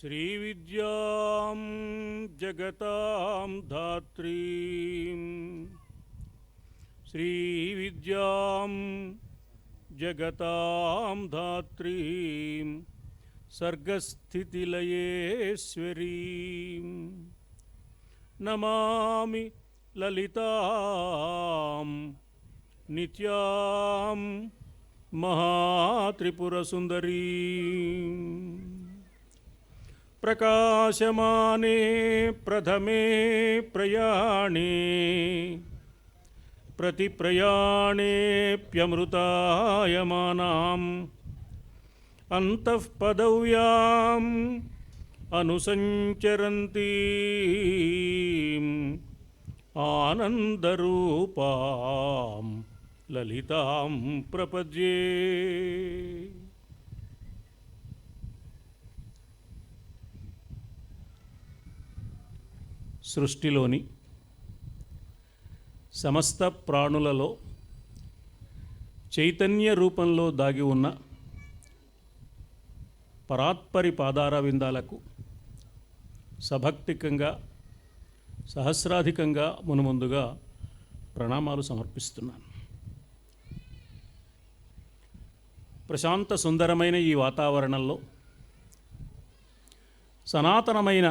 శ్రీవిద్యాం జగతాం ధాత్రీం శ్రీవిద్యాం జగతాం ధాత్రీం సర్గస్థితిలయేశ్వరీం నమామి లలితాం నిత్యాం మహాత్రిపురసుందరీం ప్రకాశమానే ప్రథమే ప్రయాణే ప్రతిప్రయాణేప్యమృతాయమానాం అంతఃపదవ్యాం అనుసంచరంతీం ఆనందరూపాం లలితాం ప్రపద్యే. సృష్టిలోని సమస్త ప్రాణులలో చైతన్య రూపంలో దాగి ఉన్న పరాత్పరి పాదార విందాలకు సభక్తికంగా సహస్రాధికంగా మునుముందుగా ప్రణామాలు సమర్పిస్తున్నాను. ప్రశాంత సుందరమైన ఈ వాతావరణంలో సనాతనమైన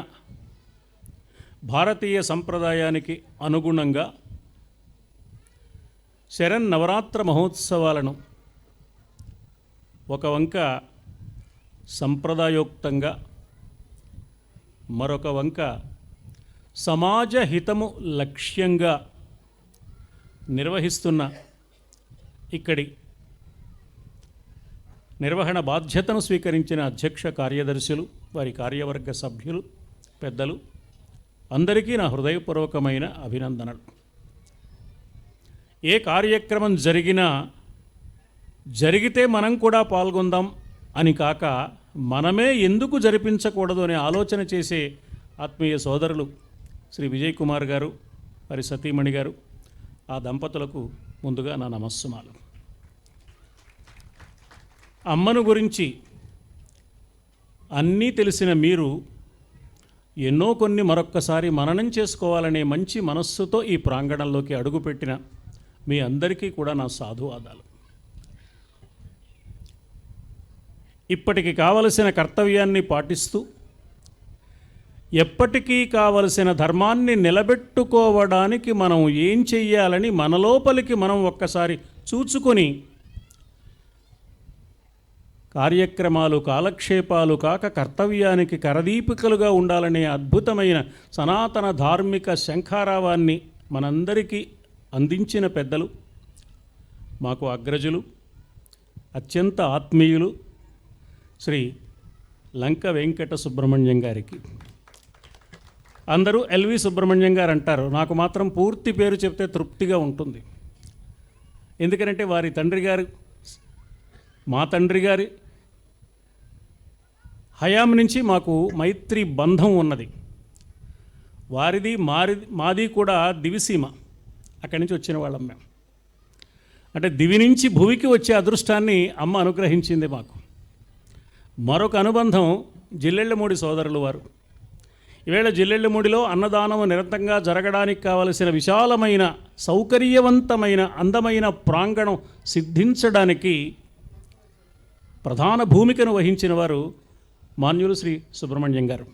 భారతీయ సంప్రదాయానికి అనుగుణంగా శరన్నవరాత్ర మహోత్సవాలను ఒక వంక సంప్రదాయోక్తంగా మరొక వంక సమాజ హితము లక్ష్యంగా నిర్వహిస్తున్న ఇక్కడి నిర్వహణ బాధ్యతను స్వీకరించిన అధ్యక్ష కార్యదర్శులు, వారి కార్యవర్గ సభ్యులు, పెద్దలు అందరికీ నా హృదయపూర్వకమైన అభినందనలు. ఏ కార్యక్రమం జరిగితే మనం కూడా పాల్గొందాం అని కాక మనమే ఎందుకు జరిపించకూడదు అనే ఆలోచన చేసే ఆత్మీయ సోదరులు శ్రీ విజయ్ కుమార్ గారు, వారి సతీమణి గారు, ఆ దంపతులకు ముందుగా నా నమస్సుమాలు. అమ్మను గురించి అన్నీ తెలిసిన మీరు ఎన్నో కొన్ని మరొక్కసారి మననం చేసుకోవాలనే మంచి మనస్సుతో ఈ ప్రాంగణంలోకి అడుగుపెట్టిన మీ అందరికీ కూడా నా సాధువాదాలు. ఇప్పటికి కావలసిన కర్తవ్యాన్ని పాటిస్తూ ఎప్పటికీ కావలసిన ధర్మాన్ని నిలబెట్టుకోవడానికి మనం ఏం చెయ్యాలని మన లోపలికి మనం ఒక్కసారి చూచుకొని కార్యక్రమాలు కాలక్షేపాలు కాక కర్తవ్యానికి కరదీపికలుగా ఉండాలనే అద్భుతమైన సనాతన ధార్మిక శంఖారావాన్ని మనందరికీ అందించిన పెద్దలు, మాకు అగ్రజులు, అత్యంత ఆత్మీయులు శ్రీ లంక వెంకట సుబ్రహ్మణ్యం గారికి, అందరూ ఎల్వి సుబ్రహ్మణ్యం గారు అంటారు, నాకు మాత్రం పూర్తి పేరు చెప్తే తృప్తిగా ఉంటుంది. ఎందుకంటే వారి తండ్రి గారు, మా తండ్రి గారి హయాం నుంచి మాకు మైత్రి బంధం ఉన్నది. వారిది మాది కూడా దివిసీమ, అక్కడి నుంచి వచ్చిన వాళ్ళం మేము. అంటే దివి నుంచి భువికి వచ్చే అదృష్టాన్ని అమ్మ అనుగ్రహించింది మాకు. మరొక అనుబంధం జిల్లెళ్ళమూడి సోదరులు వారు. ఈవేళ జిల్లెళ్ళమూడిలో అన్నదానం నిరంతరంగా జరగడానికి కావలసిన విశాలమైన సౌకర్యవంతమైన అందమైన ప్రాంగణం సిద్ధించడానికి ప్రధాన భూమికను వహించిన వారు మాన్యులు శ్రీ సుబ్రహ్మణ్యం గారు.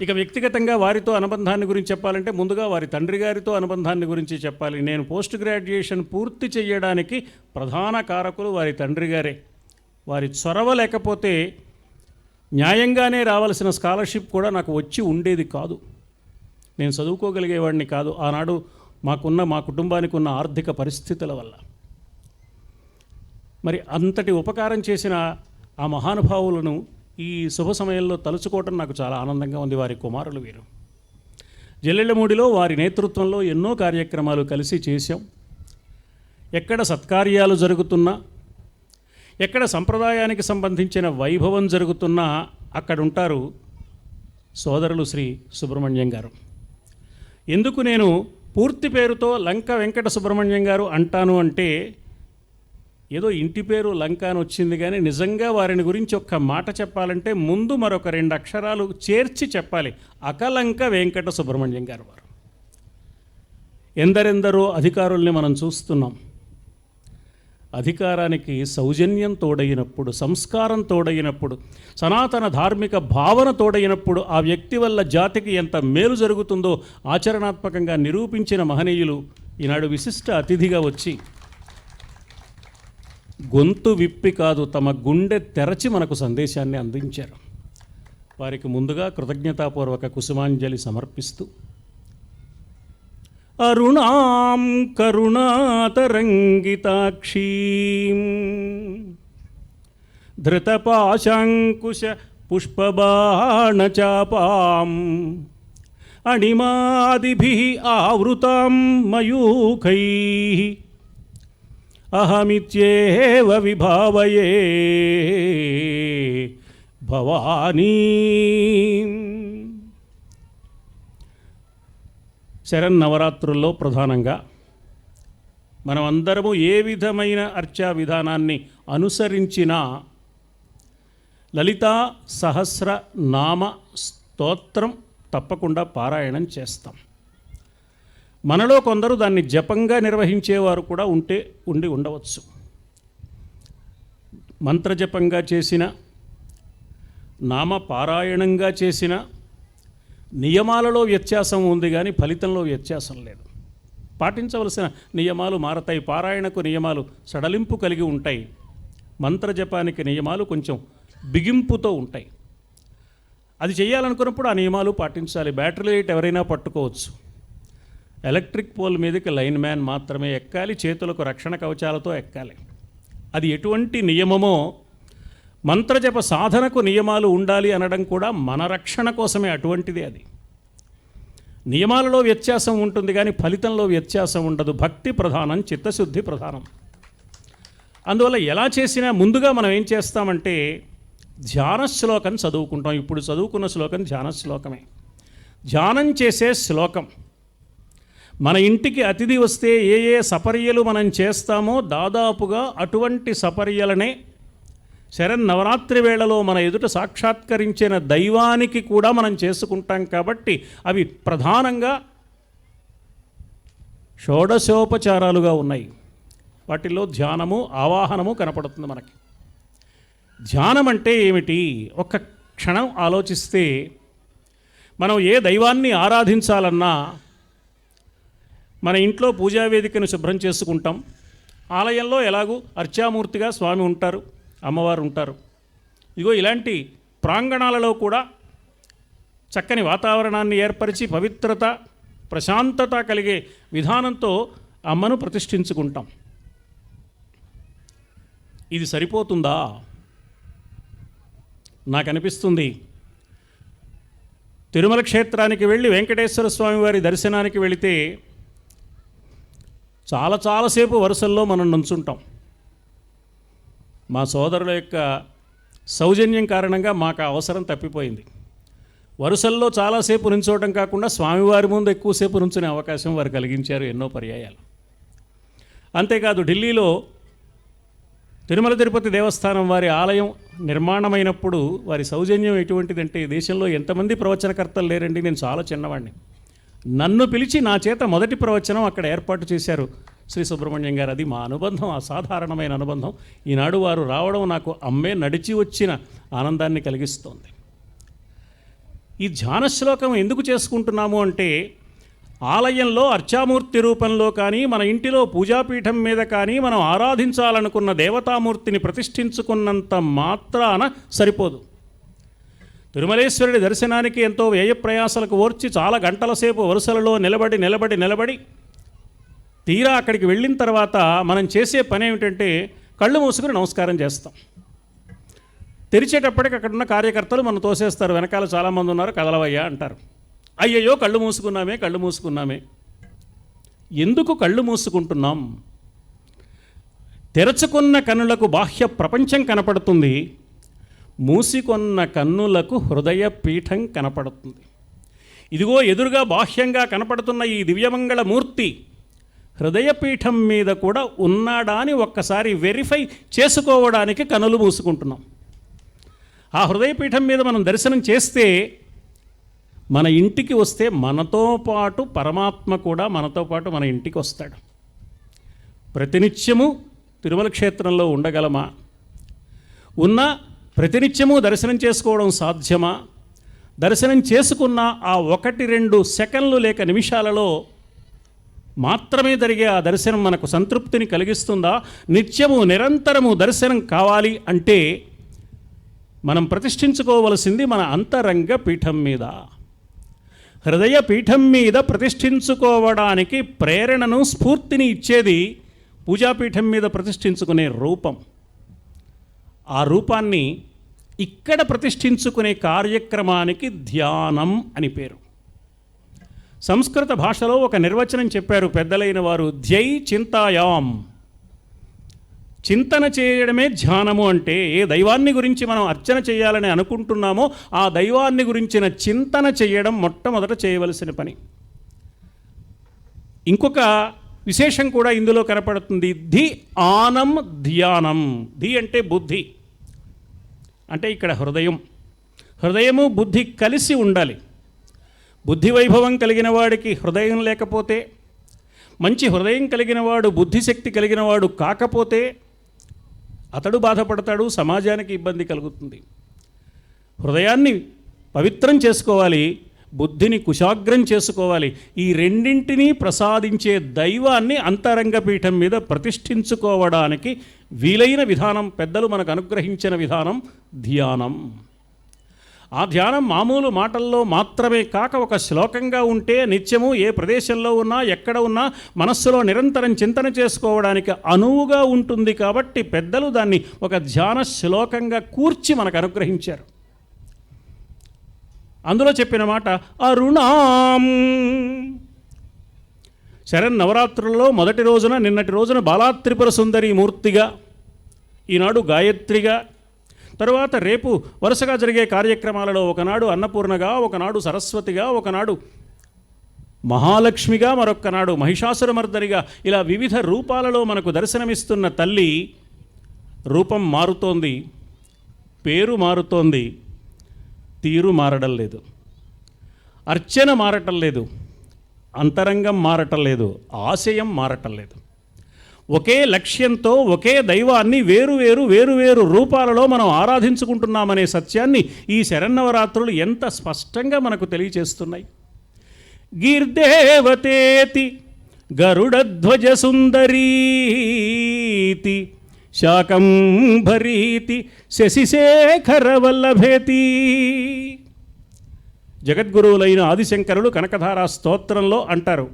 ఇక వ్యక్తిగతంగా వారితో అనుబంధాన్ని గురించి చెప్పాలంటే ముందుగా వారి తండ్రి గారితో అనుబంధాన్ని గురించి చెప్పాలి. నేను పోస్ట్ గ్రాడ్యుయేషన్ పూర్తి చేయడానికి ప్రధాన కారకులు వారి తండ్రి గారే. వారి చొరవ లేకపోతే న్యాయంగానే రావాల్సిన స్కాలర్షిప్ కూడా నాకు వచ్చి ఉండేది కాదు, నేను చదువుకోగలిగేవాడిని కాదు. ఆనాడు మా కుటుంబానికి ఉన్న ఆర్థిక పరిస్థితుల వల్ల. మరి అంతటి ఉపకారం చేసిన ఆ మహానుభావులను ఈ శుభ సమయంలో తలుచుకోవటం నాకు చాలా ఆనందంగా ఉంది. వారి కుమారులు వీరు. జల్లెళ్ళమూడిలో వారి నేతృత్వంలో ఎన్నో కార్యక్రమాలు కలిసి చేశాం. ఎక్కడ సత్కార్యాలు జరుగుతున్నా, ఎక్కడ సంప్రదాయానికి సంబంధించిన వైభవం జరుగుతున్నా అక్కడుంటారు సోదరులు శ్రీ సుబ్రహ్మణ్యం గారు. ఎందుకు నేను పూర్తి పేరుతో లంక వెంకట సుబ్రహ్మణ్యం గారు అంటాను అంటే ఏదో ఇంటి పేరు లంక అని వచ్చింది, కానీ నిజంగా వారిని గురించి ఒక్క మాట చెప్పాలంటే ముందు మరొక 2 అక్షరాలు చేర్చి చెప్పాలి. అకలంక వెంకట సుబ్రహ్మణ్యం గారు వారు. ఎందరెందరో అధికారుల్ని మనం చూస్తున్నాం. అధికారానికి సౌజన్యం తోడైనప్పుడు, సంస్కారం తోడైనప్పుడు, సనాతన ధార్మిక భావన తోడైనప్పుడు ఆ వ్యక్తి వల్ల జాతికి ఎంత మేలు జరుగుతుందో ఆచరణాత్మకంగా నిరూపించిన మహనీయులు ఈనాడు విశిష్ట అతిథిగా వచ్చి గొంతు విప్పి కాదు, తమ గుండె తెరచి మనకు సందేశాన్ని అందించారు. వారికి ముందుగా కృతజ్ఞతాపూర్వక కుసుమాంజలి సమర్పిస్తూ, అరుణాం కరుణాతరంగితాక్షీం ధృతపాశాంకుశ పుష్పబాణచాపాం అణిమాదిభిః ఆవృతాం మయూఖైః అహమిత్యేవ విభావయే భవానీ. శరన్నవరాత్రుల్లో ప్రధానంగా మనమందరము ఏ విధమైన అర్చా విధానాన్ని అనుసరించినా లలితా సహస్రనామ స్తోత్రం తప్పకుండా పారాయణం చేస్తాం. మనలో కొందరు దాన్ని జపంగా నిర్వహించేవారు కూడా ఉండి ఉండవచ్చు. మంత్రజపంగా చేసిన, నామ పారాయణంగా చేసిన నియమాలలో వ్యత్యాసం ఉంది, కానీ ఫలితంలో వ్యత్యాసం లేదు. పాటించవలసిన నియమాలు మారతాయి. పారాయణకు నియమాలు సడలింపు కలిగి ఉంటాయి. మంత్రజపానికి నియమాలు కొంచెం బిగింపుతో ఉంటాయి. అది చేయాలనుకున్నప్పుడు ఆ నియమాలు పాటించాలి. బ్యాటరీ లైట్ ఎవరైనా పట్టుకోవచ్చు. ఎలక్ట్రిక్ పోల్ మీదకి లైన్ మ్యాన్ మాత్రమే ఎక్కాలి. చేతులకు రక్షణ కవచాలతో ఎక్కాలి. అది ఎటువంటి నియమమో మంత్రజప సాధనకు నియమాలు ఉండాలి అనడం కూడా మన రక్షణ కోసమే. అటువంటిది అది. నియమాలలో వ్యత్యాసం ఉంటుంది, కానీ ఫలితంలో వ్యత్యాసం ఉండదు. భక్తి ప్రధానం, చిత్తశుద్ధి ప్రధానం. అందువల్ల ఎలా చేసినా ముందుగా మనం ఏం చేస్తామంటే ధ్యాన శ్లోకం చదువుకుంటాం. ఇప్పుడు చదువుకున్న శ్లోకం ధ్యాన శ్లోకమే. ధ్యానం చేసే శ్లోకం. మన ఇంటికి అతిథి వస్తే ఏ ఏ సపర్యలు మనం చేస్తామో దాదాపుగా అటువంటి సపర్యలనే శరన్నవరాత్రి వేళలో మన ఎదుట సాక్షాత్కరించిన దైవానికి కూడా మనం చేసుకుంటాం. కాబట్టి అవి ప్రధానంగా షోడశోపచారాలుగా ఉన్నాయి. వాటిల్లో ధ్యానము, ఆవాహనము కనపడుతుంది మనకి. ధ్యానం అంటే ఏమిటి? ఒక్క క్షణం ఆలోచిస్తే మనం ఏ దైవాన్ని ఆరాధించాలన్నా మన ఇంట్లో పూజావేదికను శుభ్రం చేసుకుంటాం. ఆలయంలో ఎలాగూ అర్చామూర్తిగా స్వామి ఉంటారు, అమ్మవారు ఉంటారు. ఇదిగో ఇలాంటి ప్రాంగణాలలో కూడా చక్కని వాతావరణాన్ని ఏర్పరిచి పవిత్రత, ప్రశాంతత కలిగే విధానంతో అమ్మను ప్రతిష్ఠించుకుంటాం. ఇది సరిపోతుందా? నాకు అనిపిస్తుంది తిరుమల క్షేత్రానికి వెళ్ళి వెంకటేశ్వర స్వామి వారి దర్శనానికి వెళితే చాలాసేపు వరుసల్లో మనం నుంచుంటాం. మా సోదరుల యొక్క సౌజన్యం కారణంగా మాకు అవసరం తప్పిపోయింది. వరుసల్లో చాలాసేపు నుంచోవడం కాకుండా స్వామివారి ముందు ఎక్కువసేపు నుంచునే అవకాశం వారు కలిగించారు ఎన్నో పర్యాయాలు. అంతేకాదు ఢిల్లీలో తిరుమల తిరుపతి దేవస్థానం వారి ఆలయం నిర్మాణమైనప్పుడు వారి సౌజన్యం ఎటువంటిదంటే, దేశంలో ఎంతమంది ప్రవచనకర్తలు లేరండి, నేను చాలా చిన్నవాడిని. నన్ను పిలిచి నా చేత మొదటి ప్రవచనం అక్కడ ఏర్పాటు చేశారు శ్రీ సుబ్రహ్మణ్యం గారు. అది మా అనుబంధం, అసాధారణమైన అనుబంధం. ఈనాడు వారు రావడం నాకు అమ్మే నడిచి వచ్చిన ఆనందాన్ని కలిగిస్తోంది. ఈ ధ్యాన శ్లోకం ఎందుకు చేసుకుంటున్నాము అంటే, ఆలయంలో అర్చామూర్తి రూపంలో కానీ మన ఇంటిలో పూజాపీఠం మీద కానీ మనం ఆరాధించాలనుకున్న దేవతామూర్తిని ప్రతిష్ఠించుకున్నంత మాత్రాన సరిపోదు. తిరుమలేశ్వరుడి దర్శనానికి ఎంతో వ్యయ ప్రయాసలకు ఓర్చి చాలా గంటల సేపు వరుసలలో నిలబడి తీరా అక్కడికి వెళ్ళిన తర్వాత మనం చేసే పని ఏమిటంటే కళ్ళు మూసుకుని నమస్కారం చేస్తాం. తెరిచేటప్పటికి అక్కడున్న కార్యకర్తలు మనం తోసేస్తారు. వెనకాల చాలామంది ఉన్నారు, కదలవయ్యా అంటారు. అయ్యయ్యో కళ్ళు మూసుకున్నామే. ఎందుకు కళ్ళు మూసుకుంటున్నాం? తెరచుకున్న కన్నులకు బాహ్య ప్రపంచం కనపడుతుంది, మూసికొన్న కన్నులకు హృదయ పీఠం కనపడుతుంది. ఇదిగో ఎదురుగా బాహ్యంగా కనపడుతున్న ఈ దివ్యమంగళ మూర్తి హృదయపీఠం మీద కూడా ఉన్నాడా అని ఒక్కసారి వెరిఫై చేసుకోవడానికి కనులు మూసుకుంటున్నాం. ఆ హృదయపీఠం మీద మనం దర్శనం చేస్తే మన ఇంటికి వస్తే మనతో పాటు పరమాత్మ కూడా మనతో పాటు మన ఇంటికి వస్తాడు. ప్రతినిత్యము తిరుమల క్షేత్రంలో ఉండగలమా? ఉన్న ప్రతినిత్యము దర్శనం చేసుకోవడం సాధ్యమా? దర్శనం చేసుకున్న ఆ 1-2 సెకండ్లు లేక నిమిషాలలో మాత్రమే జరిగే ఆ దర్శనం మనకు సంతృప్తిని కలిగిస్తుందా? నిత్యము నిరంతరము దర్శనం కావాలి అంటే మనం ప్రతిష్ఠించుకోవలసింది మన అంతరంగ పీఠం మీద. హృదయ పీఠం మీద ప్రతిష్ఠించుకోవడానికి ప్రేరణను, స్ఫూర్తిని ఇచ్చేది పూజాపీఠం మీద ప్రతిష్ఠించుకునే రూపం. ఆ రూపాన్ని ఇక్కడ ప్రతిష్ఠించుకునే కార్యక్రమానికి ధ్యానం అని పేరు. సంస్కృత భాషలో ఒక నిర్వచనం చెప్పారు పెద్దలైన వారు, ధ్యై చింతాయాం. చింతన చేయడమే ధ్యానము అంటే ఏ దైవాన్ని గురించి మనం అర్చన చేయాలని అనుకుంటున్నామో ఆ దైవాన్ని గురించిన చింతన చేయడం మొట్టమొదట చేయవలసిన పని. ఇంకొక విశేషం కూడా ఇందులో కనపడుతుంది. ధి ఆనం ధ్యానం. ధి అంటే బుద్ధి, అంటే ఇక్కడ హృదయం. హృదయము బుద్ధి కలిసి ఉండాలి. బుద్ధి వైభవం కలిగిన వాడికి హృదయం లేకపోతే, మంచి హృదయం కలిగిన వాడు, బుద్ధిశక్తి కలిగిన వాడు కాకపోతే అతడు బాధపడతాడు, సమాజానికి ఇబ్బంది కలుగుతుంది. హృదయాన్ని పవిత్రం చేసుకోవాలి, బుద్ధిని కుశాగ్రం చేసుకోవాలి. ఈ రెండింటినీ ప్రసాదించే దైవాన్ని అంతరంగ పీఠం మీద ప్రతిష్ఠించుకోవడానికి వీలైన విధానం, పెద్దలు మనకు అనుగ్రహించిన విధానం ధ్యానం. ఆ ధ్యానం మామూలు మాటల్లో మాత్రమే కాక ఒక శ్లోకంగా ఉంటే నిత్యము ఏ ప్రదేశంలో ఉన్నా ఎక్కడ ఉన్నా మనస్సులో నిరంతరం చింతన చేసుకోవడానికి అనువుగా ఉంటుంది. కాబట్టి పెద్దలు దాన్ని ఒక ధ్యాన శ్లోకంగా కూర్చి మనకు అనుగ్రహించారు. అందులో చెప్పిన మాట అరుణాం. శరన్నవరాత్రుల్లో మొదటి రోజున, నిన్నటి రోజున బాలాత్రిపుర సుందరి మూర్తిగా, ఈనాడు గాయత్రిగా, తరువాత రేపు వరుసగా జరిగే కార్యక్రమాలలో ఒకనాడు అన్నపూర్ణగా, ఒకనాడు సరస్వతిగా, ఒకనాడు మహాలక్ష్మిగా, మరొక్కనాడు మహిషాసురమర్దనిగా, ఇలా వివిధ రూపాలలో మనకు దర్శనమిస్తున్న తల్లి రూపం మారుతోంది, పేరు మారుతోంది, తీరు మారడం లేదు, అర్చన మారటం లేదు, అంతరంగం మారటం లేదు, ఆశయం మారటం లేదు. ఒకే లక్ష్యంతో ఒకే దైవాన్ని వేరు వేరు రూపాలలో మనం ఆరాధించుకుంటున్నామనే సత్యాన్ని ఈ శరన్నవరాత్రులు ఎంత స్పష్టంగా మనకు తెలియచేస్తున్నాయి. గీర్దేవతేతి గరుడధ్వజ సుందరీతి శాకంభరీతి శశిశేఖర వల్లభేతి. జగద్గురువులైన ఆదిశంకరులు కనకధారా స్తోత్రంలో అంటారు,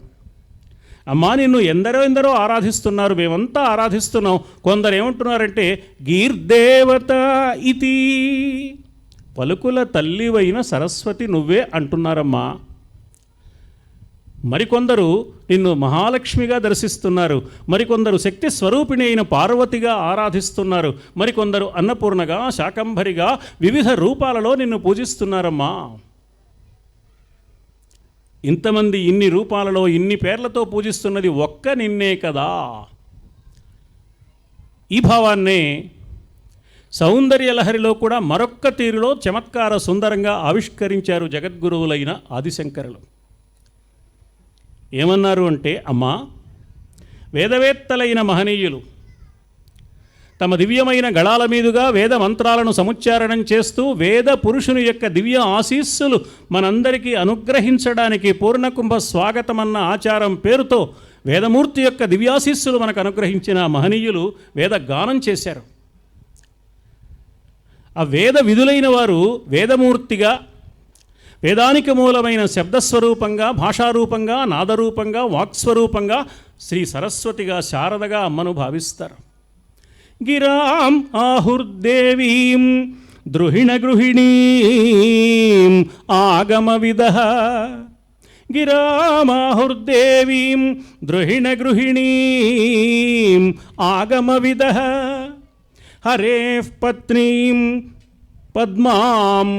అమ్మా నిన్ను ఎందరో ఆరాధిస్తున్నారు, మేమంతా ఆరాధిస్తున్నాం. కొందరు ఏమంటున్నారంటే గీర్దేవత ఇతి, పలుకుల తల్లివైన సరస్వతి నువ్వే అంటున్నారమ్మా. మరికొందరు నిన్ను మహాలక్ష్మిగా దర్శిస్తున్నారు, మరికొందరు శక్తి స్వరూపిణి అయిన పార్వతిగా ఆరాధిస్తున్నారు, మరికొందరు అన్నపూర్ణగా, శాకంభరిగా వివిధ రూపాలలో నిన్ను పూజిస్తున్నారమ్మా. ఇంతమంది ఇన్ని రూపాలలో ఇన్ని పేర్లతో పూజిస్తున్నది ఒక్క నిన్నే కదా. ఈ భావాన్నే సౌందర్యలహరిలో కూడా మరొక్క తీరులో చమత్కార సుందరంగా ఆవిష్కరించారు జగద్గురువులైన ఆదిశంకరులు. ఏమన్నారు అంటే, అమ్మా వేదవేత్తలైన మహనీయులు తమ దివ్యమైన గళాల మీదుగా వేద మంత్రాలను సముచ్చారణం చేస్తూ వేద పురుషుని యొక్క దివ్య ఆశీస్సులు మనందరికీ అనుగ్రహించడానికి పూర్ణకుంభ స్వాగతమన్న ఆచారం పేరుతో వేదమూర్తి యొక్క దివ్యాశీస్సులు మనకు అనుగ్రహించిన మహనీయులు వేద గానం చేశారు. ఆ వేద విధులైన వారు వేదమూర్తిగా, వేదానికి మూలమైన శబ్దస్వరూపంగా, భాషారూపంగా, నాదరూపంగా, వాక్స్వరూపంగా శ్రీ సరస్వతిగా, శారదగా అమ్మను భావిస్తారు. గిరాం ఆహుర్దేవీం ద్రుహిణ గృహిణీం ఆగమవిదః. గిరామాహుర్దేవీం ద్రుహిణ గృహిణీం ఆగమవిదః. హరేః పత్నీం పద్మాం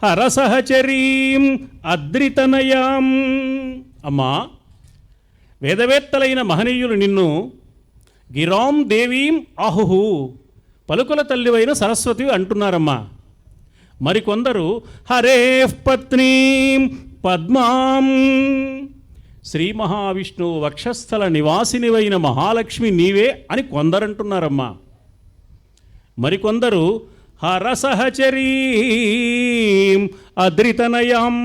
హరసహచరీం అద్రితనయాం. అమ్మా వేదవేత్తలైన మహనీయులు నిన్ను గిరాం దేవీం ఆహుహు, పలుకుల తల్లివైన సరస్వతి అంటున్నారమ్మా. మరికొందరు హరే పత్నీం పద్మాం, శ్రీ మహావిష్ణువు వక్షస్థల నివాసినివైన మహాలక్ష్మి నీవే అని కొందరంటున్నారమ్మా. మరికొందరు హరసహచరీం అద్రితనయాం,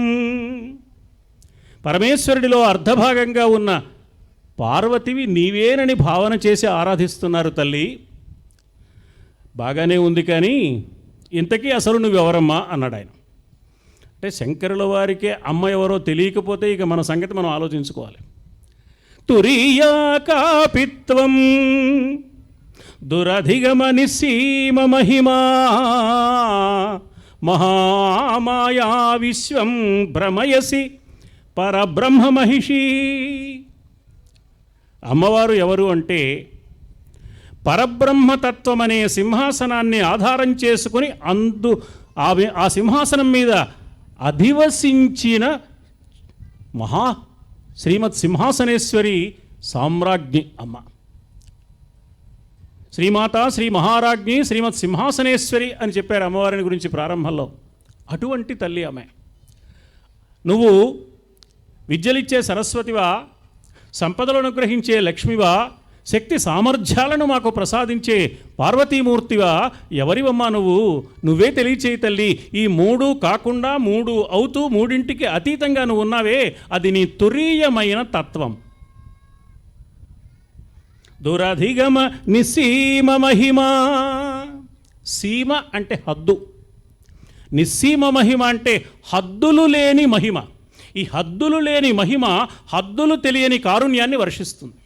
పరమేశ్వరుడిలో అర్ధభాగంగా ఉన్న పార్వతివి నీవేనని భావన చేసి ఆరాధిస్తున్నారు తల్లి. బాగానే ఉంది, కానీ ఇంతకీ అసలు నువ్వెవరమ్మా అన్నాడు ఆయన. అంటే శంకరుల వారికే అమ్మ ఎవరో తెలియకపోతే ఇక మన సంగతి మనం ఆలోచించుకోవాలి. తురీయా కాపిత్వం దురధిగమ నిస్సీమ మహిమా మహామాయా విశ్వం భ్రమయసి పరబ్రహ్మ మహిషి. అమ్మవారు ఎవరు అంటే పరబ్రహ్మతత్వం అనే సింహాసనాన్ని ఆధారం చేసుకుని ఆ సింహాసనం మీద అధివసించిన శ్రీమత్ సింహాసనేశ్వరి సామ్రాజ్ఞి అమ్మ. శ్రీమాత శ్రీ మహారాజ్ఞి శ్రీమత్ సింహాసనేశ్వరి అని చెప్పారు అమ్మవారిని గురించి ప్రారంభంలో. అటువంటి తల్లి ఆమె. నువ్వు విద్యలిచ్చే సరస్వతివా, సంపదలను గ్రహించే లక్ష్మివా, శక్తి సామర్థ్యాలను మాకు ప్రసాదించే పార్వతీమూర్తివా, ఎవరివమ్మా నువ్వు? నువ్వే తెలియచేయి తల్లి. ఈ మూడు కాకుండా మూడు అవుతూ మూడింటికి అతీతంగా నువ్వు ఉన్నావే, అది నీ తురీయమైన తత్వం. దురధిగమ నిస్సీమ మహిమా, సీమ అంటే హద్దు, నిస్సీమ మహిమ అంటే హద్దులు లేని మహిమ. ఈ హద్దులు లేని మహిమ హద్దులు తెలియని కారుణ్యాన్ని వర్షిస్తుంది.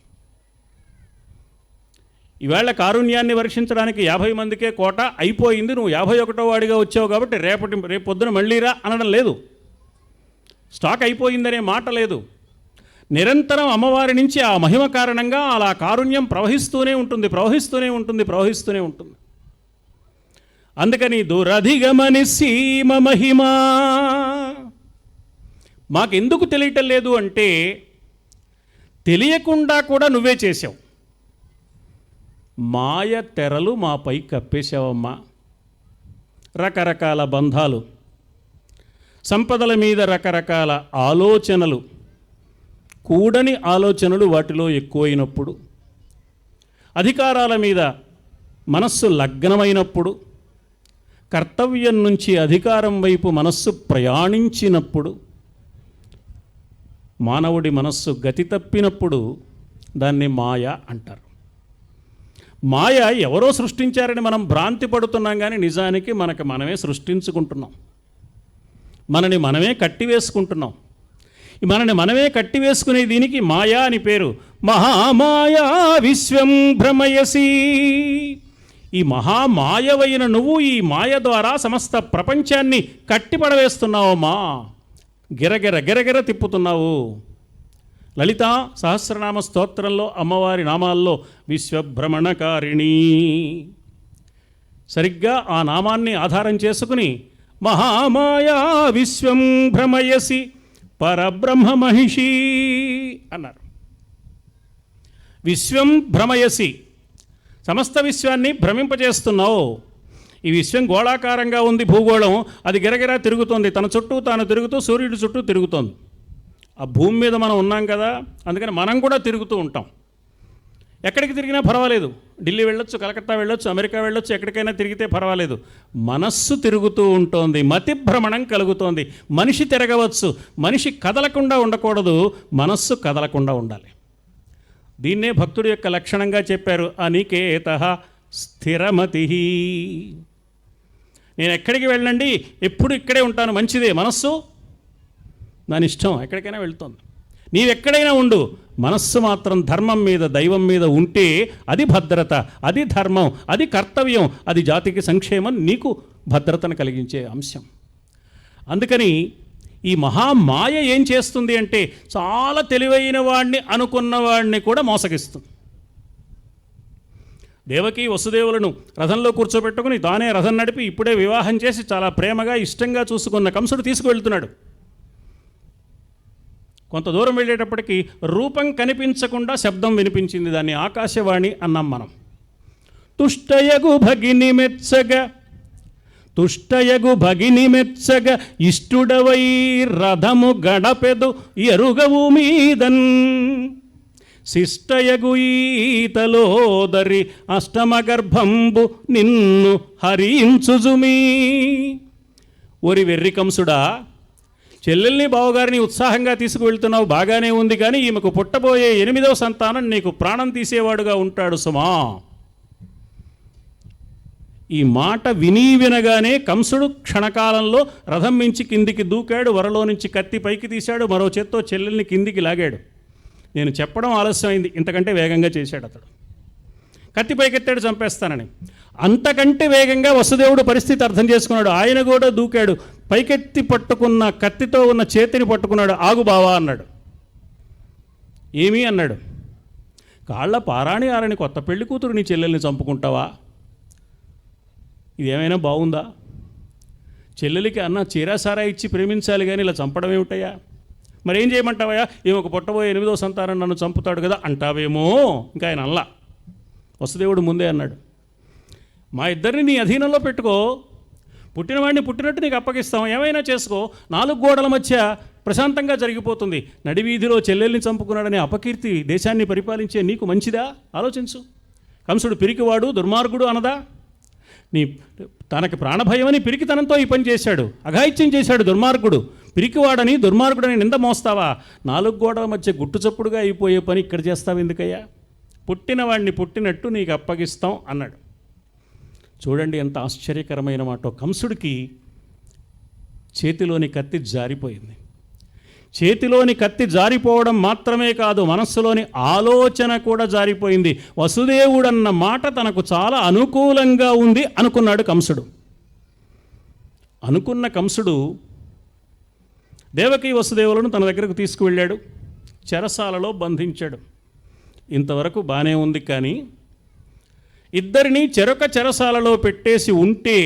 ఈవేళ కారుణ్యాన్ని వర్షించడానికి 50 మందికే కోట అయిపోయింది, నువ్వు 51వ వాడిగా వచ్చావు కాబట్టి రేపు పొద్దున మళ్ళీరా అనడం లేదు. స్టాక్ అయిపోయిందనే మాట లేదు. నిరంతరం అమ్మవారి నుంచి ఆ మహిమ కారణంగా అలా కారుణ్యం ప్రవహిస్తూనే ఉంటుంది, ప్రవహిస్తూనే ఉంటుంది, ప్రవహిస్తూనే ఉంటుంది. అందుకని దురధిగమని సీమ మహిమా మాకెందుకు తెలియటం లేదు అంటే తెలియకుండా కూడా నువ్వే చేసావు. మాయ తెరలు మాపై కప్పేశావమ్మా. రకరకాల బంధాలు, సంపదల మీద రకరకాల ఆలోచనలు, కూడని ఆలోచనలు వాటిలో ఎక్కువైనప్పుడు, అధికారాల మీద మనస్సు లగ్నమైనప్పుడు, కర్తవ్యం నుంచి అధికారం వైపు మనస్సు ప్రయాణించినప్పుడు, మానవుడి మనస్సు గతి తప్పినప్పుడు దాన్ని మాయ అంటారు. మాయ ఎవరో సృష్టించారని మనం భ్రాంతి పడుతున్నాం, కానీ నిజానికి మనమే సృష్టించుకుంటున్నాం, మనని మనమే కట్టివేసుకుంటున్నాం. మనని మనమే కట్టివేసుకునే దీనికి మాయా అని పేరు. మహామాయా విశ్వం భ్రమయసి, ఈ మహామాయవైన నువ్వు ఈ మాయ ద్వారా సమస్త ప్రపంచాన్ని కట్టిపడవేస్తున్నావమ్మా, గిరగిర గిరగిర తిప్పుతున్నావు. లలితా సహస్రనామ స్తోత్రంలో అమ్మవారి నామాల్లో విశ్వభ్రమణకారిణి, సరిగ్గా ఆ నామాన్ని ఆధారం చేసుకుని మహామాయా విశ్వం భ్రమయసి పరబ్రహ్మ మహిషి అన్నారు. విశ్వం భ్రమయసి, సమస్త విశ్వాన్ని భ్రమింపజేస్తున్నావు. ఈ విశ్వం గోళాకారంగా ఉంది, భూగోళం, అది గిరగిరా తిరుగుతోంది, తన చుట్టూ తాను తిరుగుతూ సూర్యుడి చుట్టూ తిరుగుతోంది. ఆ భూమి మీద మనం ఉన్నాం కదా, అందుకని మనం కూడా తిరుగుతూ ఉంటాం. ఎక్కడికి తిరిగినా పర్వాలేదు, ఢిల్లీ వెళ్ళొచ్చు, కలకత్తా వెళ్ళొచ్చు, అమెరికా వెళ్ళొచ్చు, ఎక్కడికైనా తిరిగితే పర్వాలేదు. మనస్సు తిరుగుతూ ఉంటుంది, మతి భ్రమణం కలుగుతోంది. మనిషి తిరగవచ్చు, మనిషి కదలకుండా ఉండకూడదు, మనస్సు కదలకుండా ఉండాలి. దీన్నే భక్తుడి యొక్క లక్షణంగా చెప్పారు, అనికేతః స్థిరమతి. నేను ఎక్కడికి వెళ్ళండి, ఎప్పుడు ఇక్కడే ఉంటాను, మంచిదే. మనస్సు దాని ఇష్టం, ఎక్కడికైనా వెళ్తుంది. నీవెక్కడైనా ఉండు, మనస్సు మాత్రం ధర్మం మీద, దైవం మీద ఉంటే అది భద్రత, అది ధర్మం, అది కర్తవ్యం, అది జాతికి సంక్షేమం, నీకు భద్రతను కలిగించే అంశం. అందుకని ఈ మహామాయ ఏం చేస్తుంది అంటే చాలా తెలివైన వాడిని అనుకున్న వాడిని కూడా మోసగిస్తుంది. దేవకి వసుదేవులను రథంలో కూర్చోబెట్టుకుని తానే రథం నడిపి ఇప్పుడే వివాహం చేసి చాలా ప్రేమగా ఇష్టంగా చూసుకున్న కంసుడు తీసుకువెళ్తున్నాడు. కొంత దూరం వెళ్ళేటప్పటికి రూపం కనిపించకుండా శబ్దం వినిపించింది. దాన్ని ఆకాశవాణి అన్నాం మనం. తుష్టయగు భగిని మెచ్చగ ఇష్టుడవై రథము గడపెదు ఎరుగవు మీదన్ శిష్టయగు ఈతలోదరి అష్టమగర్భంబు నిన్ను హరించుజుమీ. ఓరి వెర్రి కంసుడా, చెల్లెల్ని బావగారిని ఉత్సాహంగా తీసుకువెళ్తున్నావు, బాగానే ఉంది, కానీ ఈమెకు పుట్టబోయే 8వ సంతానం నీకు ప్రాణం తీసేవాడుగా ఉంటాడు సుమా. ఈ మాట వినగానే కంసుడు క్షణకాలంలో రథం మించి కిందికి దూకాడు. వరలో నుంచి కత్తి పైకి తీశాడు, మరో చేత్తో చెల్లెల్ని కిందికి లాగాడు. నేను చెప్పడం ఆలస్యమైంది, ఇంతకంటే వేగంగా చేశాడు అతడు. కత్తి పైకెత్తాడు చంపేస్తానని. అంతకంటే వేగంగా వసుదేవుడు పరిస్థితి అర్థం చేసుకున్నాడు. ఆయన కూడా దూకాడు, పైకెత్తి పట్టుకున్న కత్తితో ఉన్న చేతిని పట్టుకున్నాడు. ఆగు బావా అన్నాడు. ఏమీ అన్నాడు. కాళ్ళ పారాణి ఆరని కొత్త పెళ్లి కూతురు నీ చెల్లెల్ని చంపుకుంటావా? ఇదేమైనా బాగుందా? చెల్లెలికి అన్న చీరాసారా ఇచ్చి ప్రేమించాలి కానీ ఇలా చంపడం ఏమిటయ్యా? మరేం చేయమంటావయ్యా? ఏమొక పుట్టబోయే 8వ సంతానం నన్ను చంపుతాడు కదా అంటావేమో. ఇంకా ఆయన అల్లా. వసుదేవుడు ముందే అన్నాడు, మా ఇద్దరిని నీ అధీనంలో పెట్టుకో, పుట్టినవాడిని పుట్టినట్టు నీకు అప్పగిస్తాం, ఏమైనా చేసుకో, 4 గోడల మధ్య ప్రశాంతంగా జరిగిపోతుంది. నడివీధిలో చెల్లెల్ని చంపుకున్నాడనే అపకీర్తి దేశాన్ని పరిపాలించే నీకు మంచిదా? ఆలోచించు. కంసుడు పిరికివాడు, దుర్మార్గుడు అనదా? తనకి ప్రాణభయమని పిరికితనంతో ఈ పని చేశాడు, అఘాయిత్యం చేశాడు. దుర్మార్గుడు, పిరికివాడని, దుర్మార్గుడని నింద మోస్తావా? 4 గోడల మధ్య గుట్టుచప్పుడుగా అయిపోయే పని ఇక్కడ చేస్తావు ఎందుకయ్యా? పుట్టినవాడిని పుట్టినట్టు నీకు అప్పగిస్తాం అన్నాడు. చూడండి ఎంత ఆశ్చర్యకరమైన మాట. కంసుడికి చేతిలోని కత్తి జారిపోయింది. చేతిలోని కత్తి జారిపోవడం మాత్రమే కాదు, మనస్సులోని ఆలోచన కూడా జారిపోయింది. వసుదేవుడన్న మాట తనకు చాలా అనుకూలంగా ఉంది అనుకున్నాడు కంసుడు. అనుకున్న కంసుడు దేవకీ వసుదేవులను తన దగ్గరకు తీసుకువెళ్ళాడు, చెరసాలలో బంధించాడు. ఇంతవరకు బాగానే ఉంది, కానీ ఇద్దరిని చెరొక చెరసాలలో పెట్టేసి ఉంటే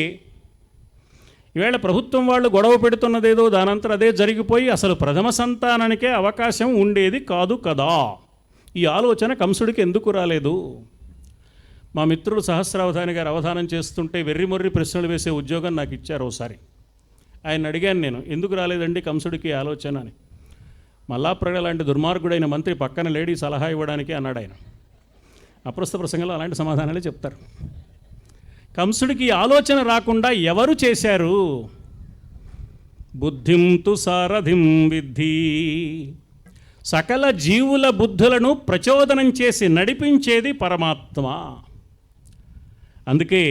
ఈవేళ ప్రభుత్వం వాళ్ళు గొడవ పెడుతున్నదేదో దానంతరం అదే జరిగిపోయి అసలు ప్రథమ సంతానానికే అవకాశం ఉండేది కాదు కదా. ఈ ఆలోచన కంసుడికి ఎందుకు రాలేదు? మా మిత్రుడు సహస్రావధాని గారు అవధానం చేస్తుంటే వెర్రిమొర్రి ప్రశ్నలు వేసే ఉద్యోగం నాకు ఇచ్చారు ఒకసారి. ఆయన అడిగాను నేను, ఎందుకు రాలేదండి కంసుడికి ఆలోచన అని. మల్లాప్రగడ లాంటి దుర్మార్గుడైన మంత్రి పక్కన లేడీ సలహా ఇవ్వడానికి అన్నాడు ఆయన. అప్రస్తుత ప్రసంగంలో అలాంటి సమాధానాలే చెప్తారు. కంసుడికి ఆలోచన రాకుండా ఎవరు చేశారు? బుద్ధిం తు సారథిం విద్ధి. సకల జీవుల బుద్ధులను ప్రచోదనం చేసి నడిపించేది పరమాత్మ. అందుకే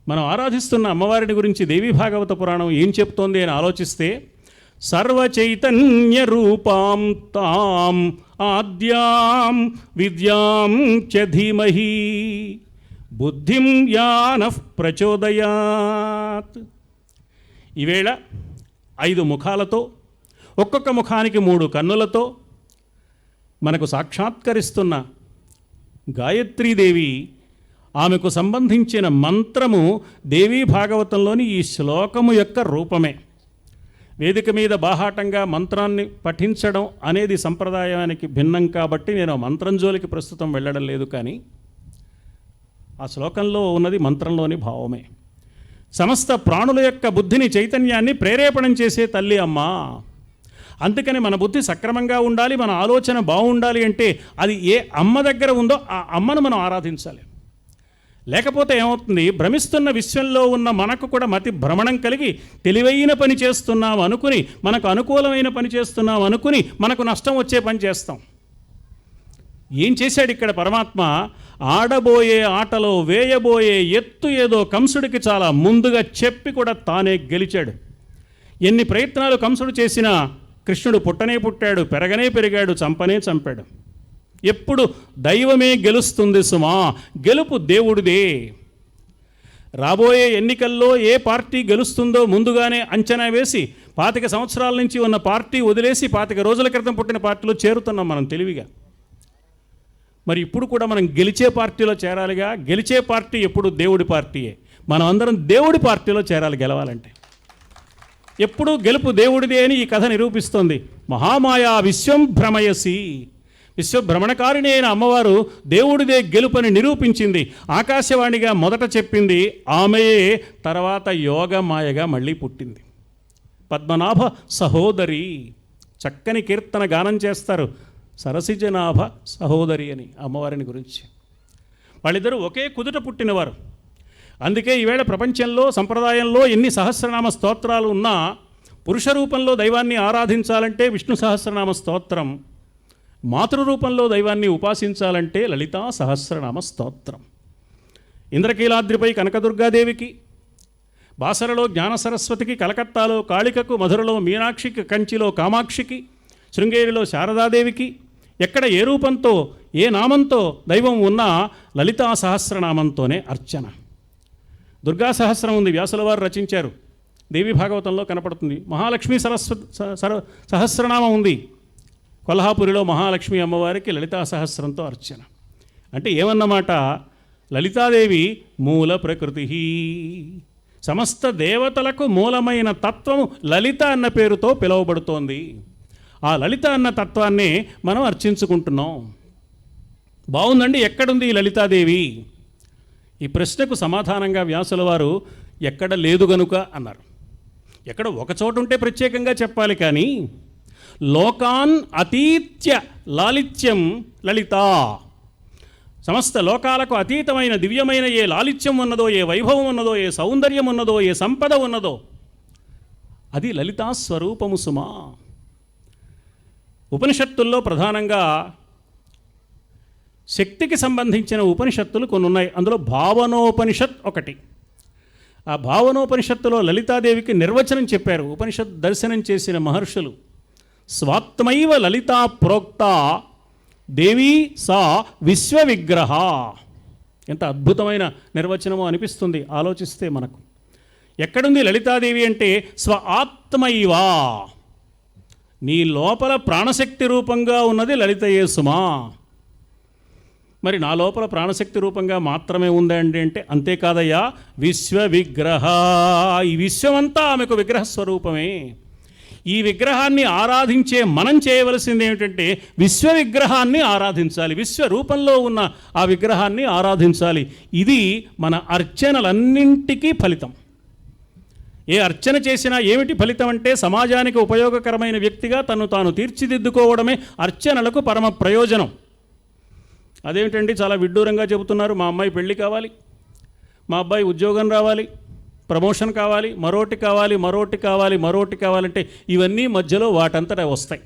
మనం ఆరాధిస్తున్న అమ్మవారిని గురించి దేవీ భాగవత పురాణం ఏం చెప్తోంది అని ఆలోచిస్తే, సర్వచైతన్య రూపాం తాం ఆద్యాం విద్యాం చ ధీమహి బుద్ధిం యానః ప్రచోదయాత్. ఈవేళ 5 ముఖాలతో, ఒక్కొక్క ముఖానికి 3 కన్నులతో మనకు సాక్షాత్కరిస్తున్న గాయత్రీదేవి, ఆమెకు సంబంధించిన మంత్రము దేవీ భాగవతంలోని ఈ శ్లోకము యొక్క రూపమే. వేదిక మీద బాహాటంగా మంత్రాన్ని పఠించడం అనేది సంప్రదాయానికి భిన్నం కాబట్టి నేను మంత్రం జోలికి ప్రస్తుతం వెళ్ళడం లేదు, కానీ ఆ శ్లోకంలో ఉన్నది మంత్రంలోని భావమే. సమస్త ప్రాణుల యొక్క బుద్ధిని, చైతన్యాన్ని ప్రేరేపణం చేసే తల్లి అమ్మ. అందుకని మన బుద్ధి సక్రమంగా ఉండాలి, మన ఆలోచన బాగుండాలి అంటే అది ఏ అమ్మ దగ్గర ఉందో ఆ అమ్మను మనం ఆరాధించాలి. లేకపోతే ఏమవుతుంది? భ్రమిస్తున్న విశ్వంలో ఉన్న మనకు కూడా మతి భ్రమణం కలిగి తెలివైన పని చేస్తున్నాం అనుకుని, మనకు అనుకూలమైన పని చేస్తున్నాం అనుకుని మనకు నష్టం వచ్చే పని చేస్తాం. ఏం చేశాడు ఇక్కడ పరమాత్మ? ఆడబోయే ఆటలో వేయబోయే ఎత్తు ఏదో కంసుడికి చాలా ముందుగా చెప్పి కూడా తానే గెలిచాడు. ఎన్ని ప్రయత్నాలు కంసుడు చేసినా కృష్ణుడు పుట్టనే పుట్టాడు, పెరగనే పెరిగాడు, చంపనే చంపాడు. ఎప్పుడు దైవమే గెలుస్తుంది సుమా, గెలుపు దేవుడిదే. రాబోయే ఎన్నికల్లో ఏ పార్టీ గెలుస్తుందో ముందుగానే అంచనా వేసి 25 సంవత్సరాల నుంచి ఉన్న పార్టీ వదిలేసి 25 రోజుల క్రితం పుట్టిన పార్టీలో చేరుతున్నాం మనం తెలివిగా. మరి ఇప్పుడు కూడా మనం గెలిచే పార్టీలో చేరాలిగా. గెలిచే పార్టీ ఎప్పుడు దేవుడి పార్టీయే. మనం అందరం దేవుడి పార్టీలో చేరాలి గెలవాలంటే. ఎప్పుడూ గెలుపు దేవుడిదే అని ఈ కథ నిరూపిస్తోంది. మహామాయా విశ్వం భ్రమయసి, విశ్వభ్రమణకారిణి అయిన అమ్మవారు దేవుడిదే గెలుపని నిరూపించింది. ఆకాశవాణిగా మొదట చెప్పింది ఆమెయే, తర్వాత యోగమాయగా మళ్ళీ పుట్టింది. పద్మనాభ సహోదరి, చక్కని కీర్తన గానం చేస్తారు సరసిజనాభ సహోదరి అని అమ్మవారిని గురించి. వాళ్ళిద్దరూ ఒకే కుదుట పుట్టినవారు. అందుకే ఈవేళ ప్రపంచంలో సంప్రదాయంలో ఎన్ని సహస్రనామ స్తోత్రాలు ఉన్నా పురుష రూపంలో దైవాన్ని ఆరాధించాలంటే విష్ణు సహస్రనామ స్తోత్రం, మాతృరూపంలో దైవాన్ని ఉపాసించాలంటే లలితా సహస్రనామ స్తోత్రం. ఇంద్రకీలాద్రిపై కనకదుర్గాదేవికి, బాసరలో జ్ఞాన సరస్వతికి, కలకత్తాలో కాళికకు, మధురలో మీనాక్షికి, కంచిలో కామాక్షికి, శృంగేరిలో శారదాదేవికి, ఎక్కడ ఏ రూపంతో ఏ నామంతో దైవం ఉన్నా లలితా సహస్రనామంతోనే అర్చన. దుర్గా సహస్రం ఉంది, వ్యాసుల వారు రచించారు, దేవి భాగవతంలో కనపడుతుంది. మహాలక్ష్మీ సహస్రనామం ఉంది, కొల్హాపురిలో మహాలక్ష్మి అమ్మవారికి లలితా సహస్రంతో అర్చన. అంటే ఏమన్నమాట, లలితాదేవి మూల ప్రకృతి, సమస్త దేవతలకు మూలమైన తత్వము లలిత అన్న పేరుతో పిలువబడుతోంది. ఆ లలిత అన్న తత్వాన్ని మనం అర్చించుకుంటున్నాం. బాగుందండి, ఎక్కడుంది ఈ లలితాదేవి? ఈ ప్రశ్నకు సమాధానంగా వ్యాసుల వారు ఎక్కడ లేదు గనుక అన్నారు. ఎక్కడ ఒక చోటు ఉంటే ప్రత్యేకంగా చెప్పాలి, కానీ లోకాన్ అతీత్య లాలిత్యం లలిత, సమస్త లోకాలకు అతీతమైన దివ్యమైన ఏ లాలిత్యం ఉన్నదో, ఏ వైభవం ఉన్నదో, ఏ సౌందర్యం ఉన్నదో, ఏ సంపద ఉన్నదో అది లలితా స్వరూపము సుమా. ఉపనిషత్తుల్లో ప్రధానంగా శక్తికి సంబంధించిన ఉపనిషత్తులు కొన్ని ఉన్నాయి. అందులో భావనోపనిషత్ ఒకటి. ఆ భావనోపనిషత్తులో లలితాదేవికి నిర్వచనం చెప్పారు ఉపనిషత్ దర్శనం చేసిన మహర్షులు. స్వాత్మైవ లలితా ప్రోక్త దేవీ సా విశ్వవిగ్రహ. ఎంత అద్భుతమైన నిర్వచనమో అనిపిస్తుంది ఆలోచిస్తే మనకు. ఎక్కడుంది లలితాదేవి అంటే స్వ ఆత్మైవా, నీ లోపల ప్రాణశక్తి రూపంగా ఉన్నది లలితయే సుమా. మరి నా లోపల ప్రాణశక్తి రూపంగా మాత్రమే ఉందండి అంటే అంతేకాదయ్యా, విశ్వవిగ్రహ, ఈ విశ్వమంతా ఆమెకు విగ్రహ స్వరూపమే. ఈ విగ్రహాన్ని ఆరాధించే మనం చేయవలసింది ఏమిటంటే విశ్వవిగ్రహాన్ని ఆరాధించాలి, విశ్వరూపంలో ఉన్న ఆ విగ్రహాన్ని ఆరాధించాలి. ఇది మన అర్చనలన్నింటికీ ఫలితం. ఏ అర్చన చేసినా ఏమిటి ఫలితం అంటే సమాజానికి ఉపయోగకరమైన వ్యక్తిగా తను తాను తీర్చిదిద్దుకోవడమే అర్చనలకు పరమ ప్రయోజనం. అదేమిటండి చాలా విడ్డూరంగా చెబుతున్నారు, మా అమ్మాయి పెళ్ళి కావాలి, మా అబ్బాయి ఉద్యోగం రావాలి, ప్రమోషన్ కావాలి, మరోటి కావాలి, మరోటి కావాలి, మరోటి కావాలంటే ఇవన్నీ మధ్యలో వాటంతటా వస్తాయి.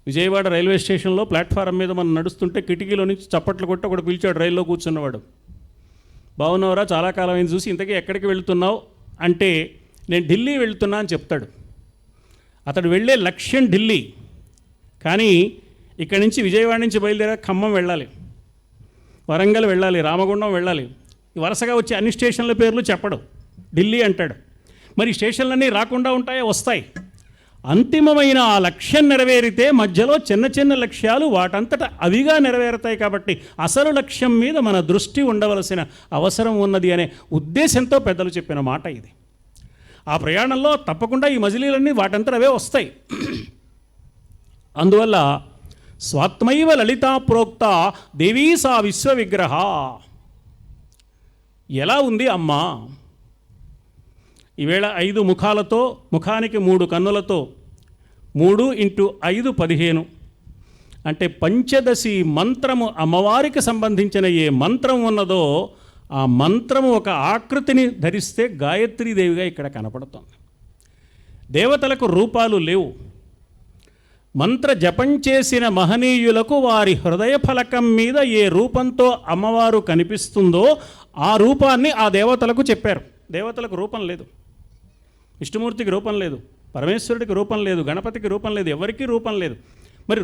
విజయవాడ రైల్వే స్టేషన్లో ప్లాట్ఫారం మీద మనం నడుస్తుంటే కిటికీలో నుంచి చప్పట్లు కొట్టి ఒకడు పిలిచాడు, రైల్లో కూర్చున్నవాడు. బాగున్నావురా, చాలా కాలం అయింది చూసి, ఇంతకీ ఎక్కడికి వెళుతున్నావు అంటే నేను ఢిల్లీ వెళుతున్నా అని చెప్తాడు. అతడు వెళ్ళే లక్ష్యం ఢిల్లీ, కానీ ఇక్కడి నుంచి విజయవాడ నుంచి బయలుదేరా ఖమ్మం వెళ్ళాలి, వరంగల్ వెళ్ళాలి, రామగుండం వెళ్ళాలి. వరుసగా వచ్చే అన్ని స్టేషన్ల పేర్లు చెప్పడు, ఢిల్లీ అంటాడు. మరి స్టేషన్లన్నీ రాకుండా ఉంటాయో, వస్తాయి. అంతిమమైన ఆ లక్ష్యం నెరవేరితే మధ్యలో చిన్న చిన్న లక్ష్యాలు వాటంతట అవిగా నెరవేరుతాయి. కాబట్టి అసలు లక్ష్యం మీద మన దృష్టి ఉండవలసిన అవసరం ఉన్నది అనే ఉద్దేశంతో పెద్దలు చెప్పిన మాట ఇది. ఆ ప్రయాణంలో తప్పకుండా ఈ మజిలీలన్నీ వాటంతట అవే వస్తాయి. అందువల్ల స్వాత్మైవ లలితా ప్రోక్త దేవీ సా విశ్వవిగ్రహ. ఎలా ఉంది అమ్మా? ఈవేళ 5 ముఖాలతో, ముఖానికి 3 కన్నులతో, 3 × 5 15 అంటే పంచదశి మంత్రము అమ్మవారికి సంబంధించిన ఏ మంత్రం ఉన్నదో ఆ మంత్రము ఒక ఆకృతిని ధరిస్తే గాయత్రీదేవిగా ఇక్కడ కనపడుతుంది. దేవతలకు రూపాలు లేవు. మంత్ర జపం చేసిన మహనీయులకు వారి హృదయ ఫలకం మీద ఏ రూపంతో అమ్మవారు కనిపిస్తుందో ఆ రూపాన్ని ఆ దేవతలకు చెప్పారు. దేవతలకు రూపం లేదు, విష్ణుమూర్తికి రూపం లేదు, పరమేశ్వరుడికి రూపం లేదు, గణపతికి రూపం లేదు, ఎవరికీ రూపం లేదు. మరి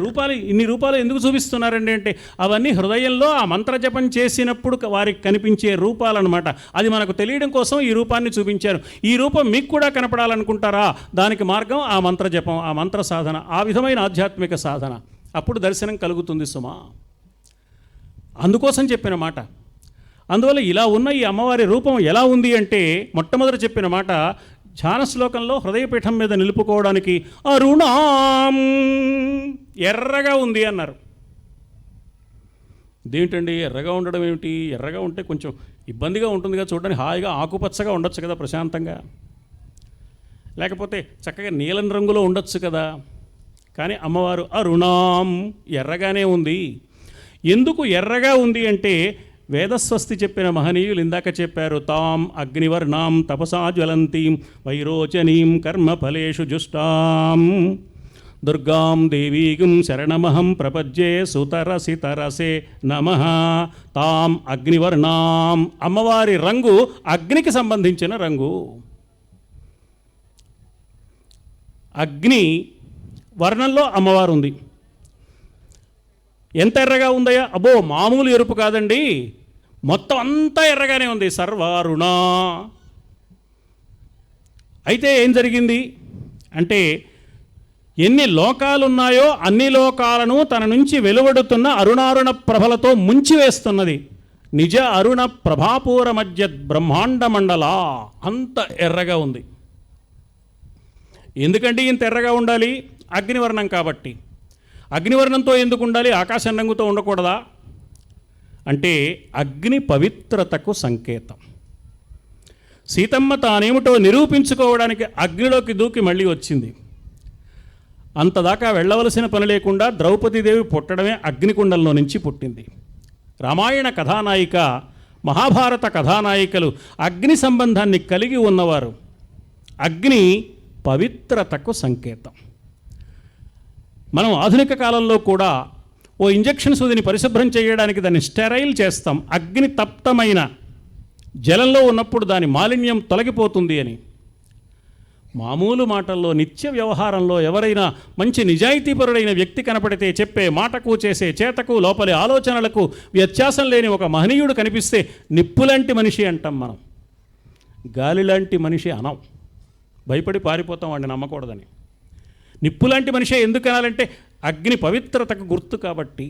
ఇన్ని రూపాలు ఎందుకు చూపిస్తున్నారండి అంటే అవన్నీ హృదయంలో ఆ మంత్రజపం చేసినప్పుడు వారికి కనిపించే రూపాలన్నమాట. అది మనకు తెలియడం కోసం ఈ రూపాన్ని చూపించారు. ఈ రూపం మీకు కూడా కనపడాలనుకుంటారా? దానికి మార్గం ఆ మంత్రజపం, ఆ మంత్ర సాధన, ఆ విధమైన ఆధ్యాత్మిక సాధన. అప్పుడు దర్శనం కలుగుతుంది సుమా. అందుకోసం చెప్పిన మాట. అందువల్ల ఇలా ఉన్న ఈ అమ్మవారి రూపం ఎలా ఉంది అంటే మొట్టమొదట చెప్పిన మాట ధ్యాన శ్లోకంలో హృదయపీఠం మీద నిలుపుకోవడానికి అరుణాం ఎర్రగా ఉంది అన్నారు. ఇదేంటండి ఎర్రగా ఉండడం ఏమిటి? ఎర్రగా ఉంటే కొంచెం ఇబ్బందిగా ఉంటుంది కదా చూడడానికి, హాయిగా ఆకుపచ్చగా ఉండొచ్చు కదా ప్రశాంతంగా, లేకపోతే చక్కగా నీలం రంగులో ఉండొచ్చు కదా. కానీ అమ్మవారు అరుణాం ఎర్రగానే ఉంది. ఎందుకు ఎర్రగా ఉంది అంటే వేదస్వస్తి చెప్పిన మహనీయులు ఇందాక చెప్పారు, తాం అగ్నివర్ణాం తపసా జ్వలంతీం వైరోచనీం కర్మఫలేషు జుష్టాం దుర్గాం దేవీగుం శరణమహం ప్రపజ్యే సుతరసితరసే నమః. తాం అగ్నివర్ణాం అమ్మవారి రంగు అగ్నికి సంబంధించిన రంగు. అగ్ని వర్ణంలో అమ్మవారు ఉంది. ఎంత ఎర్రగా ఉందయ్యా? అబ్బో మామూలు ఎరుపు కాదండి, మొత్తం అంతా ఎర్రగానే ఉంది. సర్వారుణ. అయితే ఏం జరిగింది అంటే ఎన్ని లోకాలున్నాయో అన్ని లోకాలను తన నుంచి వెలువడుతున్న అరుణారుణ ప్రభలతో ముంచివేస్తున్నది. నిజ అరుణ ప్రభాపూర మధ్య బ్రహ్మాండ మండల. అంత ఎర్రగా ఉంది. ఎందుకంటే ఇంత ఎర్రగా ఉండాలి? అగ్నివర్ణం కాబట్టి. అగ్నివర్ణంతో ఎందుకు ఉండాలి? ఆకాశం రంగుతో ఉండకూడదా అంటే అగ్ని పవిత్రతకు సంకేతం. సీతమ్మ తానేమిటో నిరూపించుకోవడానికి అగ్నిలోకి దూకి మళ్ళీ వచ్చింది. అంతదాకా వెళ్ళవలసిన పని లేకుండా ద్రౌపదీదేవి పుట్టడమే అగ్నికుండంలో నుంచి పుట్టింది. రామాయణ కథానాయిక, మహాభారత కథానాయికలు అగ్ని సంబంధాన్ని కలిగి ఉన్నవారు. అగ్ని పవిత్రతకు సంకేతం. మనం ఆధునిక కాలంలో కూడా ఓ ఇంజెక్షన్ సూదిని పరిశుభ్రం చేయడానికి దాన్ని స్టెరైల్ చేస్తాం. అగ్ని తప్తమైన జలంలో ఉన్నప్పుడు దాని మాలిన్యం తొలగిపోతుంది అని. మామూలు మాటల్లో నిత్య వ్యవహారంలో ఎవరైనా మంచి నిజాయితీపరుడైన వ్యక్తి కనపడితే చెప్పే మాటకు చేసే చేతకు లోపలి ఆలోచనలకు వ్యత్యాసం లేని ఒక మహనీయుడు కనిపిస్తే నిప్పులాంటి మనిషి అంటాం మనం, గాలిలాంటి మనిషి అనం. భయపడి పారిపోతాం వాడిని నమ్మకూడదని. నిప్పులాంటి మనిషే ఎందుకు అనాలంటే అగ్ని పవిత్రతకు గుర్తు కాబట్టి.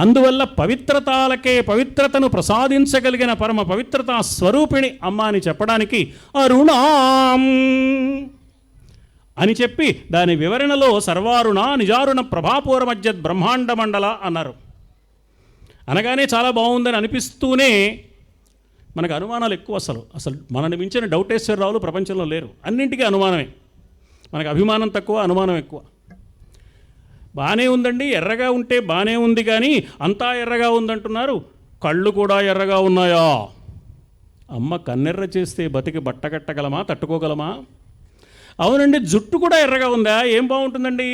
అందువల్ల పవిత్రతాలకే పవిత్రతను ప్రసాదించగలిగిన పరమ పవిత్రతా స్వరూపిణి అమ్మ అని చెప్పడానికి అరుణాం అని చెప్పి దాని వివరణలో సర్వారుణ నిజారుణ ప్రభాపూర మధ్య బ్రహ్మాండ మండల అన్నారు. అనగానే చాలా బాగుందని అనిపిస్తూనే మనకు అనుమానాలు ఎక్కువ. అసలు మనని మించిన డౌటేశ్వరరావులు ప్రపంచంలో లేరు. అన్నింటికీ అనుమానమే. మనకు అభిమానం తక్కువ, అనుమానం ఎక్కువ. బాగానే ఉందండి, ఎర్రగా ఉంటే బాగానే ఉంది, కానీ అంతా ఎర్రగా ఉందంటున్నారు. కళ్ళు కూడా ఎర్రగా ఉన్నాయా? అమ్మ కన్నెర్ర చేస్తే బతికి బట్టగట్టగలమా, తట్టుకోగలమా? అవునండి, జుట్టు కూడా ఎర్రగా ఉందా? ఏం బాగుంటుందండి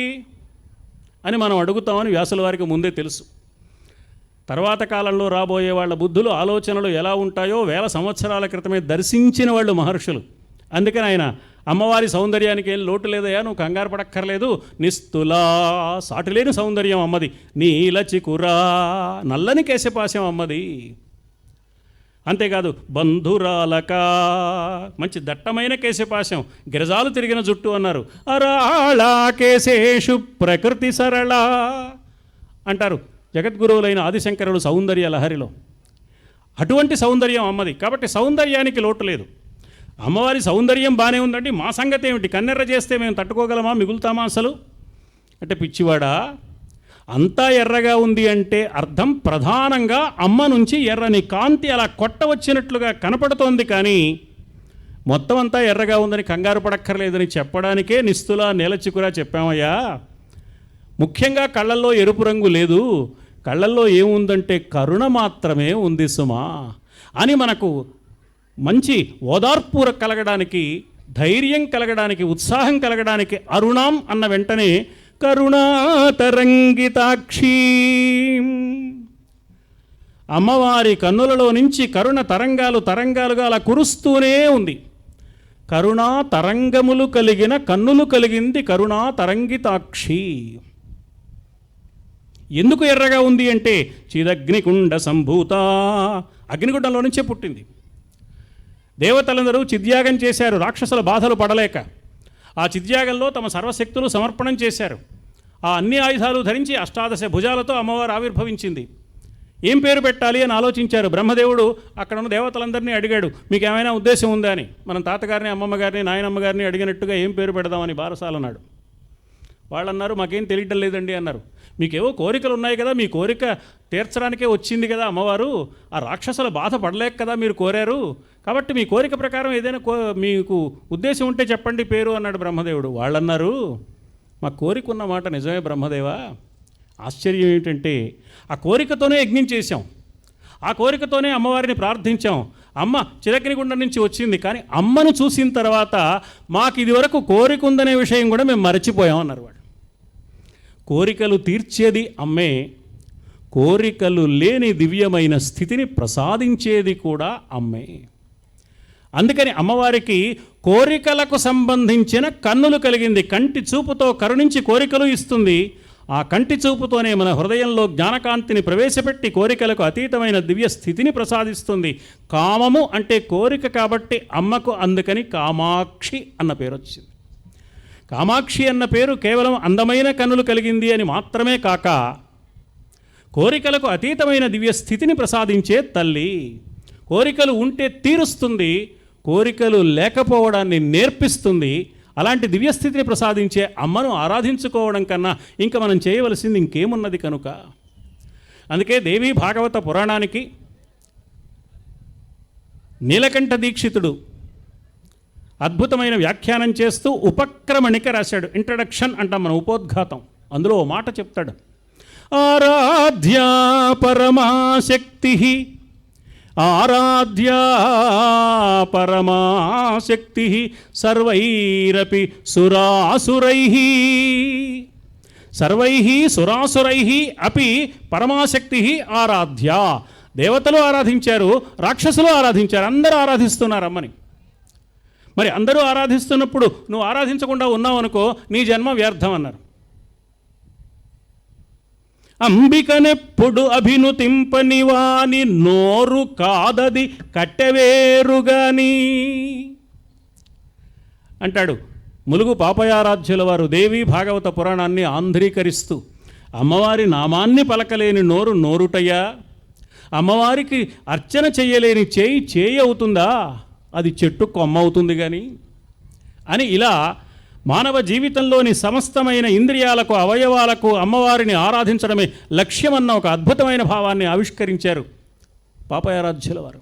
అని మనం అడుగుతామని వ్యాసుల వారికి ముందే తెలుసు. తర్వాత కాలంలో రాబోయే వాళ్ళ బుద్ధులు, ఆలోచనలు ఎలా ఉంటాయో వేల సంవత్సరాల క్రితమే దర్శించిన వాళ్ళు మహర్షులు. అందుకని ఆయన అమ్మవారి సౌందర్యానికి ఏం లోటు లేదయా, నువ్వు కంగారు పడక్కర్లేదు, నిస్తులా సాటిలేని సౌందర్యం అమ్మది, నీల చికురా నల్లని కేశపాశం అమ్మది. అంతేకాదు బంధురాలక మంచి దట్టమైన కేశపాశం, గిరజాలు తిరిగిన జుట్టు అన్నారు. అరాళా కేశేషు ప్రకృతి సరళ అంటారు జగద్గురువులైన ఆదిశంకరులు సౌందర్య లహరిలో. అటువంటి సౌందర్యం అమ్మది. కాబట్టి సౌందర్యానికి లోటు లేదు. అమ్మవారి సౌందర్యం బాగానే ఉందండి, మా సంగతి ఏమిటి? కన్నెర్ర చేస్తే మేము తట్టుకోగలమా, మిగులుతామా అసలు అంటే పిచ్చివాడా? అంతా ఎర్రగా ఉంది అంటే అర్థం ప్రధానంగా అమ్మ నుంచి ఎర్రని కాంతి అలా కొట్టవచ్చినట్లుగా కనపడుతోంది. కానీ మొత్తం అంతా ఎర్రగా ఉందని కంగారు పడక్కర్లేదని చెప్పడానికే నిస్తులా నేలచికురా చెప్పామయ్యా. ముఖ్యంగా కళ్ళల్లో ఎరుపు రంగు లేదు, కళ్ళల్లో ఏముందంటే కరుణ మాత్రమే ఉంది సుమా అని మనకు మంచి ఓదార్పు కలగడానికి, ధైర్యం కలగడానికి, ఉత్సాహం కలగడానికి అరుణాం అన్న వెంటనే కరుణాతరంగితాక్షి, అమ్మవారి కన్నులలో నుంచి కరుణ తరంగాలుగా అలా కురుస్తూనే ఉంది. కరుణా తరంగములు కలిగిన కన్నులు కలిగింది కరుణా తరంగితాక్షి. ఎందుకు ఎర్రగా ఉంది అంటే చిదగ్నికుండ సంభూత, అగ్నిగుండంలో నుంచే పుట్టింది. దేవతలందరూ చిద్యాగం చేశారు రాక్షసుల బాధలు పడలేక. ఆ చిద్యాగంలో తమ సర్వశక్తులు సమర్పణం చేశారు. ఆ అన్ని ఆయుధాలు ధరించి అష్టాదశ భుజాలతో అమ్మవారు ఆవిర్భవించింది. ఏం పేరు పెట్టాలి అని ఆలోచించారు. బ్రహ్మదేవుడు అక్కడ ఉన్న దేవతలందరినీ అడిగాడు, మీకు ఏమైనా ఉద్దేశం ఉందా అని. మనం తాతగారిని, అమ్మమ్మ గారిని, నాయనమ్మ గారిని అడిగినట్టుగా ఏం పేరు పెడదామని బారసాలన్నాడు. వాళ్ళు అన్నారు, మాకేం తెలియటం లేదండి అన్నారు. మీకేవో కోరికలు ఉన్నాయి కదా, మీ కోరిక తీర్చడానికే వచ్చింది కదా అమ్మవారు, ఆ రాక్షసుల బాధ పడలేక కదా మీరు కోరారు, కాబట్టి మీ కోరిక ప్రకారం ఏదైనా మీకు ఉద్దేశం ఉంటే చెప్పండి పేరు అన్నాడు బ్రహ్మదేవుడు. వాళ్ళన్నారు, మా కోరిక ఉన్న మాట నిజమే బ్రహ్మదేవా, ఆశ్చర్యం ఏమిటంటే ఆ కోరికతోనే యజ్ఞం చేశాం, ఆ కోరికతోనే అమ్మవారిని ప్రార్థించాం, అమ్మ చిలకనిగుండం నుంచి వచ్చింది, కానీ అమ్మను చూసిన తర్వాత మాకు ఇదివరకు కోరిక ఉందనే విషయం కూడా మేము మరచిపోయాం అన్నారు వాడు. కోరికలు తీర్చేది అమ్మే, కోరికలు లేని దివ్యమైన స్థితిని ప్రసాదించేది కూడా అమ్మే. అందుకని అమ్మవారికి కోరికలకు సంబంధించిన కన్నులు కలిగింది. కంటి చూపుతో కరుణించి కోరికలు ఇస్తుంది. ఆ కంటి చూపుతోనే మన హృదయంలో జ్ఞానకాంతిని ప్రవేశపెట్టి కోరికలకు అతీతమైన దివ్య స్థితిని ప్రసాదిస్తుంది. కామము అంటే కోరిక కాబట్టి అమ్మకు అందుకని కామాక్షి అన్న పేరు వచ్చింది. కామాక్షి అన్న పేరు కేవలం అందమైన కన్నులు కలిగింది అని మాత్రమే కాక, కోరికలకు అతీతమైన దివ్య స్థితిని ప్రసాదించే తల్లి. కోరికలు ఉంటే తీరుస్తుంది, కోరికలు లేకపోవడాన్ని నేర్పిస్తుంది. అలాంటి దివ్యస్థితిని ప్రసాదించే అమ్మను ఆరాధించుకోవడం కన్నా ఇంకా మనం చేయవలసింది ఇంకేమున్నది కనుక. అందుకే దేవీ భాగవత పురాణానికి నీలకంఠ దీక్షితుడు అద్భుతమైన వ్యాఖ్యానం చేస్తూ ఉపక్రమణిక రాశాడు. ఇంట్రడక్షన్ అంటాం మనం, ఉపోద్ఘాతం. అందులో ఓ మాట చెప్తాడు, ఆరాధ్యా పరమాశక్తి, ఆరాధ్యా పరమాశక్తి సర్వైరపి సురాసురైః, సర్వైః సురాసురైః అపి పరమాశక్తి ఆరాధ్యా. దేవతలు ఆరాధించారు, రాక్షసులు ఆరాధించారు, అందరూ ఆరాధిస్తున్నారు అమ్మని. మరి అందరూ ఆరాధిస్తున్నప్పుడు నువ్వు ఆరాధించకుండా ఉన్నావు అనుకో, నీ జన్మ వ్యర్థం అన్నారు. అంబికనెప్పుడు అభినుతింపని వాని నోరు కాదది కట్టెవేరుగాని అంటాడు ములుగు పాపయారాధ్యుల వారు దేవీ భాగవత పురాణాన్ని ఆంధ్రీకరిస్తూ. అమ్మవారి నామాన్ని పలకలేని నోరు నోరుటయ్యా, అమ్మవారికి అర్చన చెయ్యలేని చేయి అవుతుందా, అది చెట్టు కొమ్మ అవుతుంది కానీ అని ఇలా మానవ జీవితంలోని సమస్తమైన ఇంద్రియాలకు, అవయవాలకు అమ్మవారిని ఆరాధించడమే లక్ష్యమన్న ఒక అద్భుతమైన భావాన్ని ఆవిష్కరించారు పాపయారాధ్యుల వారు.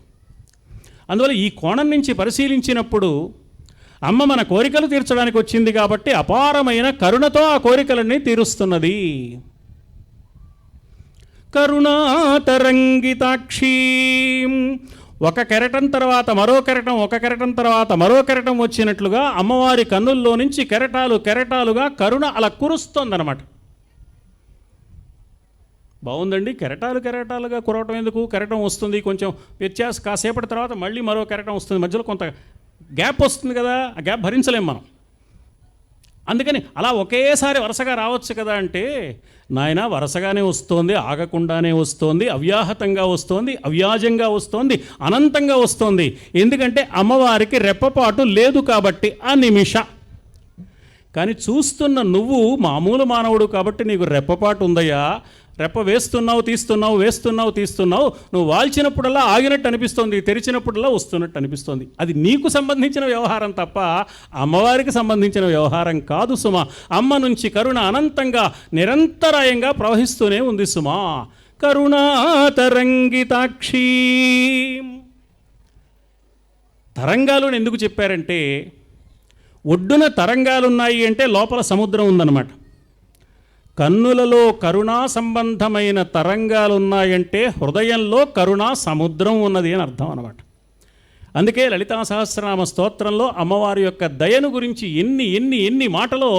అందువల్ల ఈ కోణం నుంచి పరిశీలించినప్పుడు అమ్మ మన కోరికలు తీర్చడానికి వచ్చింది కాబట్టి అపారమైన కరుణతో ఆ కోరికలన్నీ తీరుస్తున్నది. కరుణాతరంగితాక్షీం, ఒక కెరటం తర్వాత మరో కెరటం, ఒక కెరటం తర్వాత మరో కెరటం వచ్చినట్లుగా అమ్మవారి కన్నుల్లో నుంచి కెరటాలుగా కరుణ అలా కురుస్తోందన్నమాట. బాగుందండి, కెరటాలుగా కురవటం ఎందుకు? కెరటం వస్తుంది, కొంచెం వ్యత్యాసం, కాసేపటి తర్వాత మళ్ళీ మరో కెరటం వస్తుంది, మధ్యలో కొంత గ్యాప్ వస్తుంది కదా, ఆ గ్యాప్ భరించలేం మనం. అందుకని అలా ఒకేసారి వరుసగా రావచ్చు కదా అంటే, నాయన వరుసగానే వస్తోంది, ఆగకుండానే వస్తోంది, అవ్యాహతంగా వస్తోంది, అవ్యాజంగా వస్తోంది, అనంతంగా వస్తోంది. ఎందుకంటే అమ్మవారికి రెప్పపాటు లేదు కాబట్టి ఆ నిమిష. కానీ చూస్తున్న నువ్వు మామూలు మానవుడు కాబట్టి నీకు రెప్పపాటు ఉందయ్యా. రెప్ప వేస్తున్నావు తీస్తున్నావు, వేస్తున్నావు తీస్తున్నావు, నువ్వు వాల్చినప్పుడల్లా ఆగినట్టు అనిపిస్తోంది, తెరిచినప్పుడల్లా వస్తున్నట్టు అనిపిస్తోంది. అది నీకు సంబంధించిన వ్యవహారం తప్ప అమ్మవారికి సంబంధించిన వ్యవహారం కాదు సుమా. అమ్మ నుంచి కరుణ అనంతంగా నిరంతరాయంగా ప్రవహిస్తూనే ఉంది సుమా. కరుణాతరంగితాక్షీ. తరంగాలు ఎందుకు చెప్పారంటే, ఒడ్డున తరంగాలున్నాయి అంటే లోపల సముద్రం ఉందన్నమాట. కన్నులలో కరుణా సంబంధమైన తరంగాలున్నాయంటే హృదయంలో కరుణా సముద్రం ఉన్నది అని అర్థం అన్నమాట. అందుకే లలితా సహస్రనామ స్తోత్రంలో అమ్మవారి యొక్క దయను గురించి ఎన్ని మాటలో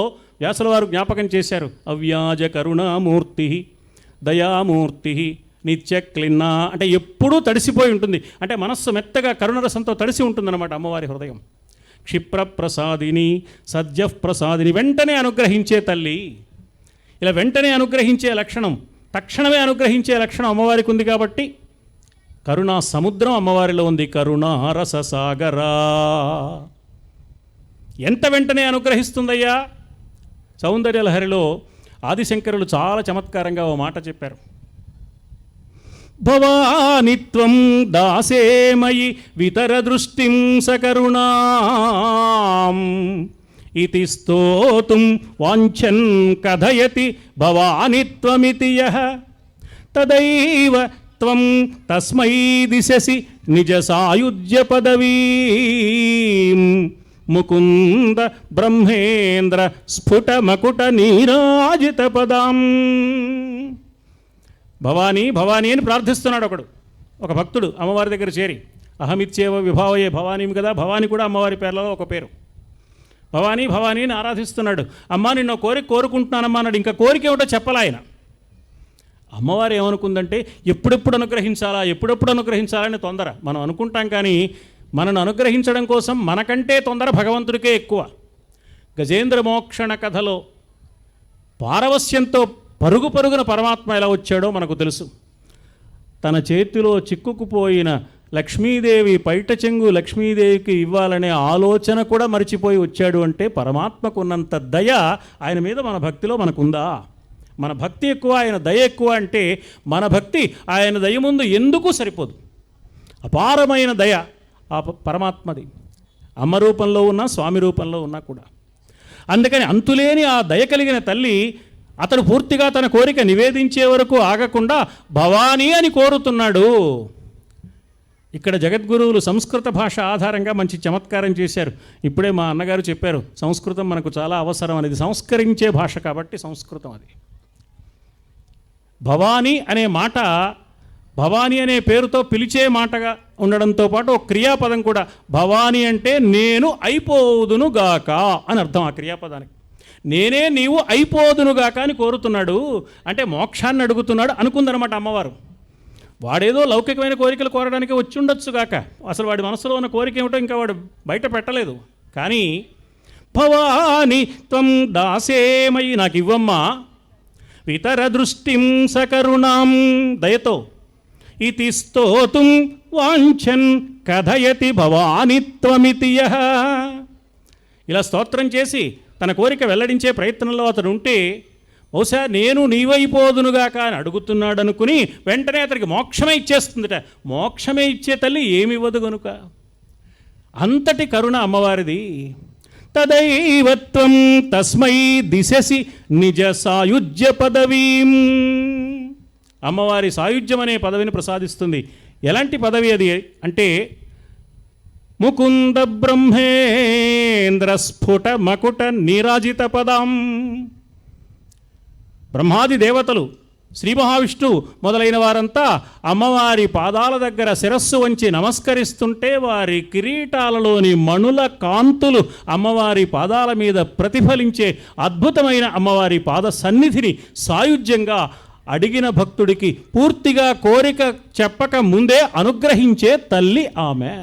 వ్యాసుల వారు జ్ఞాపకం చేశారు. అవ్యాజ కరుణామూర్తి దయామూర్తి నిత్యక్లిన్న అంటే ఎప్పుడూ తడిసిపోయి ఉంటుంది, అంటే మనస్సు మెత్తగా కరుణరసంతో తడిసి ఉంటుందన్నమాట అమ్మవారి హృదయం. క్షిప్రప్రసాదిని సద్యప్రసాదిని, వెంటనే అనుగ్రహించే తల్లి. ఇలా వెంటనే అనుగ్రహించే లక్షణం, తక్షణమే అనుగ్రహించే లక్షణం అమ్మవారికి ఉంది కాబట్టి కరుణా సముద్రం అమ్మవారిలో ఉంది. కరుణా రససాగరా, ఎంత వెంటనే అనుగ్రహిస్తుందయ్యా. సౌందర్యలహరిలో ఆదిశంకరులు చాలా చమత్కారంగా ఓ మాట చెప్పారు. భవానిత్వం దాసేమయి వితరదృష్టిం సకరుణాం ఇతి స్తోతుం వాంఛన్ కథయతి భవానిత్వమితి యః తదైవ త్వం తస్మై దిశసి నిజ సాయుజ్య పదవీం ముకుంద బ్రహ్మేంద్ర స్ఫుట మకుట నీరాజిత పదాం. భవానీ భవానీ అని ప్రార్థిస్తున్నాడు ఒక భక్తుడు అమ్మవారి దగ్గర చేరి. అహమిత్యేవ విభావయే భవానీం కదా, భవానీ కూడా అమ్మవారి పేర్లలో ఒక పేరు. భవానీ భవానీ అని ఆరాధిస్తున్నాడు. అమ్మా నిన్న కోరిక కోరుకుంటున్నానమ్మా అన్నాడు. ఇంకా కోరిక ఏమిటో చెప్పాలా ఆయన. అమ్మవారు ఏమనుకుందంటే ఎప్పుడెప్పుడు అనుగ్రహించాలని తొందర. మనం అనుకుంటాం కానీ మనను అనుగ్రహించడం కోసం మనకంటే తొందర భగవంతుడికే ఎక్కువ. గజేంద్ర మోక్షణ కథలో పారవస్యంతో పరుగు పరుగున పరమాత్మ ఎలా వచ్చాడో మనకు తెలుసు. తన చేతిలో చిక్కుకుపోయిన లక్ష్మీదేవి పైట చెంగు లక్ష్మీదేవికి ఇవ్వాలనే ఆలోచన కూడా మరిచిపోయి వచ్చాడు అంటే పరమాత్మకు ఉన్నంత దయ ఆయన మీద మన భక్తిలో మనకుందా? మన భక్తి ఎక్కువ, ఆయన దయ ఎక్కువ అంటే మన భక్తి ఆయన దయ ముందు ఎందుకు సరిపోదు. అపారమైన దయ ఆ పరమాత్మది, అమ్మ రూపంలో ఉన్నా స్వామి రూపంలో ఉన్నా కూడా. అందుకని అంతులేని ఆ దయ కలిగిన తల్లి అతడు పూర్తిగా తన కోరిక నివేదించే వరకు ఆగకుండా భవానీ అని కోరుతున్నాడు. ఇక్కడ జగద్గురువులు సంస్కృత భాష ఆధారంగా మంచి చమత్కారం చేశారు. ఇప్పుడే మా అన్నగారు చెప్పారు, సంస్కృతం మనకు చాలా అవసరం అనేది. సంస్కరించే భాష కాబట్టి సంస్కృతం అది. భవానీ అనే మాట భవానీ అనే పేరుతో పిలిచే మాటగా ఉండడంతో పాటు ఒక క్రియాపదం కూడా. భవానీ అంటే నేను అయిపోదునుగాక అని అర్థం ఆ క్రియాపదానికి. నేనే నీవు అయిపోదునుగాక అని కోరుతున్నాడు అంటే మోక్షాన్ని అడుగుతున్నాడు అనుకుందనమాట అమ్మవారు. వాడేదో లౌకికమైన కోరికలు కోరడానికి వచ్చి ఉండొచ్చుగాక, అసలు వాడి మనసులో ఉన్న కోరిక ఏమిటో ఇంకా వాడు బయట పెట్టలేదు. కానీ భవాని త్వం దాసేమయి నాకు ఇవ్వమ్మా వితర దృష్టిం సకరుణాం దయతో ఇతి స్తోతుం వాంఛన్ కథయతి భవానిత్వమితి యః. ఇలా స్తోత్రం చేసి తన కోరిక వెల్లడించే ప్రయత్నంలో అతడు ఉంటే బహుశా నేను నీవైపోదునుగాక అని అడుగుతున్నాడు అనుకుని వెంటనే అతనికి మోక్షమే ఇచ్చేస్తుందిట. మోక్షమే ఇచ్చే తల్లి ఏమివ్వదు గనుక అంతటి కరుణ అమ్మవారిది. తదైవత్వం తస్మై దిశసి నిజ సాయుజ్య పదవీం. అమ్మవారి సాయుజ్యం అనే పదవిని ప్రసాదిస్తుంది. ఎలాంటి పదవి అది అంటే ముకుంద బ్రహ్మేంద్ర స్ఫుట మకుట నీరాజిత పదాం. బ్రహ్మాది దేవతలు, శ్రీ మహావిష్ణువు మొదలైన వారంతా అమ్మవారి పాదాల దగ్గర శిరస్సు వంచి నమస్కరిస్తుంటే వారి కిరీటాలలోని మణుల కాంతులు అమ్మవారి పాదాల మీద ప్రతిఫలించే అద్భుతమైన అమ్మవారి పాద సన్నిధిని సాయుజ్యంగా అడిగిన భక్తుడికి పూర్తిగా కోరిక చెప్పక ముందే అనుగ్రహించే తల్లి ఆమె.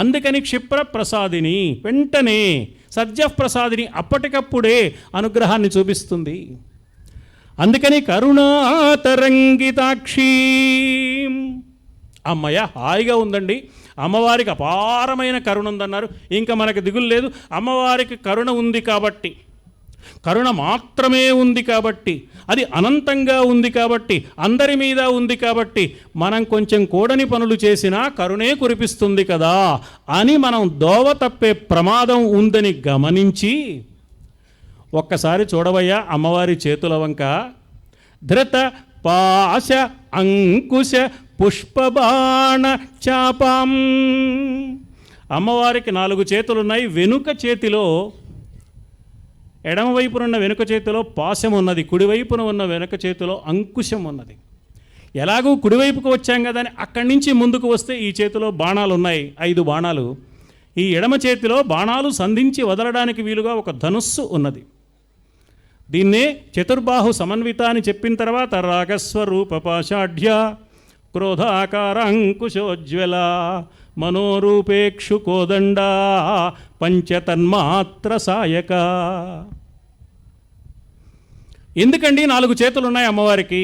అందుకని క్షిప్ర ప్రసాదిని, వెంటనే సద్యప్రసాదిని, అప్పటికప్పుడే అనుగ్రహాన్ని చూపిస్తుంది. అందుకని కరుణాతరంగితాక్షి. అమ్మయ్య హాయిగా ఉందండి, అమ్మవారికి అపారమైన కరుణ ఉందన్నారు. ఇంకా మనకు దిగులు లేదు. అమ్మవారికి కరుణ ఉంది కాబట్టి, కరుణ మాత్రమే ఉంది కాబట్టి, అది అనంతంగా ఉంది కాబట్టి, అందరి మీద ఉంది కాబట్టి మనం కొంచెం కూడని పనులు చేసినా కరుణే కురిపిస్తుంది కదా అని మనం దోవ తప్పే ప్రమాదం ఉందని గమనించి ఒక్కసారి చూడవయ్యా అమ్మవారి చేతుల వంక. ధృత పాశ అంకుశ పుష్పబాణ చాపం. అమ్మవారికి 4 చేతులున్నాయి. వెనుక చేతిలో, ఎడమవైపునున్న వెనుక చేతిలో పాశం ఉన్నది, కుడివైపున ఉన్న వెనుక చేతిలో అంకుశం ఉన్నది. ఎలాగూ కుడివైపుకు వచ్చాం కదా అని అక్కడి నుంచి ముందుకు వస్తే ఈ చేతిలో బాణాలు ఉన్నాయి, 5 బాణాలు. ఈ ఎడమ చేతిలో బాణాలు సంధించి వదలడానికి వీలుగా ఒక ధనుస్సు ఉన్నది. దీన్నే చతుర్బాహు సమన్విత అని చెప్పిన తర్వాత రాగస్వరూప పాషాఢ్య క్రోధాకారాంకుశోజ్వల మనోరూపేక్షు కోదండ పంచతన్మాత్ర సాయక. ఎందుకండి 4 చేతులు ఉన్నాయి అమ్మవారికి?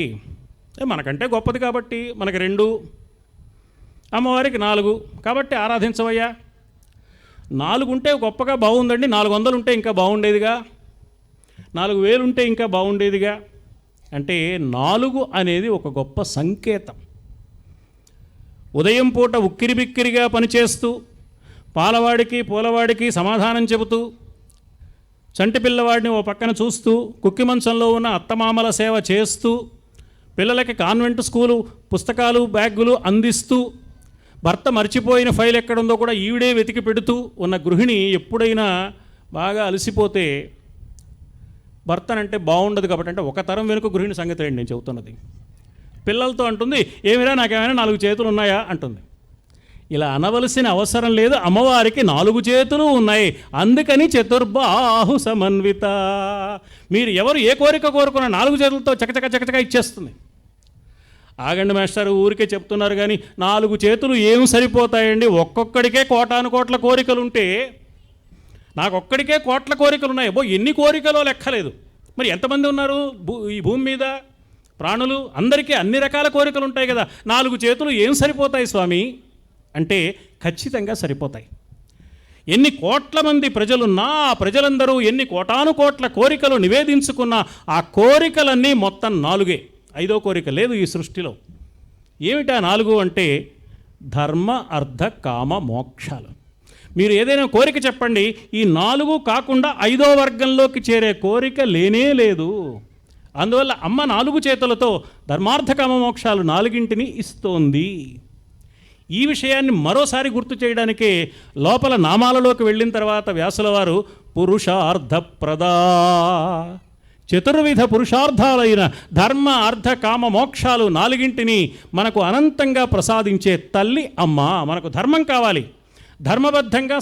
మనకంటే గొప్పది కాబట్టి మనకి 2, అమ్మవారికి 4 కాబట్టి ఆరాధించవయ్యా. 4 ఉంటే గొప్పగా బాగుందండి, 400 ఉంటే ఇంకా బాగుండేదిగా, 4000 ఉంటే ఇంకా బాగుండేదిగా. అంటే 4 అనేది ఒక గొప్ప సంకేతం. ఉదయం పూట ఉక్కిరిబిక్కిరిగా పనిచేస్తూ పాలవాడికి పూలవాడికి సమాధానం చెబుతూ చంటి పిల్లవాడిని ఓ పక్కన చూస్తూ కుక్కి మంచంలో ఉన్న అత్తమామల సేవ చేస్తూ పిల్లలకి కాన్వెంట్ స్కూలు పుస్తకాలు బ్యాగులు అందిస్తూ భర్త మర్చిపోయిన ఫైల్ ఎక్కడుందో కూడా ఈవిడే వెతికి పెడుతూ ఉన్న గృహిణి ఎప్పుడైనా బాగా అలసిపోతే భర్తనంటే బాగుండదు కాబట్టి, అంటే ఒక తరం వెనుక గృహిణి సంగతి ఏంటి నేను చెబుతున్నది, పిల్లలతో అంటుంది ఏమిరా నాకేమైనా 4 చేతులు ఉన్నాయా అంటుంది. ఇలా అనవలసిన అవసరం లేదు, అమ్మవారికి 4 చేతులు ఉన్నాయి, అందుకని చతుర్బాహు సమన్విత. మీరు ఎవరు ఏ కోరిక కోరుకున్న 4 చేతులతో చకచక ఇచ్చేస్తుంది. ఆగండి మాస్టర్ ఊరికే చెప్తున్నారు కానీ 4 చేతులు ఏం సరిపోతాయండి, ఒక్కొక్కడికే కోటాను కోట్ల కోరికలు ఉంటే నాకు ఒక్కడికే కోట్ల కోరికలు ఉన్నాయి, ఎన్ని కోరికలో లెక్కలేదు. మరి ఎంతమంది ఉన్నారు ఈ భూమి మీద ప్రాణులు, అందరికీ అన్ని రకాల కోరికలు ఉంటాయి కదా, 4 చేతులు ఏం సరిపోతాయి స్వామి అంటే ఖచ్చితంగా సరిపోతాయి. ఎన్ని కోట్ల మంది ప్రజలున్నా ఆ ప్రజలందరూ ఎన్ని కోటాను కోట్ల కోరికలు నివేదించుకున్న ఆ కోరికలన్నీ మొత్తం 4. 5వ కోరిక లేదు ఈ సృష్టిలో. ఏమిటా 4 అంటే ధర్మ అర్థ కామ మోక్షాలు. మీరు ఏదైనా కోరిక చెప్పండి, ఈ 4 కాకుండా 5వ వర్గంలోకి చేరే కోరిక లేనే లేదు. అందువల్ల అమ్మ 4 చేతులతో ధర్మార్థ కామ మోక్షాలు 4ంటిని ఇస్తోంది. ఈ విషయాన్ని మరోసారి గుర్తు చేయడానికే లోపల నామాలలోకి వెళ్ళిన తర్వాత వ్యాసుల వారు పురుషార్థప్రదా, చతుర్విధ పురుషార్థాలైన ధర్మ అర్థ కామ మోక్షాలు 4ంటిని మనకు అనంతంగా ప్రసాదించే తల్లి అమ్మ. మనకు ధర్మం కావాలి, ధర్మబద్ధంగా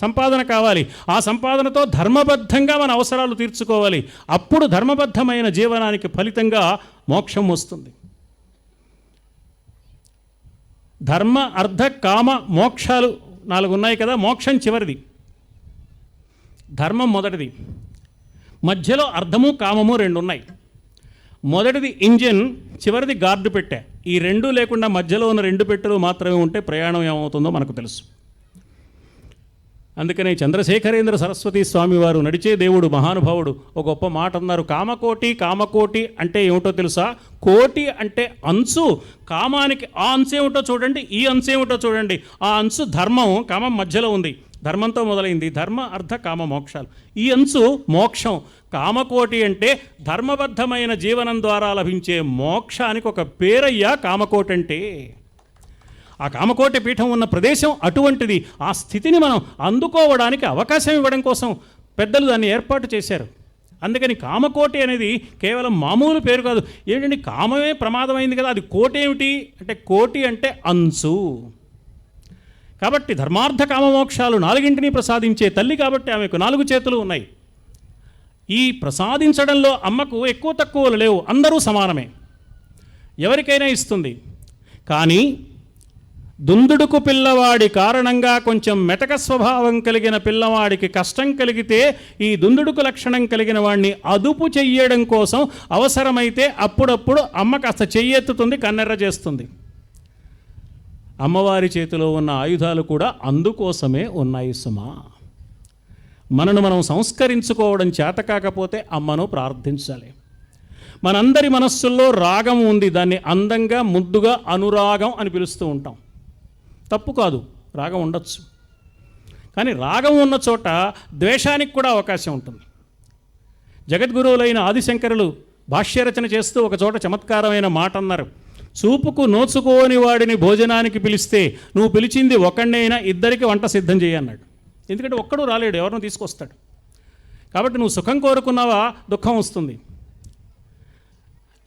సంపాదన కావాలి, ఆ సంపాదనతో ధర్మబద్ధంగా మన అవసరాలు తీర్చుకోవాలి. అప్పుడు ధర్మబద్ధమైన జీవనానికి ఫలితంగా మోక్షం వస్తుంది. ధర్మ అర్థ కామ మోక్షాలు 4 ఉన్నాయి కదా, మోక్షం చివరిది, ధర్మం మొదటిది, మధ్యలో అర్థము కామము 2 ఉన్నాయి. మొదటిది ఇంజిన్, చివరిది గార్డు పెట్టె. ఈ 2 లేకుండా మధ్యలో ఉన్న 2 పెట్టెలు మాత్రమే ఉంటే ప్రయాణం ఏమవుతుందో మనకు తెలుసు. అందుకనే చంద్రశేఖరేంద్ర సరస్వతి స్వామి వారు, నడిచే దేవుడు మహానుభావుడు, ఒక గొప్ప మాట అన్నారు. కామకోటి అంటే ఏమిటో తెలుసా? కోటి అంటే అంచు, కామానికి ఆ అంచు ఏమిటో చూడండి, ఈ అంచు ఏమిటో చూడండి. ఆ అంచు ధర్మం, కామం మధ్యలో ఉంది, ధర్మంతో మొదలైంది, ధర్మ అర్థ కామ మోక్షాలు. ఈ అంచు మోక్షం. కామకోటి అంటే ధర్మబద్ధమైన జీవనం ద్వారా లభించే మోక్షానికి ఒక పేరయ్యా కామకోటి అంటే. ఆ కామకోటి పీఠం ఉన్న ప్రదేశం అటువంటిది. ఆ స్థితిని మనం అందుకోవడానికి అవకాశం ఇవ్వడం కోసం పెద్దలు దాన్ని ఏర్పాటు చేశారు. అందుకని కామకోటి అనేది కేవలం మామూలు పేరు కాదు. ఏంటంటే కామమే ప్రమాదమైంది కదా, అది కోటి ఏమిటి అంటే, కోటి అంటే అంచు. కాబట్టి ధర్మార్థ కామమోక్షాలు 4ంటిని ప్రసాదించే తల్లి కాబట్టి ఆమెకు 4 చేతులు ఉన్నాయి. ఈ ప్రసాదించడంలో అమ్మకు ఎక్కువ తక్కువలు లేవు, అందరూ సమానమే, ఎవరికైనా ఇస్తుంది. కానీ దుందుడుకు పిల్లవాడి కారణంగా కొంచెం మెతక స్వభావం కలిగిన పిల్లవాడికి కష్టం కలిగితే ఈ దుందుడుకు లక్షణం కలిగిన వాడిని అదుపు చెయ్యడం కోసం అవసరమైతే అప్పుడప్పుడు అమ్మ కాస్త చెయ్యెత్తుతుంది, కన్నెర్ర చేస్తుంది. అమ్మవారి చేతిలో ఉన్న ఆయుధాలు కూడా అందుకోసమే ఉన్నాయి సుమా. మనను మనం సంస్కరించుకోవడం చేత కాకపోతే అమ్మను ప్రార్థించాలి. మనందరి మనస్సుల్లో రాగం ఉంది, దాన్ని అందంగా ముద్దుగా అనురాగం అని పిలుస్తూ ఉంటాం. తప్పు కాదు, రాగం ఉండొచ్చు. కానీ రాగం ఉన్న చోట ద్వేషానికి కూడా అవకాశం ఉంటుంది. జగద్గురువులైన ఆదిశంకరులు భాష్యరచన చేస్తూ ఒక చోట చమత్కారమైన మాట అన్నారు. చూపుకు నోచుకోని వాడిని భోజనానికి పిలిస్తే నువ్వు పిలిచింది ఒకడినైనా 2కి వంట సిద్ధం చేయన్నాడు. ఎందుకంటే ఒక్కడు రాలేడు, ఎవరినో తీసుకొస్తాడు. కాబట్టి నువ్వు సుఖం కోరుకున్నావా, దుఃఖం వస్తుంది.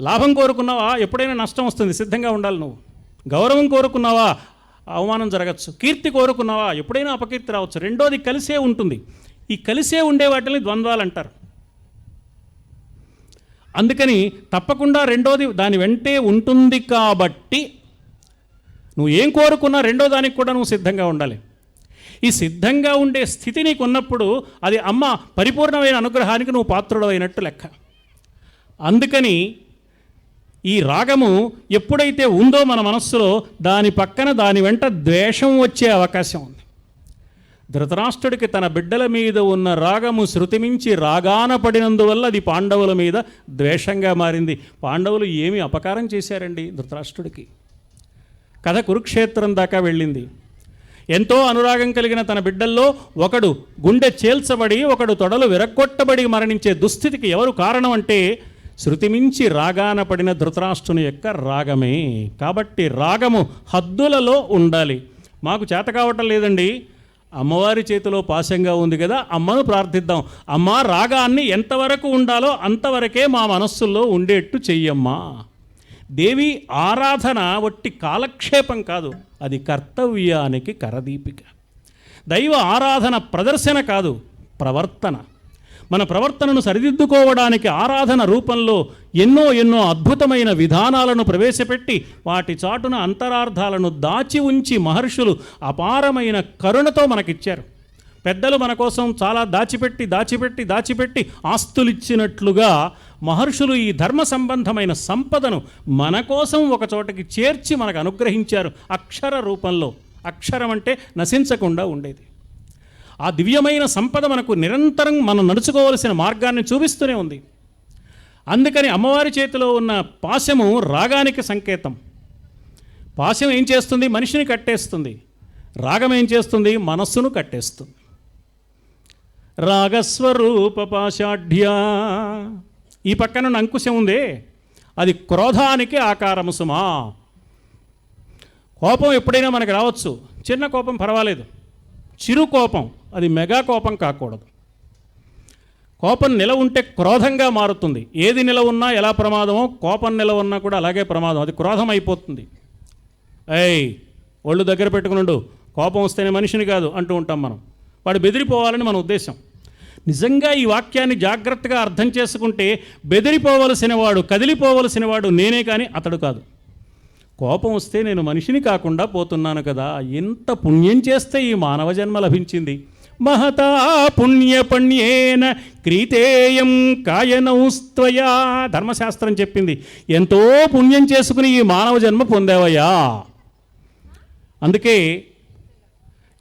లాభం కోరుకున్నావా, ఎప్పుడైనా నష్టం వస్తుంది, సిద్ధంగా ఉండాలి. నువ్వు గౌరవం కోరుకున్నావా, అవమానం జరగచ్చు. కీర్తి కోరుకున్నావా, ఎప్పుడైనా అపకీర్తి రావచ్చు. రెండోది కలిసే ఉంటుంది. ఈ కలిసే ఉండే వాటిని ద్వంద్వాలు అంటారు. అందుకని తప్పకుండా రెండోది దాని వెంటే ఉంటుంది. కాబట్టి నువ్వు ఏం కోరుకున్నా రెండో దానికి కూడా నువ్వు సిద్ధంగా ఉండాలి. ఈ సిద్ధంగా ఉండే స్థితి నీకు ఉన్నప్పుడు అది అమ్మ పరిపూర్ణమైన అనుగ్రహానికి నువ్వు పాత్రుడమైనట్టు లెక్క. అందుకని ఈ రాగము ఎప్పుడైతే ఉందో మన మనస్సులో, దాని పక్కన దాని వెంట ద్వేషం వచ్చే అవకాశం ఉంది. ధృతరాష్ట్రుడికి తన బిడ్డల మీద ఉన్న రాగము శృతిమించి రాగాన పడినందువల్ల అది పాండవుల మీద ద్వేషంగా మారింది. పాండవులు ఏమి అపకారం చేశారండి ధృతరాష్ట్రుడికి? కథ కురుక్షేత్రం దాకా వెళ్ళింది. ఎంతో అనురాగం కలిగిన తన బిడ్డల్లో ఒకడు గుండె చేల్చబడి, ఒకడు తొడలు విరగ్గొట్టబడి మరణించే దుస్థితికి ఎవరు కారణం అంటే శృతిమించి రాగాన పడిన ధృతరాష్ట్రుని యొక్క రాగమే. కాబట్టి రాగము హద్దులలో ఉండాలి. మాకు చేత కావటం లేదండి, అమ్మవారి చేతిలో పాశంగా ఉంది కదా, అమ్మను ప్రార్థిద్దాం. అమ్మ రాగాన్ని ఎంతవరకు ఉండాలో అంతవరకే మా మనస్సుల్లో ఉండేట్టు చెయ్యమ్మా. దేవి ఆరాధన వట్టి కాలక్షేపం కాదు, అది కర్తవ్యానికి కరదీపిక. దైవ ఆరాధన ప్రదర్శన కాదు, ప్రవర్తన. మన ప్రవర్తనను సరిదిద్దుకోవడానికి ఆరాధన రూపంలో ఎన్నో అద్భుతమైన విధానాలను ప్రవేశపెట్టి వాటి చాటున అంతరార్థాలను దాచి ఉంచి మహర్షులు అపారమైన కరుణతో మనకిచ్చారు. పెద్దలు మన కోసం చాలా దాచిపెట్టి ఆస్తులిచ్చినట్లుగా మహర్షులు ఈ ధర్మ సంబంధమైన సంపదను మన కోసం ఒక చోటకి చేర్చి మనకు అనుగ్రహించారు అక్షర రూపంలో. అక్షరం అంటే నశించకుండా ఉండేది. ఆ దివ్యమైన సంపద మనకు నిరంతరం మనం నడుచుకోవలసిన మార్గాన్ని చూపిస్తూనే ఉంది. అందుకని అమ్మవారి చేతిలో ఉన్న పాశము రాగానికి సంకేతం. పాశం ఏం చేస్తుంది? మనిషిని కట్టేస్తుంది. రాగం ఏం చేస్తుంది? మనస్సును కట్టేస్తుంది. రాగస్వరూప పాషాఢ్యా, ఈ పక్కన అంకుశం ఉందే, అది క్రోధానికి ఆకారము సుమా. కోపం ఎప్పుడైనా మనకు రావచ్చు. చిన్న కోపం పర్వాలేదు, చిరు కోపం అది మెగా కోపం కాకూడదు. కోపం నిల ఉంటే క్రోధంగా మారుతుంది. ఏది నిల ఉన్నా ఎలా ప్రమాదమో కోపం నిల ఉన్నా కూడా అలాగే ప్రమాదం, అది క్రోధం అయిపోతుంది. ఒళ్ళు దగ్గర పెట్టుకునుండు, కోపం వస్తేనే మనిషిని కాదు అంటూ ఉంటాం మనం. వాడు బెదిరిపోవాలని మన ఉద్దేశం. నిజంగా ఈ వాక్యాన్ని జాగ్రత్తగా అర్థం చేసుకుంటే బెదిరిపోవలసిన వాడు, కదిలిపోవలసిన వాడు నేనే కానీ అతడు కాదు. కోపం వస్తే నేను మనిషిని కాకుండా పోతున్నాను కదా, ఎంత పుణ్యం చేస్తే ఈ మానవ జన్మ లభించింది. మహతా పుణ్యపణ్యేన క్రీతేయం కాయనౌస్త్వయా, ధర్మశాస్త్రం చెప్పింది. ఎంతో పుణ్యం చేసుకుని ఈ మానవ జన్మ పొందావయ్యా. అందుకే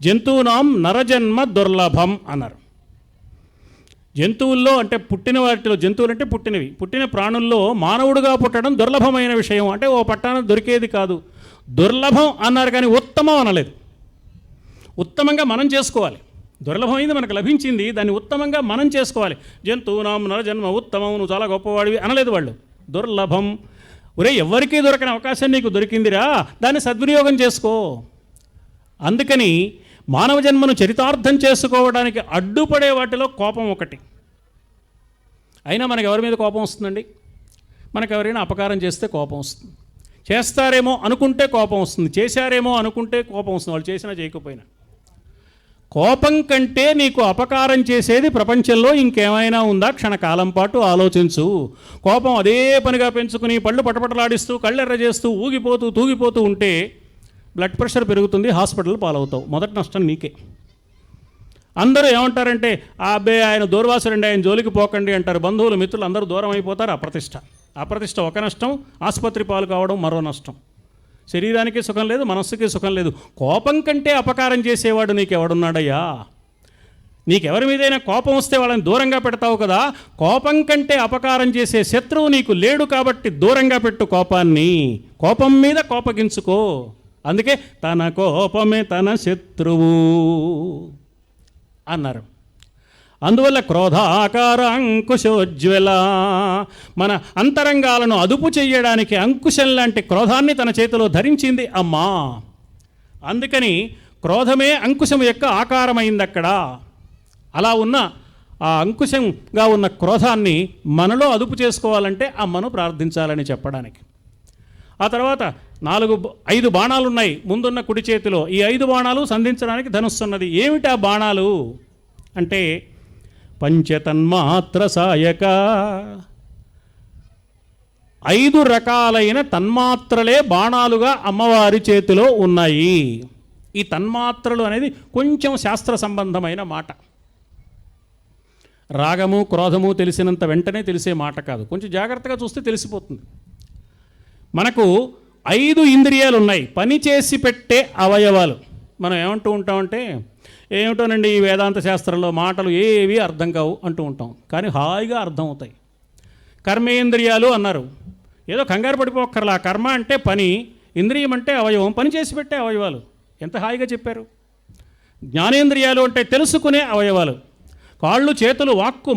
జంతువునాం నరజన్మ దుర్లభం అన్నారు. జంతువుల్లో అంటే పుట్టిన వాటిలో, జంతువులు అంటే పుట్టినవి, పుట్టిన ప్రాణుల్లో మానవుడుగా పుట్టడం దుర్లభమైన విషయం. అంటే ఓ పట్టాన దొరికేది కాదు, దుర్లభం అన్నారు కానీ ఉత్తమం అనలేదు. ఉత్తమంగా మనం చేసుకోవాలి. దుర్లభమైంది మనకు లభించింది, దాన్ని ఉత్తమంగా మనం చేసుకోవాలి. జంతువునాం నరజన్మ ఉత్తమం, నువ్వు చాలా గొప్పవాడివి అనలేదు వాళ్ళు. దుర్లభం, ఒరే ఎవరికీ దొరకని అవకాశం నీకు దొరికిందిరా, దాన్ని సద్వినియోగం చేసుకో. అందుకని మానవ జన్మను చరితార్థం చేసుకోవడానికి అడ్డుపడే వాటిలో కోపం ఒకటి. అయినా మనకు ఎవరి మీద కోపం వస్తుందండి? మనకు ఎవరైనా అపకారం చేస్తే కోపం వస్తుంది. చేస్తారేమో అనుకుంటే కోపం వస్తుంది, చేశారేమో అనుకుంటే కోపం వస్తుంది, వాళ్ళు చేసినా చేయకపోయినా. కోపం కంటే నీకు అపకారం చేసేది ప్రపంచంలో ఇంకేమైనా ఉందా? క్షణకాలం పాటు ఆలోచించు. కోపం అదే పనిగా పెంచుకుని పళ్ళు పటపటలాడిస్తూ కళ్ళెర్ర చేస్తూ ఊగిపోతూ తూగిపోతూ ఉంటే బ్లడ్ ప్రెషర్ పెరుగుతుంది, హాస్పిటల్ పాలవుతావు. మొదటి నష్టం నీకే. అందరూ ఏమంటారంటే అబ్బే ఆయన దూర్వాసురండి, ఆయన జోలికి పోకండి అంటారు. బంధువులు మిత్రులు అందరూ దూరం అయిపోతారు. అప్రతిష్ట ఒక నష్టం, ఆసుపత్రి పాలు కావడం మరో నష్టం. శరీరానికి సుఖం లేదు, మనస్సుకి సుఖం లేదు. కోపం కంటే అపకారం చేసేవాడు నీకెవడున్నాడయ్యా? నీకెవరి మీదైనా కోపం వస్తే వాళ్ళని దూరంగా పెడతావు కదా, కోపం కంటే అపకారం చేసే శత్రువు నీకు లేడు కాబట్టి దూరంగా పెట్టు కోపాన్ని. కోపం మీద కోపగించుకో. అందుకే తన కోపమే తన శత్రువు అన్నారు. అందువల్ల క్రోధాకార అంకుశోజ్వల, మన అంతరంగాలను అదుపు చేయడానికి అంకుశం లాంటి క్రోధాన్ని తన చేతిలో ధరించింది అమ్మా. అందుకని క్రోధమే అంకుశం యొక్క ఆకారమైంది అక్కడ. అలా ఉన్న ఆ అంకుశంగా ఉన్న క్రోధాన్ని మనలో అదుపు చేసుకోవాలంటే అమ్మను ప్రార్థించాలని చెప్పడానికి. ఆ తర్వాత 5 బాణాలున్నాయి ముందున్న కుడి చేతిలో. ఈ 5 బాణాలు సంధించడానికి ధనుస్సున్నది. ఏమిటి ఆ బాణాలు అంటే పంచతన్మాత్ర సాయక, 5 రకాలైన తన్మాత్రలే బాణాలుగా అమ్మవారి చేతిలో ఉన్నాయి. ఈ తన్మాత్రలు అనేది కొంచెం శాస్త్ర సంబంధమైన మాట. రాగము క్రోధము తెలిసినంత వెంటనే తెలిసే మాట కాదు, కొంచెం జాగ్రత్తగా చూస్తే తెలిసిపోతుంది. మనకు 5 ఇంద్రియాలు ఉన్నాయి, పని చేసి పెట్టే అవయవాలు. మనం ఏమంటూ ఉంటామంటే ఏమిటోనండి ఈ వేదాంత శాస్త్రంలో మాటలు ఏవి అర్థం కావు అంటూ ఉంటాం, కానీ హాయిగా అర్థం అవుతాయి. కర్మేంద్రియాలు అన్నారు, ఏదో కంగారు పడిపోక్కర్లా. కర్మ అంటే పని, ఇంద్రియం అంటే అవయవం, పనిచేసి పెట్టే అవయవాలు. ఎంత హాయిగా చెప్పారు. జ్ఞానేంద్రియాలు అంటే తెలుసుకునే అవయవాలు. కాళ్ళు, చేతులు, వాక్కు,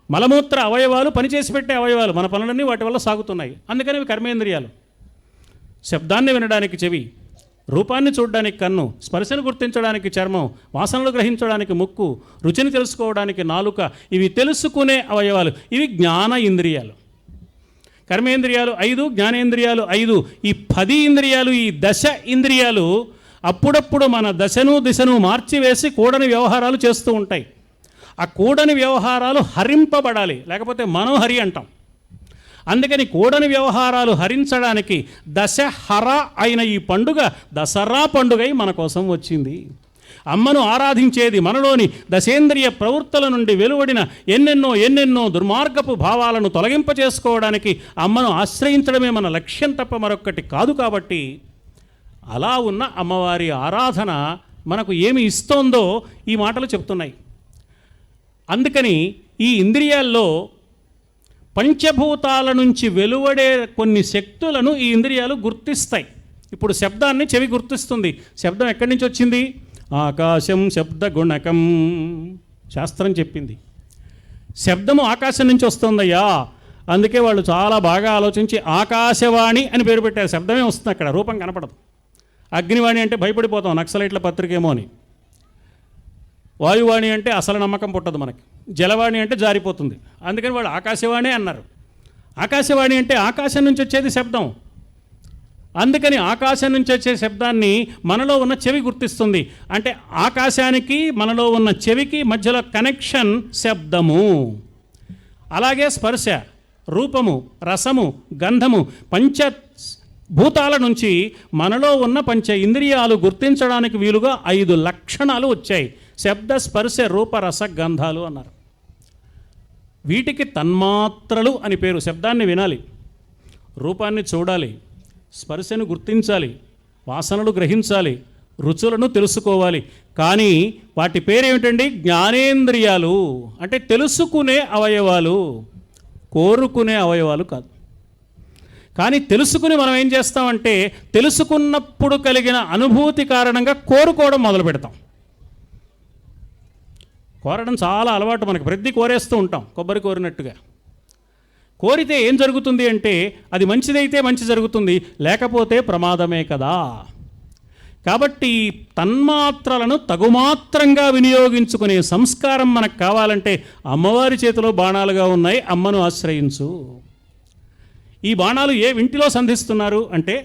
మలమూత్ర అవయవాలు పనిచేసి పెట్టే అవయవాలు. మన పనులన్నీ వాటి వల్ల సాగుతున్నాయి. అందుకని ఇవి కర్మేంద్రియాలు. శబ్దాన్ని వినడానికి చెవి, రూపాన్ని చూడడానికి కన్ను, స్పర్శను గుర్తించడానికి చర్మం, వాసనలు గ్రహించడానికి ముక్కు, రుచిని తెలుసుకోవడానికి నాలుక. ఇవి తెలుసుకునే అవయవాలు. ఇవి జ్ఞాన ఇంద్రియాలు. కర్మేంద్రియాలు 5, జ్ఞానేంద్రియాలు 5. ఈ 10 ఇంద్రియాలు, ఈ దశ ఇంద్రియాలు అప్పుడప్పుడు మన దిశను మార్చివేసి కూడని వ్యవహారాలు చేస్తూ ఉంటాయి. ఆ కూడని వ్యవహారాలు హరింపబడాలి, లేకపోతే మనోహరి అంటాం. అందుకని కూడని వ్యవహారాలు హరించడానికి దశహర అయిన ఈ పండుగ దసరా పండుగై మన కోసం వచ్చింది. అమ్మను ఆరాధించేది మనలోని దశేంద్రియ ప్రవృత్తుల నుండి వెలువడిన ఎన్నెన్నో దుర్మార్గపు భావాలను తొలగింపచేసుకోవడానికి అమ్మను ఆశ్రయించడమే మన లక్ష్యం తప్ప మరొక్కటి కాదు. కాబట్టి అలా ఉన్న అమ్మవారి ఆరాధన మనకు ఏమి ఇస్తోందో ఈ మాటలు చెప్తున్నాయి. అందుకని ఈ ఇంద్రియాల్లో పంచభూతాల నుంచి వెలువడే కొన్ని శక్తులను ఈ ఇంద్రియాలు గుర్తిస్తాయి. ఇప్పుడు శబ్దాన్ని చెవి గుర్తిస్తుంది. శబ్దం ఎక్కడి నుంచి వచ్చింది? ఆకాశం శబ్దగుణకం. శాస్త్రం చెప్పింది శబ్దము ఆకాశం నుంచి వస్తుందయ్యా. అందుకే వాళ్ళు చాలా బాగా ఆలోచించి ఆకాశవాణి అని పేరు పెట్టారు. శబ్దమే వస్తుంది, అక్కడ రూపం కనపడదు. అగ్నివాణి అంటే భయపడిపోతాం, నక్సలైట్ల పత్రికేమో అని. వాయువాణి అంటే అసలు నమ్మకం పుట్టదు మనకి. జలవాణి అంటే జారిపోతుంది. అందుకని వాళ్ళు ఆకాశవాణి అన్నారు. ఆకాశవాణి అంటే ఆకాశం నుంచి వచ్చేది శబ్దం. అందుకని ఆకాశం నుంచి వచ్చే శబ్దాన్ని మనలో ఉన్న చెవి గుర్తిస్తుంది. అంటే ఆకాశానికి మనలో ఉన్న చెవికి మధ్యలో కనెక్షన్ శబ్దము. అలాగే స్పర్శ, రూపము, రసము, గంధము, పంచభూతాల నుంచి మనలో ఉన్న పంచ ఇంద్రియాలు గుర్తించడానికి వీలుగా 5 లక్షణాలు వచ్చాయి. శబ్ద, స్పర్శ, రూప, రస, గంధాలు అన్నారు. వీటికి తన్మాత్రలు అని పేరు. శబ్దాన్ని వినాలి, రూపాన్ని చూడాలి, స్పర్శను గుర్తించాలి, వాసనలు గ్రహించాలి, రుచులను తెలుసుకోవాలి. కానీ వాటి పేరేమిటండి? జ్ఞానేంద్రియాలు. అంటే తెలుసుకునే అవయవాలు, కోరుకునే అవయవాలు కాదు. కానీ తెలుసుకుని మనం ఏం చేస్తామంటే తెలుసుకున్నప్పుడు కలిగిన అనుభూతి కారణంగా కోరుకోవడం మొదలు పెడతాం. కోరడం చాలా అలవాటు మనకి. ప్రతి కోరేస్తూ ఉంటాం, కొబ్బరి కోరినట్టుగా. కోరితే ఏం జరుగుతుంది అంటే అది మంచిదైతే మంచి జరుగుతుంది, లేకపోతే ప్రమాదమే కదా. కాబట్టి తన్మాత్రలను తగుమాత్రంగా వినియోగించుకునే సంస్కారం మనకు కావాలంటే అమ్మవారి చేతిలో బాణాలుగా ఉన్నాయి. అమ్మను ఆశ్రయించు. ఈ బాణాలు ఏ వింటిలో సంధిస్తున్నారు అంటే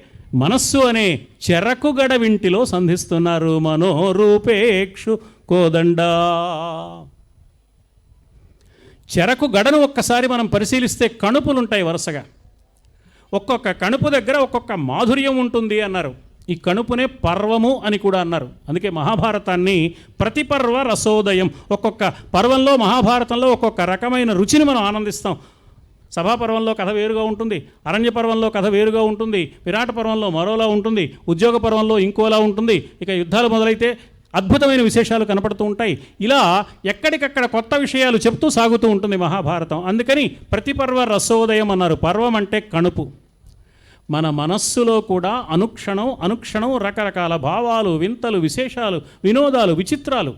మనస్సు అనే చెరకుగడ వింటిలో సంధిస్తున్నారు. మనోరూపేక్షు కోదండా. చెరకు గడను ఒక్కసారి మనం పరిశీలిస్తే కణుపులుంటాయి వరుసగా. ఒక్కొక్క కణుపు దగ్గర ఒక్కొక్క మాధుర్యం ఉంటుంది అన్నారు. ఈ కణుపునే పర్వము అని కూడా అన్నారు. అందుకే మహాభారతాన్ని ప్రతిపర్వ రసోదయం. ఒక్కొక్క పర్వంలో, మహాభారతంలో ఒక్కొక్క రకమైన రుచిని మనం ఆనందిస్తాం. సభాపర్వంలో కథ వేరుగా ఉంటుంది, అరణ్య పర్వంలో కథ వేరుగా ఉంటుంది, విరాట పర్వంలో మరోలా ఉంటుంది, ఉద్యోగ పర్వంలో ఇంకోలా ఉంటుంది. ఇక యుద్ధాలు మొదలైతే అద్భుతమైన విశేషాలు కనపడుతూ ఉంటాయి. ఇలా ఎక్కడికక్కడ కొత్త విషయాలు చెప్తూ సాగుతూ ఉంటుంది మహాభారతం. అందుకని ప్రతిపర్వ రసోదయం అన్నారు. పర్వం అంటే కణుపు. మన మనస్సులో కూడా అనుక్షణం రకరకాల భావాలు, వింతలు, విశేషాలు, వినోదాలు, విచిత్రాలు,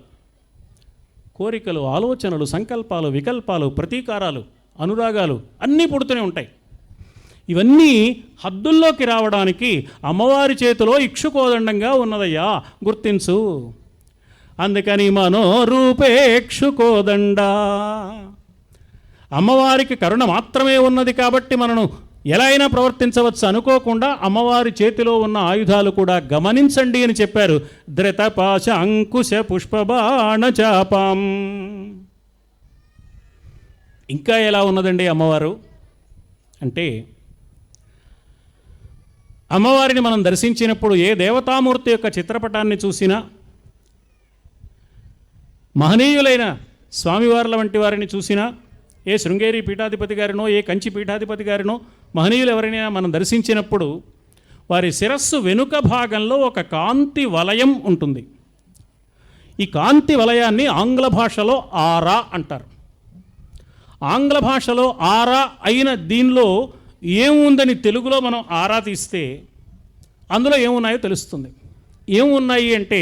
కోరికలు, ఆలోచనలు, సంకల్పాలు, వికల్పాలు, ప్రతీకారాలు, అనురాగాలు అన్నీ పుడుతూనే ఉంటాయి. ఇవన్నీ హద్దుల్లోకి రావడానికి అమ్మవారి చేతిలో ఇక్షుకోదండంగా ఉన్నదయ్యా, గుర్తించు. అందుకని మనోరూపేక్షుకోదండ. అమ్మవారికి కరుణ మాత్రమే ఉన్నది కాబట్టి మనను ఎలా అయినా ప్రవర్తించవచ్చు అనుకోకుండా అమ్మవారి చేతిలో ఉన్న ఆయుధాలు కూడా గమనించండి అని చెప్పారు. ధృతపాశ అంకుశ పుష్పబాణ చాపం. ఇంకా ఎలా ఉన్నదండి అమ్మవారు అంటే, అమ్మవారిని మనం దర్శించినప్పుడు ఏ దేవతామూర్తి యొక్క చిత్రపటాన్ని చూసినా, మహనీయులైన స్వామివార్ల వంటి వారిని చూసినా, ఏ శృంగేరి పీఠాధిపతి గారినో, ఏ కంచి పీఠాధిపతి గారినో, మహనీయులు ఎవరైనా మనం దర్శించినప్పుడు వారి శిరస్సు వెనుక భాగంలో ఒక కాంతి వలయం ఉంటుంది. ఈ కాంతి వలయాన్ని ఆంగ్ల భాషలో ఆరా అంటారు. ఆంగ్ల భాషలో ఆరా అయిన దీనిలో ఏముందని తెలుగులో మనం ఆరా తీస్తే అందులో ఏమున్నాయో తెలుస్తుంది. ఏమున్నాయి అంటే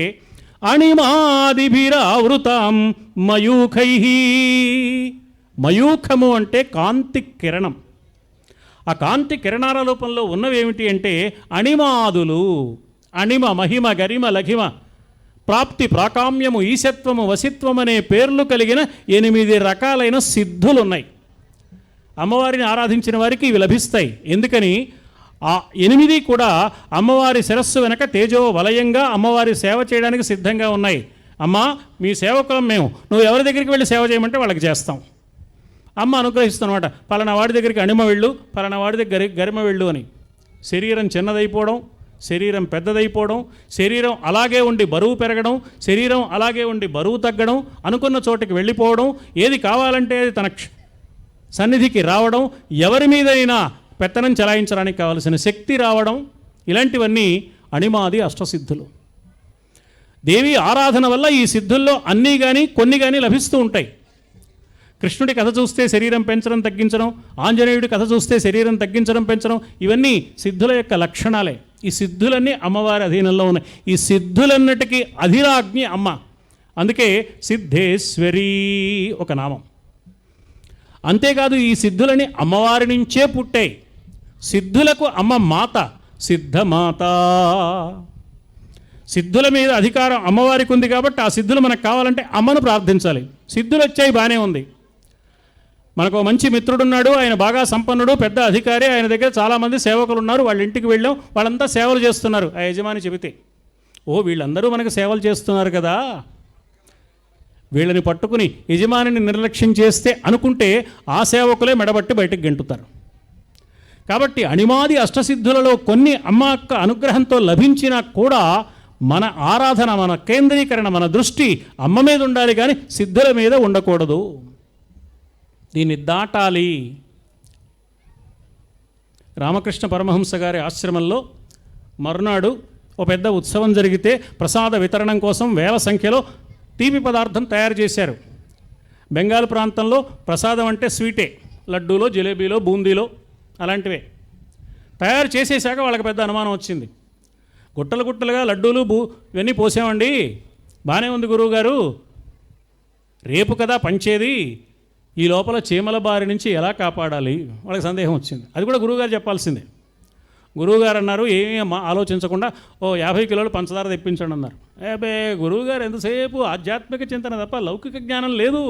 అణిమాదిభిరావృతాం మయూఖై. మయూఖము అంటే కాంతి కిరణం. ఆ కాంతి కిరణాల రూపంలో ఉన్నవేమిటి అంటే అణిమాదులు. అణిమ, మహిమ, గరిమ, లఘిమ, ప్రాప్తి, ప్రాకామ్యము, ఈశత్వము, వసిత్వం అనే పేర్లు కలిగిన 8 రకాలైన సిద్ధులు ఉన్నాయి. అమ్మవారిని ఆరాధించిన వారికి ఇవి లభిస్తాయి. ఎందుకని ఆ 8 కూడా అమ్మవారి శిరస్సు వెనక తేజో వలయంగా అమ్మవారి సేవ చేయడానికి సిద్ధంగా ఉన్నాయి. అమ్మా, మీ సేవకులం మేము, నువ్వు ఎవరి దగ్గరికి వెళ్ళి సేవ చేయమంటే వాళ్ళకి చేస్తాం. అమ్మ అనుగ్రహిస్తున్నమాట, పలానా వాడి దగ్గరికి అణిమ వెళ్ళు, పలానా వాడి దగ్గర గరిమ వెళ్ళు అని. శరీరం చిన్నదైపోవడం, శరీరం పెద్దదైపోవడం, శరీరం అలాగే ఉండి బరువు పెరగడం, శరీరం అలాగే ఉండి బరువు తగ్గడం, అనుకున్న చోటికి వెళ్ళిపోవడం, ఏది కావాలంటే అది తన సన్నిధికి రావడం, ఎవరి మీదైనా పెత్తనం చలాయించడానికి కావలసిన శక్తి రావడం, ఇలాంటివన్నీ అణిమాది అష్టసిద్ధులు. దేవి ఆరాధన వల్ల ఈ సిద్ధుల్లో అన్నీ కానీ కొన్ని కానీ లభిస్తూ ఉంటాయి. కృష్ణుడి కథ చూస్తే శరీరం పెంచడం తగ్గించడం, ఆంజనేయుడి కథ చూస్తే శరీరం తగ్గించడం పెంచడం, ఇవన్నీ సిద్ధుల యొక్క లక్షణాలే. ఈ సిద్ధులన్నీ అమ్మవారి అధీనంలో ఉన్నాయి. ఈ సిద్ధులన్నిటికీ అధిరాజ్ఞి అమ్మ. అందుకే సిద్ధేశ్వరీ ఒక నామం. అంతేకాదు ఈ సిద్ధులని అమ్మవారి నుంచే పుట్టాయి. సిద్ధులకు అమ్మ మాత, సిద్ధమాత. సిద్ధుల మీద అధికారం అమ్మవారికి ఉంది కాబట్టి ఆ సిద్ధులు మనకు కావాలంటే అమ్మను ప్రార్థించాలి. సిద్ధులు వచ్చాయి, బాగానే ఉంది. మనకు మంచి మిత్రుడున్నాడు, ఆయన బాగా సంపన్నుడు, పెద్ద అధికారి, ఆయన దగ్గర చాలామంది సేవకులు ఉన్నారు, వాళ్ళ ఇంటికి వెళ్ళాం, వాళ్ళంతా సేవలు చేస్తున్నారు. ఆ యజమాని చెబితే, ఓ వీళ్ళందరూ మనకు సేవలు చేస్తున్నారు కదా, వీళ్ళని పట్టుకుని యజమానిని నిర్లక్ష్యం చేస్తే అనుకుంటే ఆ సేవకులే మెడబట్టి బయటకు గెంటుతారు. కాబట్టి అణిమాది అష్టసిద్ధులలో కొన్ని అమ్మ యొక్క అనుగ్రహంతో లభించినా కూడా మన ఆరాధన, మన కేంద్రీకరణ, మన దృష్టి అమ్మ మీద ఉండాలి కానీ సిద్ధుల మీద ఉండకూడదు. దీన్ని దాటాలి. రామకృష్ణ పరమహంస గారి ఆశ్రమంలో మరునాడు ఒక పెద్ద ఉత్సవం జరిగితే ప్రసాద వితరణం కోసం వేల సంఖ్యలో తీపి పదార్థం తయారు చేశారు. బెంగాల్ ప్రాంతంలో ప్రసాదం అంటే స్వీటే, లడ్డూలో, జిలేబీలో, బూందీలో అలాంటివే తయారు చేసేసాక వాళ్ళకి పెద్ద అనుమానం వచ్చింది. గుట్టలు గుట్టలుగా లడ్డూలు ఇవన్నీ పోసామండి, బాగానే ఉంది గురువుగారు, రేపు కదా పంచేది, ఈ లోపల చీమల బారి నుంచి ఎలా కాపాడాలి? వాళ్ళకి సందేహం వచ్చింది. అది కూడా గురువుగారు చెప్పాల్సిందే. గురువుగారు అన్నారు, ఏమీ ఆలోచించకుండా 50 కిలోలు పంచదార తెప్పించండి అన్నారు. ఏబే గురువుగారు ఎంతసేపు ఆధ్యాత్మిక చింతన తప్ప లౌకిక జ్ఞానం లేదు.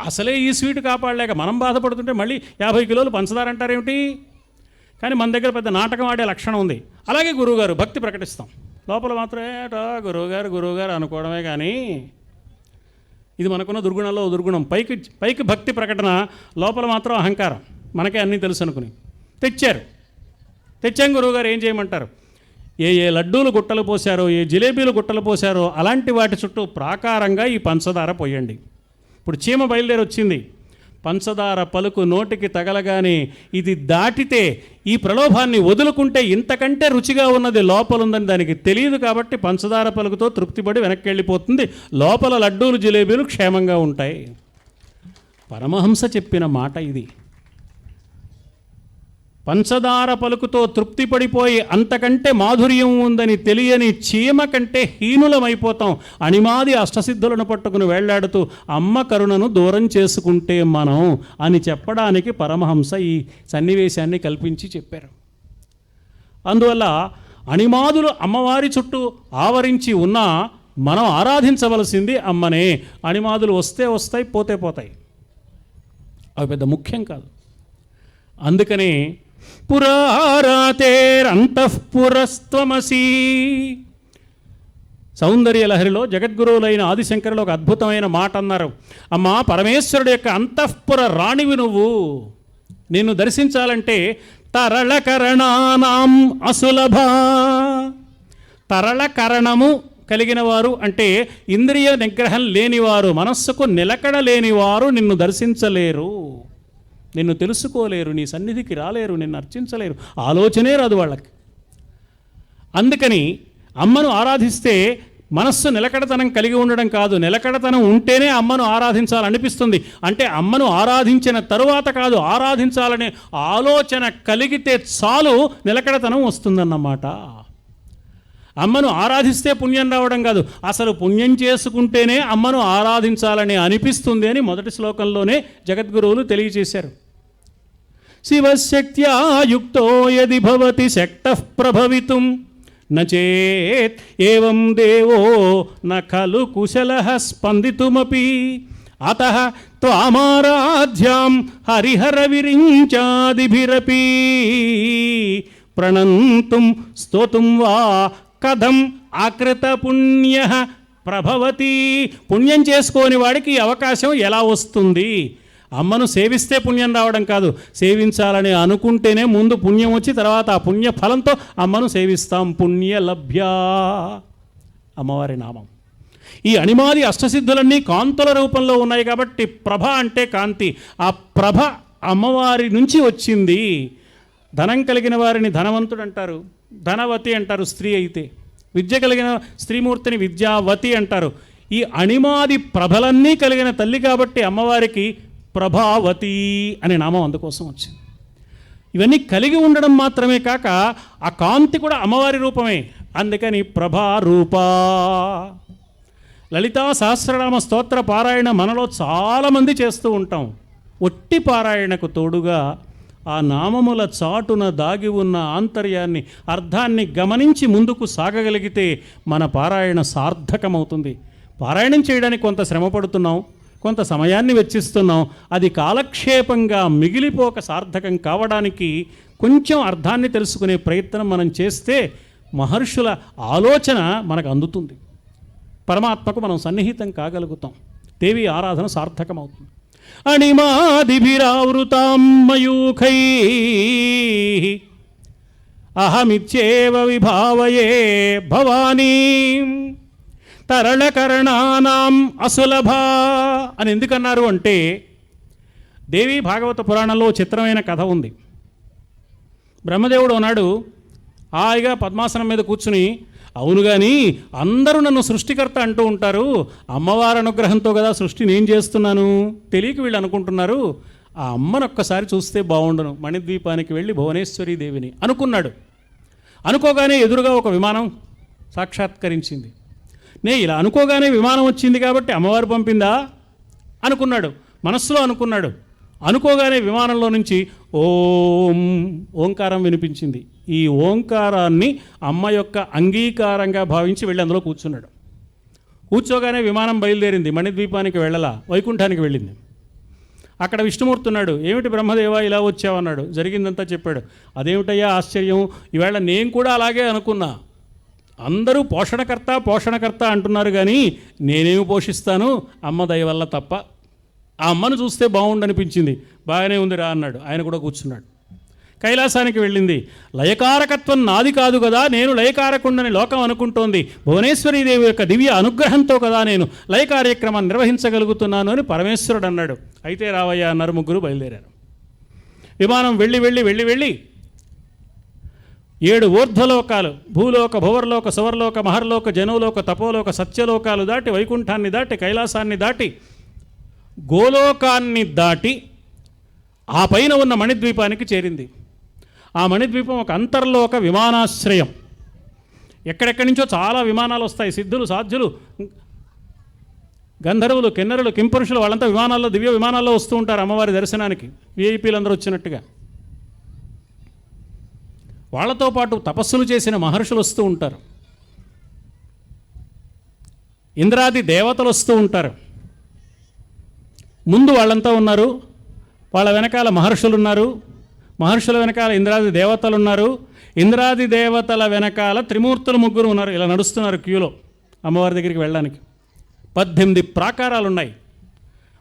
అసలే ఈ స్వీట్ కాపాడలేక మనం బాధపడుతుంటే మళ్ళీ 50 కిలోలు పంచదార అంటారేమిటి? కానీ మన దగ్గర పెద్ద నాటకం ఆడే లక్షణం ఉంది. అలాగే గురువుగారు భక్తి ప్రకటిస్తాం, లోపల మాత్రం గురువుగారు అనుకోవడమే. కానీ ఇది మనకున్న దుర్గుణంలో దుర్గుణం. పైకి భక్తి ప్రకటన, లోపల మాత్రం అహంకారం, మనకే అన్నీ తెలుసు అనుకుని తెచ్చాం. గురువుగారు ఏం చేయమంటారు? ఏ లడ్డూలు గుట్టలు పోసారో, ఏ జిలేబీలు గుట్టలు పోసారో అలాంటి వాటి చుట్టూ ప్రాకారంగా ఈ పంచదార పోయండి. ఇప్పుడు చీమ బయలుదేరి వచ్చింది, పంచదార పలుకు నోటికి తగలగానే ఇది దాటితే ఈ ప్రలోభాన్ని వదులుకుంటే ఇంతకంటే రుచిగా ఉన్నది లోపలుందని దానికి తెలియదు. కాబట్టి పంచదార పలుకుతో తృప్తిపడి వెనక్కి వెళ్ళిపోతుంది. లోపల లడ్డూలు జిలేబీలు క్షేమంగా ఉంటాయి. పరమహంస చెప్పిన మాట ఇది. పంచదార పలుకుతో తృప్తి పడిపోయి అంతకంటే మాధుర్యం ఉందని తెలియని చీమ కంటే హీనులమైపోతాం. అణిమాది అష్టసిద్ధులను పట్టుకుని వేళ్లాడుతూ అమ్మ కరుణను దూరం చేసుకుంటే మనం అని చెప్పడానికి పరమహంస ఈ సన్నివేశాన్ని కల్పించి చెప్పారు. అందువల్ల అణిమాదులు అమ్మవారి చుట్టూ ఆవరించి ఉన్నా మనం ఆరాధించవలసింది అమ్మనే. అణిమాదులు వస్తే వస్తాయి, పోతే పోతాయి, అవి పెద్ద ముఖ్యం కాదు. అందుకనే పురారాతేరంతఃపురస్త్వమసి. సౌందర్యలహరిలో జగద్గురువులైన ఆదిశంకరులు ఒక అద్భుతమైన మాట అన్నారు. అమ్మా, పరమేశ్వరుడు యొక్క అంతఃపుర రాణివి నువ్వు. నిన్ను దర్శించాలంటే తరళకరణానాం అసులభ. తరళకరణము కలిగిన వారు అంటే ఇంద్రియ నిగ్రహం లేనివారు, మనస్సుకు నిలకడ లేనివారు నిన్ను దర్శించలేరు, నిన్ను తెలుసుకోలేరు, నీ సన్నిధికి రాలేరు, నిన్ను అర్చించలేరు, ఆలోచనే రాదు వాళ్ళకి. అందుకని అమ్మను ఆరాధిస్తే మనస్సు నిలకడతనం కలిగి ఉండడం కాదు, నిలకడతనం ఉంటేనే అమ్మను ఆరాధించాలనిపిస్తుంది. అంటే అమ్మను ఆరాధించిన తరువాత కాదు, ఆరాధించాలనే ఆలోచన కలిగితే చాలు నిలకడతనం వస్తుందన్నమాట. అమ్మను ఆరాధిస్తే పుణ్యం రావడం కాదు, అసలు పుణ్యం చేసుకుంటేనే అమ్మను ఆరాధించాలని అనిపిస్తుంది అని మొదటి శ్లోకంలోనే జగద్గురువులు తెలియచేశారు. శివశక్త్యా యుక్తో యది భవతి శక్తః ప్రభవితుం నచేత్ ఏవం దేవో న ఖలు కుశలః స్పందితుమపి అతః త్వామారాధ్యాం హరిహర విరించాదిభిరపి ప్రణంతుం స్తోతుం వా కథం ఆకృత పుణ్య ప్రభవతి. పుణ్యం చేసుకోని వాడికి ఈ అవకాశం ఎలా వస్తుంది? అమ్మను సేవిస్తే పుణ్యం రావడం కాదు, సేవించాలని అనుకుంటేనే ముందు పుణ్యం వచ్చి తర్వాత ఆ పుణ్య ఫలంతో అమ్మను సేవిస్తాం. పుణ్యలభ్యా అమ్మవారి నామం. ఈ అణిమాది అష్టసిద్ధులన్నీ కాంతుల రూపంలో ఉన్నాయి కాబట్టి ప్రభ అంటే కాంతి. ఆ ప్రభ అమ్మవారి నుంచి వచ్చింది. ధనం కలిగిన వారిని ధనవంతుడు అంటారు, ధనవతి అంటారు స్త్రీ అయితే. విద్య కలిగిన స్త్రీమూర్తిని విద్యావతి అంటారు. ఈ అణిమాది ప్రభలన్నీ కలిగిన తల్లి కాబట్టి అమ్మవారికి ప్రభావతి అనే నామం అందుకోసం వచ్చింది. ఇవన్నీ కలిగి ఉండడం మాత్రమే కాక ఆ కాంతి కూడా అమ్మవారి రూపమే. అందుకని ప్రభారూపా. లలితా సహస్రనామ స్తోత్ర పారాయణ మనలో చాలామంది చేస్తూ ఉంటాం. ఒట్టి పారాయణకు తోడుగా ఆ నామముల చాటున దాగి ఉన్న ఆంతర్యాన్ని, అర్థాన్ని గమనించి ముందుకు సాగగలిగితే మన పారాయణ సార్థకమవుతుంది. పారాయణం చేయడానికి కొంత శ్రమ పడుతున్నాం, కొంత సమయాన్ని వెచ్చిస్తున్నాం. అది కాలక్షేపంగా మిగిలిపోక సార్థకం కావడానికి కొంచెం అర్థాన్ని తెలుసుకునే ప్రయత్నం మనం చేస్తే మహర్షుల ఆలోచన మనకు అందుతుంది. పరమాత్మకు మనం సన్నిహితం కాగలుగుతాం. దేవి ఆరాధన సార్థకమవుతుంది. అణిమాదిభిరావృతాం మయూఖై అహమిత్యేవ విభావయే భవానీ తరళకరణానాం అసులభ అని ఎందుకన్నారు అంటే, దేవి భాగవత పురాణంలో చిత్రమైన కథ ఉంది. బ్రహ్మదేవుడు ఉన్నాడు, హాయిగా పద్మాసనం మీద కూర్చుని, అవును కానీ అందరూ నన్ను సృష్టికర్త అంటూ ఉంటారు, అమ్మవారి అనుగ్రహంతో కదా సృష్టి నేను చేస్తున్నాను, తెలియక వీళ్ళు అనుకుంటున్నారు, ఆ అమ్మను ఒక్కసారి చూస్తే బాగుండును, మణిద్వీపానికి వెళ్ళి భువనేశ్వరీ దేవిని అనుకున్నాడు. అనుకోగానే ఎదురుగా ఒక విమానం సాక్షాత్కరించింది. ఇలా అనుకోగానే విమానం వచ్చింది కాబట్టి అమ్మవారు పంపిందా అనుకున్నాడు, మనస్సులో అనుకున్నాడు. అనుకోగానే విమానంలో నుంచి ఓంకారం వినిపించింది. ఈ ఓంకారాన్ని అమ్మ యొక్క అంగీకారంగా భావించి వెళ్ళి అందులో కూర్చున్నాడు. కూర్చోగానే విమానం బయలుదేరింది. మణిద్వీపానికి వెళ్ళలా, వైకుంఠానికి వెళ్ళింది. అక్కడ విష్ణుమూర్తి ఉన్నాడు. ఏమిటి బ్రహ్మదేవ ఇలా వచ్చావన్నాడు. జరిగిందంతా చెప్పాడు. అదేమిటయ్యా ఆశ్చర్యం, ఈవేళ నేను కూడా అలాగే అనుకున్నా. అందరూ పోషణకర్త అంటున్నారు కానీ నేనేమి పోషిస్తాను, అమ్మ దయ వల్ల తప్ప. ఆ అమ్మను చూస్తే బాగుండనిపించింది. బాగానే ఉందిరా అన్నాడు. ఆయన కూడా కూర్చున్నాడు. కైలాసానికి వెళ్ళింది. లయకారకత్వం నాది కాదు కదా, నేను లయకారకుండని లోకం అనుకుంటోంది. భువనేశ్వరీదేవి యొక్క దివ్య అనుగ్రహంతో కదా నేను లయ కార్యక్రమాన్ని నిర్వహించగలుగుతున్నాను అని పరమేశ్వరుడు అన్నాడు. అయితే రావయ్య అన్నారు. ముగ్గురు బయలుదేరారు. విమానం వెళ్ళి 7 ఊర్ధ్వలోకాలు, భూలోక, భువర్లోక, సువర్లోక, మహర్లోక, జనోలోక, తపోలోక, సత్యలోకాలు దాటి, వైకుంఠాన్ని దాటి, కైలాసాన్ని దాటి, గోలోకాన్ని దాటి ఆ పైన ఉన్న మణిద్వీపానికి చేరింది. ఆ మణిద్వీపం ఒక అంతర్లోక విమానాశ్రయం. ఎక్కడెక్కడి నుంచో చాలా విమానాలు వస్తాయి. సిద్ధులు, సాధ్యులు, గంధర్వులు, కిన్నరులు, కింపురుషులు వాళ్ళంతా విమానాల్లో, దివ్య విమానాల్లో వస్తూ ఉంటారు అమ్మవారి దర్శనానికి. విఐపీలు అందరూ వచ్చినట్టుగా. వాళ్ళతో పాటు తపస్సులు చేసిన మహర్షులు వస్తూ ఉంటారు. ఇంద్రాది దేవతలు వస్తూ ఉంటారు. ముందు వాళ్ళంతా ఉన్నారు, వాళ్ళ వెనకాల మహర్షులు ఉన్నారు, మహర్షుల వెనకాల ఇంద్రాది దేవతలు ఉన్నారు, ఇంద్రాది దేవతల వెనకాల త్రిమూర్తులు ముగ్గురు ఉన్నారు. ఇలా నడుస్తున్నారు క్యూలో అమ్మవారి దగ్గరికి వెళ్ళడానికి. 18 ప్రాకారాలు ఉన్నాయి.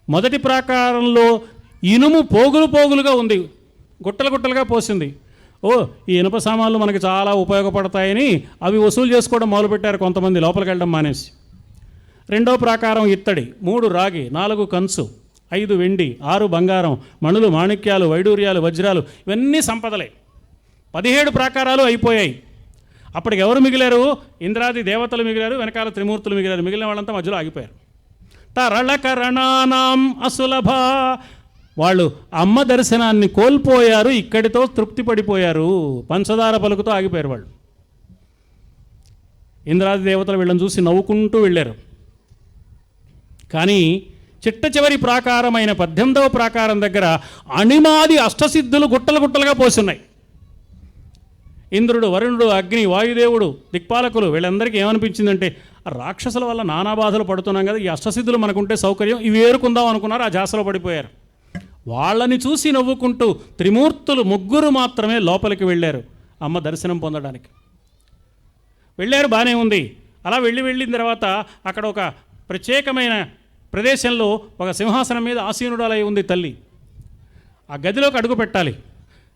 మొదటి ప్రాకారంలో ఇనుము పోగులుగా ఉంది, గుట్టలుగా పోసింది. ఈ ఇనుప సామాన్లు మనకి చాలా ఉపయోగపడతాయని అవి వసూలు చేసుకోవడం మొదలుపెట్టారు కొంతమంది, లోపలికి వెళ్ళడం మానేసి. రెండో ప్రాకారం ఇత్తడి, 3 రాగి, 4 కంచు, 5 వెండి, 6 బంగారం, మణులు, మాణిక్యాలు, వైడూర్యాలు, వజ్రాలు, ఇవన్నీ సంపదలే. 17 ప్రాకారాలు అయిపోయాయి. అప్పటికి ఎవరు మిగిలారు? ఇంద్రాది దేవతలు మిగిలారు, వెనకాల త్రిమూర్తులు మిగిలారు. మిగిలిన వాళ్ళంతా మధ్యలో ఆగిపోయారు. తరళకరణానాం అసులభ. వాళ్ళు అమ్మ దర్శనాన్ని కోల్పోయారు, ఇక్కడితో తృప్తి పడిపోయారు, పంచదార పలుకుతో ఆగిపోయారు వాళ్ళు. ఇంద్రాది దేవతలు వీళ్ళని చూసి నవ్వుకుంటూ వెళ్ళారు. కానీ చిట్ట చివరి ప్రాకారమైన 18వ ప్రాకారం దగ్గర అణిమాది అష్టసిద్ధులు గుట్టలు గుట్టలుగా పోసున్నాయి. ఇంద్రుడు, వరుణుడు, అగ్ని, వాయుదేవుడు, దిక్పాలకులు వీళ్ళందరికీ ఏమనిపించిందంటే, రాక్షసుల వల్ల నానా బాధలు పడుతున్నాం కదా, ఈ అష్టసిద్ధులు మనకుంటే సౌకర్యం, ఇవి ఏరుకుందాం అనుకున్నారు. ఆ జాసలో పడిపోయారు. వాళ్ళని చూసి నవ్వుకుంటూ త్రిమూర్తులు ముగ్గురు మాత్రమే లోపలికి వెళ్ళారు అమ్మ దర్శనం పొందడానికి. వెళ్ళారు, బాగానే ఉంది. అలా వెళ్ళిన తర్వాత అక్కడ ఒక ప్రత్యేకమైన ప్రదేశంలో ఒక సింహాసనం మీద ఆసీనురాలై ఉంది తల్లి. ఆ గదిలోకి అడుగు పెట్టాలి.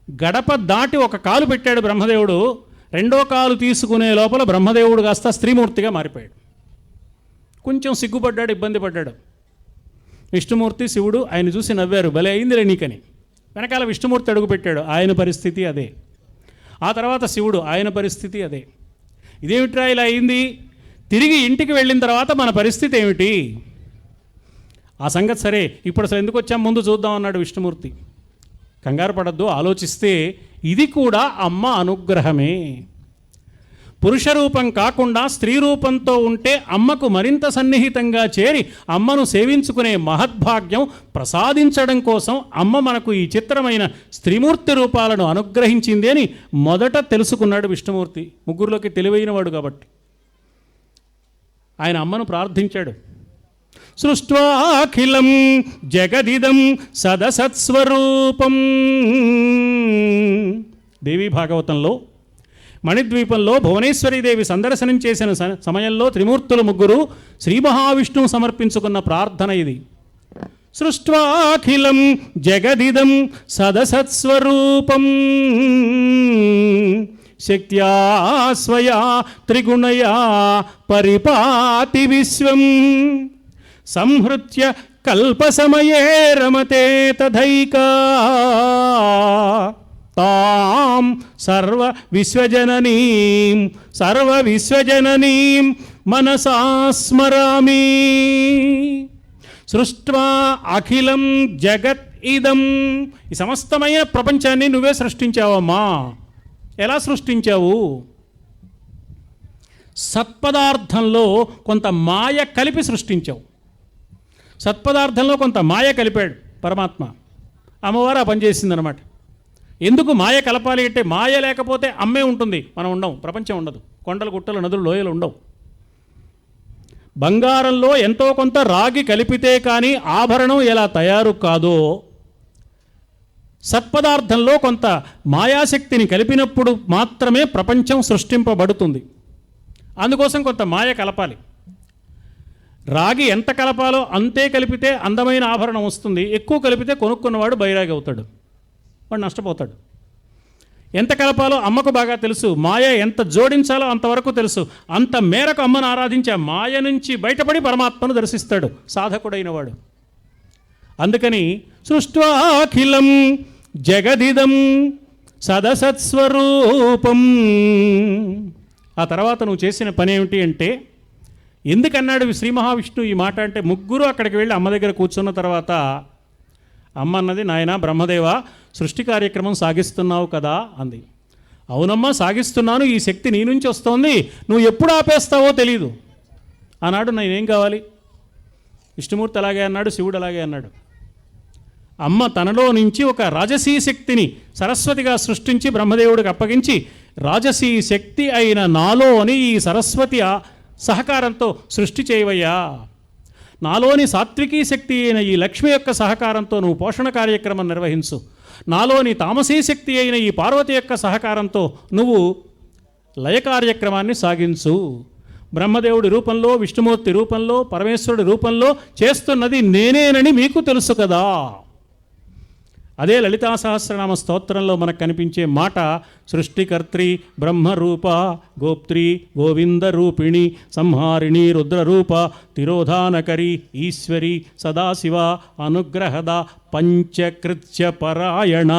గడప దాటి ఒక కాలు పెట్టాడు బ్రహ్మదేవుడు. రెండో కాలు తీసుకునే లోపల బ్రహ్మదేవుడు కాస్త స్త్రీమూర్తిగా మారిపోయాడు. కొంచెం సిగ్గుపడ్డాడు, ఇబ్బంది పడ్డాడు. విష్ణుమూర్తి, శివుడు ఆయన చూసి నవ్వారు, భలే అయిందిలే నీకని. వెనకాల విష్ణుమూర్తి అడుగు పెట్టాడు, ఆయన పరిస్థితి అదే. ఆ తర్వాత శివుడు, ఆయన పరిస్థితి అదే. ఇదేమిట్రా ఇలా అయింది? తిరిగి ఇంటికి వెళ్ళిన తర్వాత మన పరిస్థితి ఏమిటి? ఆ సంగతి సరే, ఇప్పుడు అసలు ఎందుకు వచ్చాం, ముందు చూద్దాం అన్నాడు విష్ణుమూర్తి. కంగారు పడద్దు, ఆలోచిస్తే ఇది కూడా అమ్మ అనుగ్రహమే. పురుష రూపం కాకుండా స్త్రీ రూపంతో ఉంటే అమ్మకు మరింత సన్నిహితంగా చేరి అమ్మను సేవించుకునే మహద్భాగ్యం ప్రసాదించడం కోసం అమ్మ మనకు ఈ చిత్రమైన స్త్రీమూర్తి రూపాలను అనుగ్రహించింది అని మొదట తెలుసుకున్నాడు విష్ణుమూర్తి. ముగ్గురులోకి తెలివైనవాడు కాబట్టి ఆయన అమ్మను ప్రార్థించాడు. సృష్ట్వాఖిలం జగదిదం సదసత్స్వరూపం. దేవీ భాగవతంలో మణిద్వీపంలో భువనేశ్వరీదేవి సందర్శనం చేసిన సమయంలో త్రిమూర్తులు ముగ్గురు శ్రీ మహావిష్ణువు సమర్పించుకున్న ప్రార్థన ఇది. సృష్ట్వాఖిలం జగదిదం సదసత్స్వరూపం శక్త్యా స్వయా త్రిగుణయా పరిపాతి విశ్వం సంహృత్య కల్పసమయే రమతే తథైకా తాం సర్వ విశ్వజననీం మనసా స్మరామి. సృష్ట్వా అఖిలం జగత్ ఇదం. ఈ సమస్తమైన ప్రపంచాన్ని నువ్వే సృష్టించావమ్మా. ఎలా సృష్టించావు? సత్పదార్థంలో కొంత మాయ కలిపి సృష్టించావు. సత్పదార్థంలో కొంత మాయ కలిపాడు పరమాత్మ. అమ్మవారు ఆ పని చేసిందనమాట. ఎందుకు మాయ కలపాలి అంటే, మాయ లేకపోతే అమ్మే ఉంటుంది, మనం ఉండం, ప్రపంచం ఉండదు, కొండలు గుట్టలు నదులు లోయలు ఉండవు. బంగారంలో ఎంతో కొంత రాగి కలిపితే కానీ ఆభరణం ఎలా తయారు కాదో, సత్పదార్థంలో కొంత మాయాశక్తిని కలిపినప్పుడు మాత్రమే ప్రపంచం సృష్టింపబడుతుంది. అందుకోసం కొంత మాయ కలపాలి. రాగి ఎంత కలపాలో అంతే కలిపితే అందమైన ఆభరణం వస్తుంది. ఎక్కువ కలిపితే కొనుక్కున్నవాడు బైరాగి అవుతాడు, వాడు నష్టపోతాడు. ఎంత కలపాలో అమ్మకు బాగా తెలుసు. మాయ ఎంత జోడించాలో అంతవరకు తెలుసు. అంత మేరకు అమ్మను ఆరాధించే మాయ నుంచి బయటపడి పరమాత్మను దర్శిస్తాడు సాధకుడైన వాడు. అందుకని సృష్ట్వాఖిలం జగదిదం సదసత్స్వరూపం. ఆ తర్వాత నువ్వు చేసిన పని ఏమిటి అంటే, ఎందుకన్నాడు శ్రీ మహావిష్ణువు ఈ మాట అంటే, ముగ్గురు అక్కడికి వెళ్ళి అమ్మ దగ్గర కూర్చున్న తర్వాత అమ్మ అన్నది, నాయనా బ్రహ్మదేవ, సృష్టి కార్యక్రమం సాగిస్తున్నావు కదా అంది. అవునమ్మా సాగిస్తున్నాను, ఈ శక్తి నీ నుంచి వస్తోంది, నువ్వు ఎప్పుడు ఆపేస్తావో తెలీదు అన్నాడు. నేనేం కావాలి? విష్ణుమూర్తి అలాగే అన్నాడు, శివుడు అలాగే అన్నాడు. అమ్మ తనలో నుంచి ఒక రాజసీ శక్తిని సరస్వతిగా సృష్టించి బ్రహ్మదేవుడికి అప్పగించి, రాజసీ శక్తి అయిన నాలోని ఈ సరస్వతి సహకారంతో సృష్టి చేయవయ్యా, నాలోని సాత్వికీ శక్తి అయిన ఈ లక్ష్మి యొక్క సహకారంతో నువ్వు పోషణ కార్యక్రమం నిర్వహించు, నాలోని తామసీ శక్తి అయిన ఈ పార్వతి యొక్క సహకారంతో నువ్వు లయ కార్యక్రమాన్ని సాగించు. బ్రహ్మదేవుడి రూపంలో, విష్ణుమూర్తి రూపంలో, పరమేశ్వరుడి రూపంలో చేస్తున్నది నేనేనని మీకు తెలుసు కదా. అదే లలితా సహస్రనామ స్తోత్రంలో మనకు కనిపించే మాట, సృష్టికర్త్రి బ్రహ్మరూప గోప్త్రి గోవింద రూపిణి సంహారిణి రుద్రరూప తిరోధానకరి ఈశ్వరి సదాశివ అనుగ్రహద పంచకృత్య పరాయణ.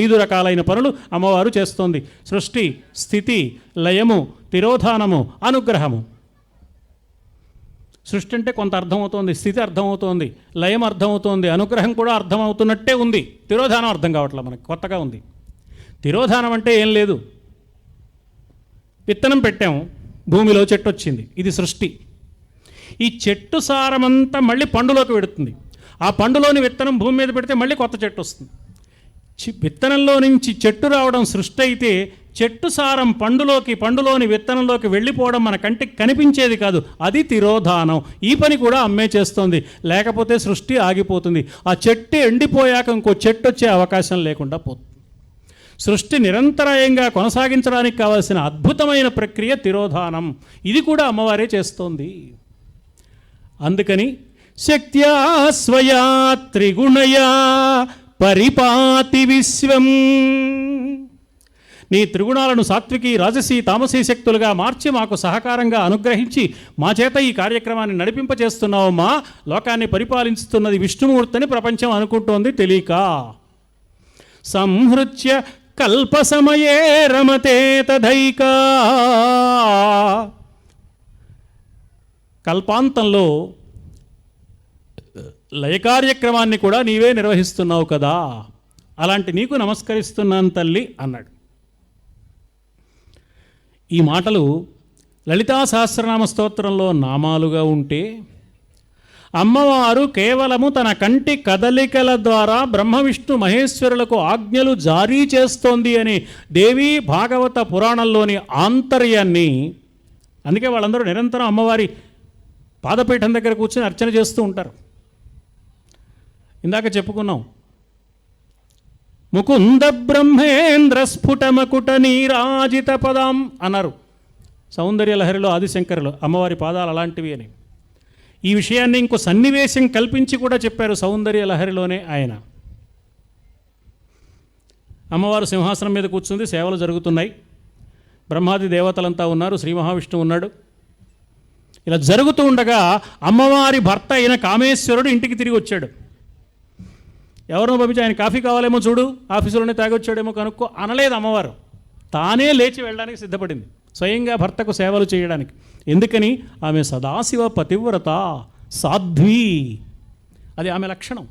5 రకాలైన పనులు అమ్మవారు చేస్తోంది. సృష్టి, స్థితి, లయము, తిరోధానము, అనుగ్రహము. సృష్టి అంటే కొంత అర్థమవుతోంది, స్థితి అర్థమవుతోంది, లయం అర్థమవుతోంది, అనుగ్రహం కూడా అర్థమవుతున్నట్టే ఉంది. తిరోధానం అర్థం కావట్లేదు మనకి, కొత్తగా ఉంది. తిరోధానం అంటే ఏం లేదు, విత్తనం పెట్టాము, భూమిలో చెట్టు వచ్చింది. ఇది సృష్టి. ఈ చెట్టు సారమంతా మళ్ళీ పండులోకి పెడుతుంది. ఆ పండులోని విత్తనం భూమి మీద పెడితే మళ్ళీ కొత్త చెట్టు వస్తుంది. విత్తనంలో నుంచి చెట్టు రావడం సృష్టి అయితే, చెట్టు సారం పండులోని విత్తనంలోకి వెళ్ళిపోవడం మన కంటికి కనిపించేది కాదు. అది తిరోధానం. ఈ పని కూడా అమ్మే చేస్తోంది. లేకపోతే సృష్టి ఆగిపోతుంది. ఆ చెట్టు ఎండిపోయాక ఇంకో చెట్టు వచ్చే అవకాశం లేకుండా పోతుంది. సృష్టి నిరంతరాయంగా కొనసాగించడానికి కావాల్సిన అద్భుతమైన ప్రక్రియ తిరోధానం. ఇది కూడా అమ్మవారే చేస్తోంది. అందుకని శక్త్యా స్వయా త్రిగుణయా పరిపాతి విశ్వం. నీ త్రిగుణాలను సాత్వికి, రాజసీ, తామసీ శక్తులుగా మార్చి మాకు సహకారంగా అనుగ్రహించి మా చేత ఈ కార్యక్రమాన్ని నడిపింపచేస్తున్నావమ్మా. లోకాన్ని పరిపాలిస్తున్నది విష్ణుమూర్తిని ప్రపంచం అనుకుంటోంది తెలియక. సంహృత్య కల్ప సమయే రమతే తథైకా. కల్పాంతంలో లయ కార్యక్రమాన్ని కూడా నీవే నిర్వహిస్తున్నావు కదా, అలాంటి నీకు నమస్కరిస్తున్నాను తల్లి అన్నాడు. ఈ మాటలు లలితా సహస్రనామ స్తోత్రంలో నామాలుగా ఉంటే, అమ్మవారు కేవలము తన కంటి కదలికల ద్వారా బ్రహ్మ విష్ణు మహేశ్వరులకు ఆజ్ఞలు జారీ చేస్తోంది అని దేవీ భాగవత పురాణంలోని ఆంతర్యాన్ని, అందుకే వాళ్ళందరూ నిరంతరం అమ్మవారి పాదపీఠం దగ్గర కూర్చొని అర్చన చేస్తూ ఉంటారు. ఇందాక చెప్పుకున్నాం, ముకుంద బ్రహ్మేంద్ర స్ఫుటమకుట నీరాజిత పదం అన్నారు సౌందర్య లహరిలో ఆదిశంకరులు. అమ్మవారి పాదాలు అలాంటివి అని ఈ విషయాన్ని ఇంకో సన్నివేశం కల్పించి కూడా చెప్పారు సౌందర్య లహరిలోనే ఆయన. అమ్మవారు సింహాసనం మీద కూర్చుంది, సేవలు జరుగుతున్నాయి, బ్రహ్మాది దేవతలంతా ఉన్నారు, శ్రీ మహావిష్ణువు ఉన్నాడు. ఇలా జరుగుతూ ఉండగా అమ్మవారి భర్త అయిన కామేశ్వరుడు ఇంటికి తిరిగి వచ్చాడు. ఎవరినో పంపించి ఆయన కాఫీ కావాలేమో చూడు, ఆఫీసులోనే తాగొచ్చాడేమో కనుక్కో అనలేదు అమ్మవారు. తానే లేచి వెళ్ళడానికి సిద్ధపడింది, స్వయంగా భర్తకు సేవలు చేయడానికి. ఎందుకని? ఆమె సదాశివ పతివ్రత, సాధ్వి, అది ఆమె లక్షణం.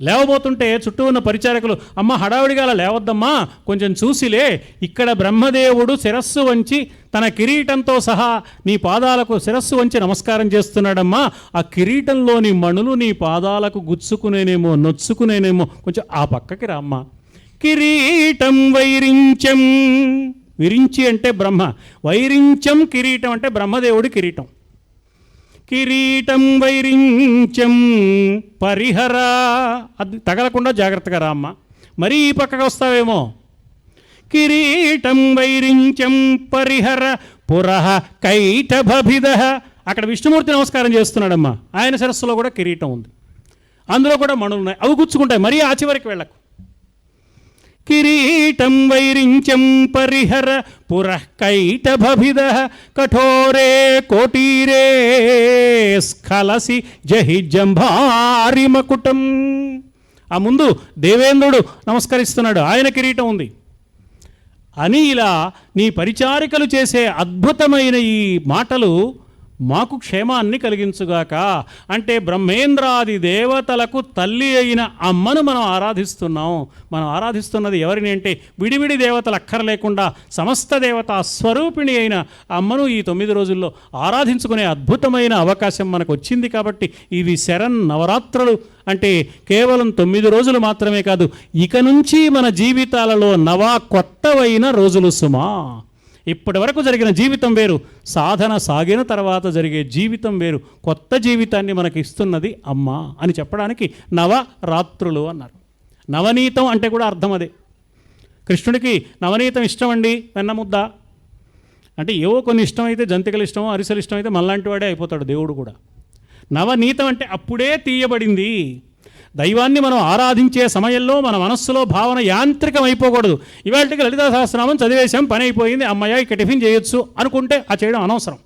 లేవబోతుంటే చుట్టూ ఉన్న పరిచారకులు, అమ్మ హడావిడిగా అలా లేవద్దమ్మా, కొంచెం చూసిలే, ఇక్కడ బ్రహ్మదేవుడు శిరస్సు వంచి తన కిరీటంతో సహా నీ పాదాలకు శిరస్సు వంచి నమస్కారం చేస్తున్నాడమ్మా, ఆ కిరీటంలోని మణులు నీ పాదాలకు గుచ్చుకునేనేమో, నొచ్చుకునేనేమో, కొంచెం ఆ పక్కకి రామ్మా. కిరీటం వైరించం, విరించి అంటే బ్రహ్మ, వైరించం కిరీటం అంటే బ్రహ్మదేవుడి కిరీటం. కిరీటం వైరించం పరిహర, అది తగలకుండా జాగ్రత్తగా రామ్మ. మరీ ఈ పక్కకు వస్తావేమో. కిరీటం వైరించం పరిహర పురః కైటభిద, అక్కడ విష్ణుమూర్తి నమస్కారం చేస్తున్నాడమ్మా, ఆయన శిరస్సులో కూడా కిరీటం ఉంది, అందులో కూడా మణులు ఉన్నాయి, అవి గుచ్చుకుంటాయి, మరీ ఆ చివరికి వెళ్ళకు. కిరీటం వైరించం పరిహర పురః కైటభిద కఠోరే కోటీరే స్ఖలసి జహి జంభారి మకుటం. ఆ ముందు దేవేంద్రుడు నమస్కరిస్తున్నాడు, ఆయన కిరీటం ఉంది అని. ఇలా నీ పరిచారికలు చేసే అద్భుతమైన ఈ మాటలు మాకు క్షేమాన్ని కలిగించుగాక. అంటే బ్రహ్మేంద్రాది దేవతలకు తల్లి అయిన అమ్మను మనం ఆరాధిస్తున్నాం. మనం ఆరాధిస్తున్నది ఎవరిని అంటే విడివిడి దేవతలు అక్కర్లేకుండా సమస్త దేవతా స్వరూపిణి అయిన అమ్మను ఈ 9 రోజుల్లో ఆరాధించుకునే అద్భుతమైన అవకాశం మనకు వచ్చింది. కాబట్టి ఇవి శరన్నవరాత్రులు అంటే కేవలం 9 రోజులు మాత్రమే కాదు, ఇక నుంచి మన జీవితాలలో కొత్తవైన రోజులు సుమా. ఇప్పటి వరకు జరిగిన జీవితం వేరు, సాధన సాగిన తర్వాత జరిగే జీవితం వేరు. కొత్త జీవితాన్ని మనకి ఇస్తున్నది అమ్మ అని చెప్పడానికి నవరాత్రులు అన్నారు. నవనీతం అంటే కూడా అర్థం అదే. కృష్ణుడికి నవనీతం ఇష్టం అండి, వెన్నముద్ద అంటే ఏవో కొన్ని ఇష్టమైతే, జంతికలు ఇష్టమో అరిసెలు ఇష్టమైతే మనలాంటి వాడే అయిపోతాడు దేవుడు కూడా. నవనీతం అంటే అప్పుడే తీయబడింది. దైవాన్ని మనం ఆరాధించే సమయంలో మన మనస్సులో భావన యాంత్రికం అయిపోకూడదు. ఇవాళకి లలితా సహస్రనామం చదివేశాం, పని అయిపోయింది, అమ్మయ్య ఇక టిఫిన్ చేయొచ్చు అనుకుంటే ఆ చేయడం అనవసరం.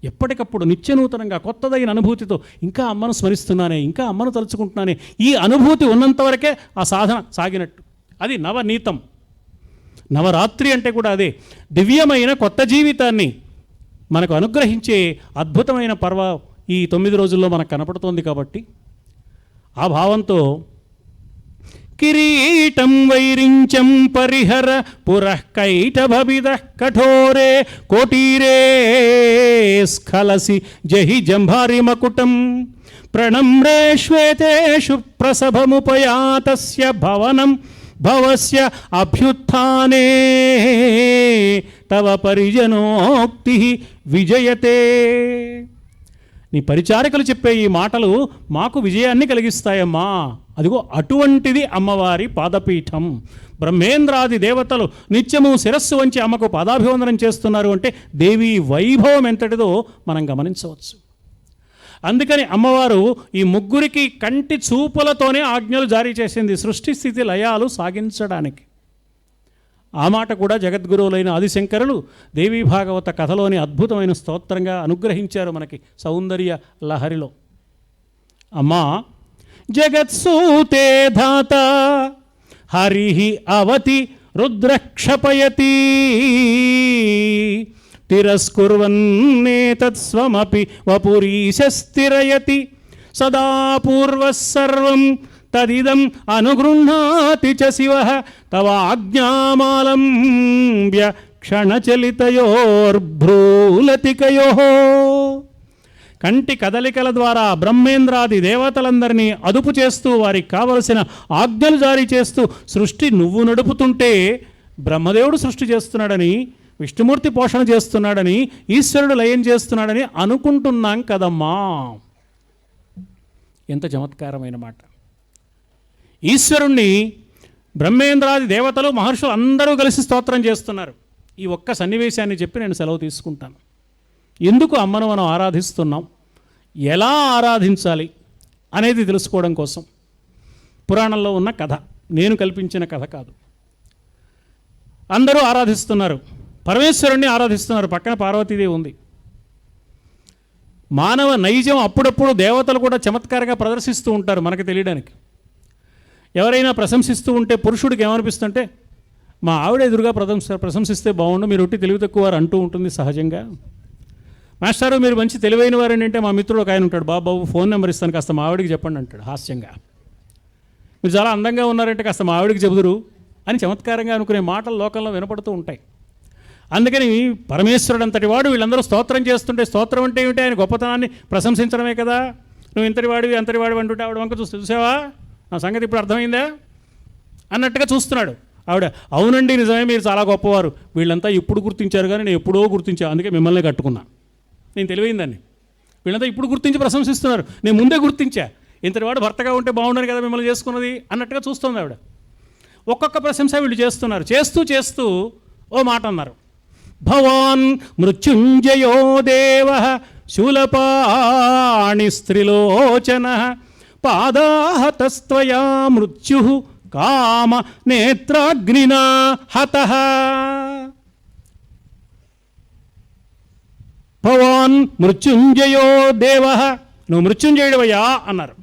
ఎప్పటికప్పుడు నిత్యనూతనంగా కొత్తదైన అనుభూతితో ఇంకా అమ్మను స్మరిస్తున్నానే, ఇంకా అమ్మను తలుచుకుంటున్నానే, ఈ అనుభూతి ఉన్నంతవరకే ఆ సాధన సాగినట్టు. అది నవనీతం. నవరాత్రి అంటే కూడా అదే, దివ్యమైన కొత్త జీవితాన్ని మనకు అనుగ్రహించే అద్భుతమైన పర్వ ఈ 9 రోజుల్లో మనకు కనపడుతోంది. కాబట్టి ఆ భావంతో కిరీటం వైరించం పరిహర పురః కైటభవిదః కఠోరే కోటీరే స్ఖలసి జహి జంభారి మకుటం ప్రణమ్రే శ్వేతేషు ప్రసభముపయాతస్య భవనం భవస్య అభ్యుత్థానే తవ పరిజనోక్తి విజయతే. నీ పరిచారకులు చెప్పే ఈ మాటలు మాకు విజయాన్ని కలిగిస్తాయమ్మా. అదిగో అటువంటిది అమ్మవారి పాదపీఠం. బ్రహ్మేంద్రాది దేవతలు నిత్యము శిరస్సు వంచి అమ్మకు పాదాభివందనం చేస్తున్నారు అంటే దేవీ వైభవం ఎంతటిదో మనం గమనించవచ్చు. అందుకని అమ్మవారు ఈ ముగ్గురికి కంటి చూపులతోనే ఆజ్ఞలు జారీ చేసింది సృష్టి స్థితి లయాలు సాగించడానికి. ఆ మాట కూడా జగద్గురువులైన ఆదిశంకరులు దేవీ భాగవత కథలోని అద్భుతమైన స్తోత్రంగా అనుగ్రహించారు మనకి సౌందర్య లహరిలో. అమ్మా జగత్సూతే ధాత హరి అవతి రుద్రక్షపయతి తిరస్కుర్వన్నేతత్స్వమపి వపురీశస్థిరయతి సదా పూర్వసర్వం తదిదం అనుగృహ్ణాతి చ శివః తవ ఆజ్ఞామాలంబ్య క్షణచలితయోర్భ్రూలతికయోః. కంటి కదలికల ద్వారా బ్రహ్మేంద్రాది దేవతలందరినీ అదుపు చేస్తూ వారికి కావలసిన ఆజ్ఞలు జారీ చేస్తూ సృష్టి నువ్వు నడుపుతుంటే బ్రహ్మదేవుడు సృష్టి చేస్తున్నాడని, విష్ణుమూర్తి పోషణ చేస్తున్నాడని, ఈశ్వరుడు లయం చేస్తున్నాడని అనుకుంటున్నాం కదమ్మా. ఎంత చమత్కారమైన మాట. ఈశ్వరుణ్ణి బ్రహ్మేంద్రాది దేవతలు మహర్షులు అందరూ కలిసి స్తోత్రం చేస్తున్నారు. ఈ ఒక్క సన్నివేశాన్ని చెప్పి నేను సెలవు తీసుకుంటాను. ఎందుకు అమ్మను మనం ఆరాధిస్తున్నాం, ఎలా ఆరాధించాలి అనేది తెలుసుకోవడం కోసం పురాణంలో ఉన్న కథ, నేను కల్పించిన కథ కాదు. అందరూ ఆరాధిస్తున్నారు, పరమేశ్వరుణ్ణి ఆరాధిస్తున్నారు, పక్కన పార్వతీదేవి ఉంది. మానవ నైజం అప్పుడప్పుడు దేవతలు కూడా చమత్కారంగా ప్రదర్శిస్తూ ఉంటారు మనకు తెలియడానికి. ఎవరైనా ప్రశంసిస్తూ ఉంటే పురుషుడికి ఏమనిపిస్తుంటే మా ఆవిడ ఎదురుగా ప్రశంసిస్తే బాగుండు, మీరు ఒట్టి తెలివి తక్కువ వారు అంటూ ఉంటుంది సహజంగా. మాస్టారు మీరు మంచి తెలివైన వారు అంటే మా మిత్రుడు ఒక ఆయన ఉంటాడు, బాబు ఫోన్ నెంబర్ ఇస్తాను కాస్త మా ఆవిడికి చెప్పండి అంటాడు హాస్యంగా. మీరు చాలా అందంగా ఉన్నారంటే కాస్త మా ఆవిడికి చెబుదురు అని చమత్కారంగా అనుకునే మాటలు లోకంలో వినపడుతూ ఉంటాయి. అందుకని పరమేశ్వరుడు అంతటి వాడు వీళ్ళందరూ స్తోత్రం చేస్తుంటే, స్తోత్రం అంటే ఏమిటి, ఆయన గొప్పతనాన్ని ప్రశంసించడమే కదా. నువ్వు ఇంతటి వాడివి అంతటి వాడివి అంటుంటే ఆవిడ వంక చూసావా, నా సంగతి ఇప్పుడు అర్థమైందా అన్నట్టుగా చూస్తున్నాడు. ఆవిడ అవునండి నిజమే, మీరు చాలా గొప్పవారు, వీళ్ళంతా ఇప్పుడు గుర్తించారు కానీ నేను ఎప్పుడో గుర్తించా, అందుకే మిమ్మల్ని కట్టుకున్నా, నేను తెలివైందని. వీళ్ళంతా ఇప్పుడు గుర్తించి ప్రశంసిస్తున్నారు, నేను ముందే గుర్తించా, ఇంతటి వాడు భర్తగా ఉంటే బాగుండని కదా మిమ్మల్ని చేసుకున్నది అన్నట్టుగా చూస్తుంది ఆవిడ. ఒక్కొక్క ప్రశంస వీళ్ళు చేస్తున్నారు. చేస్తూ చేస్తూ ఓ మాట అన్నారు, భవాన్ మృత్యుంజయో దేవ శూలపాణి స్త్రిలోచన పాదాహతస్త్వయా మృత్యు కామ నేత్రాగ్నినా హతః. భవాన్ మృత్యుంజయో దేవ, నువ్వు మృత్యుంజయుడివయ్యా అన్నారు.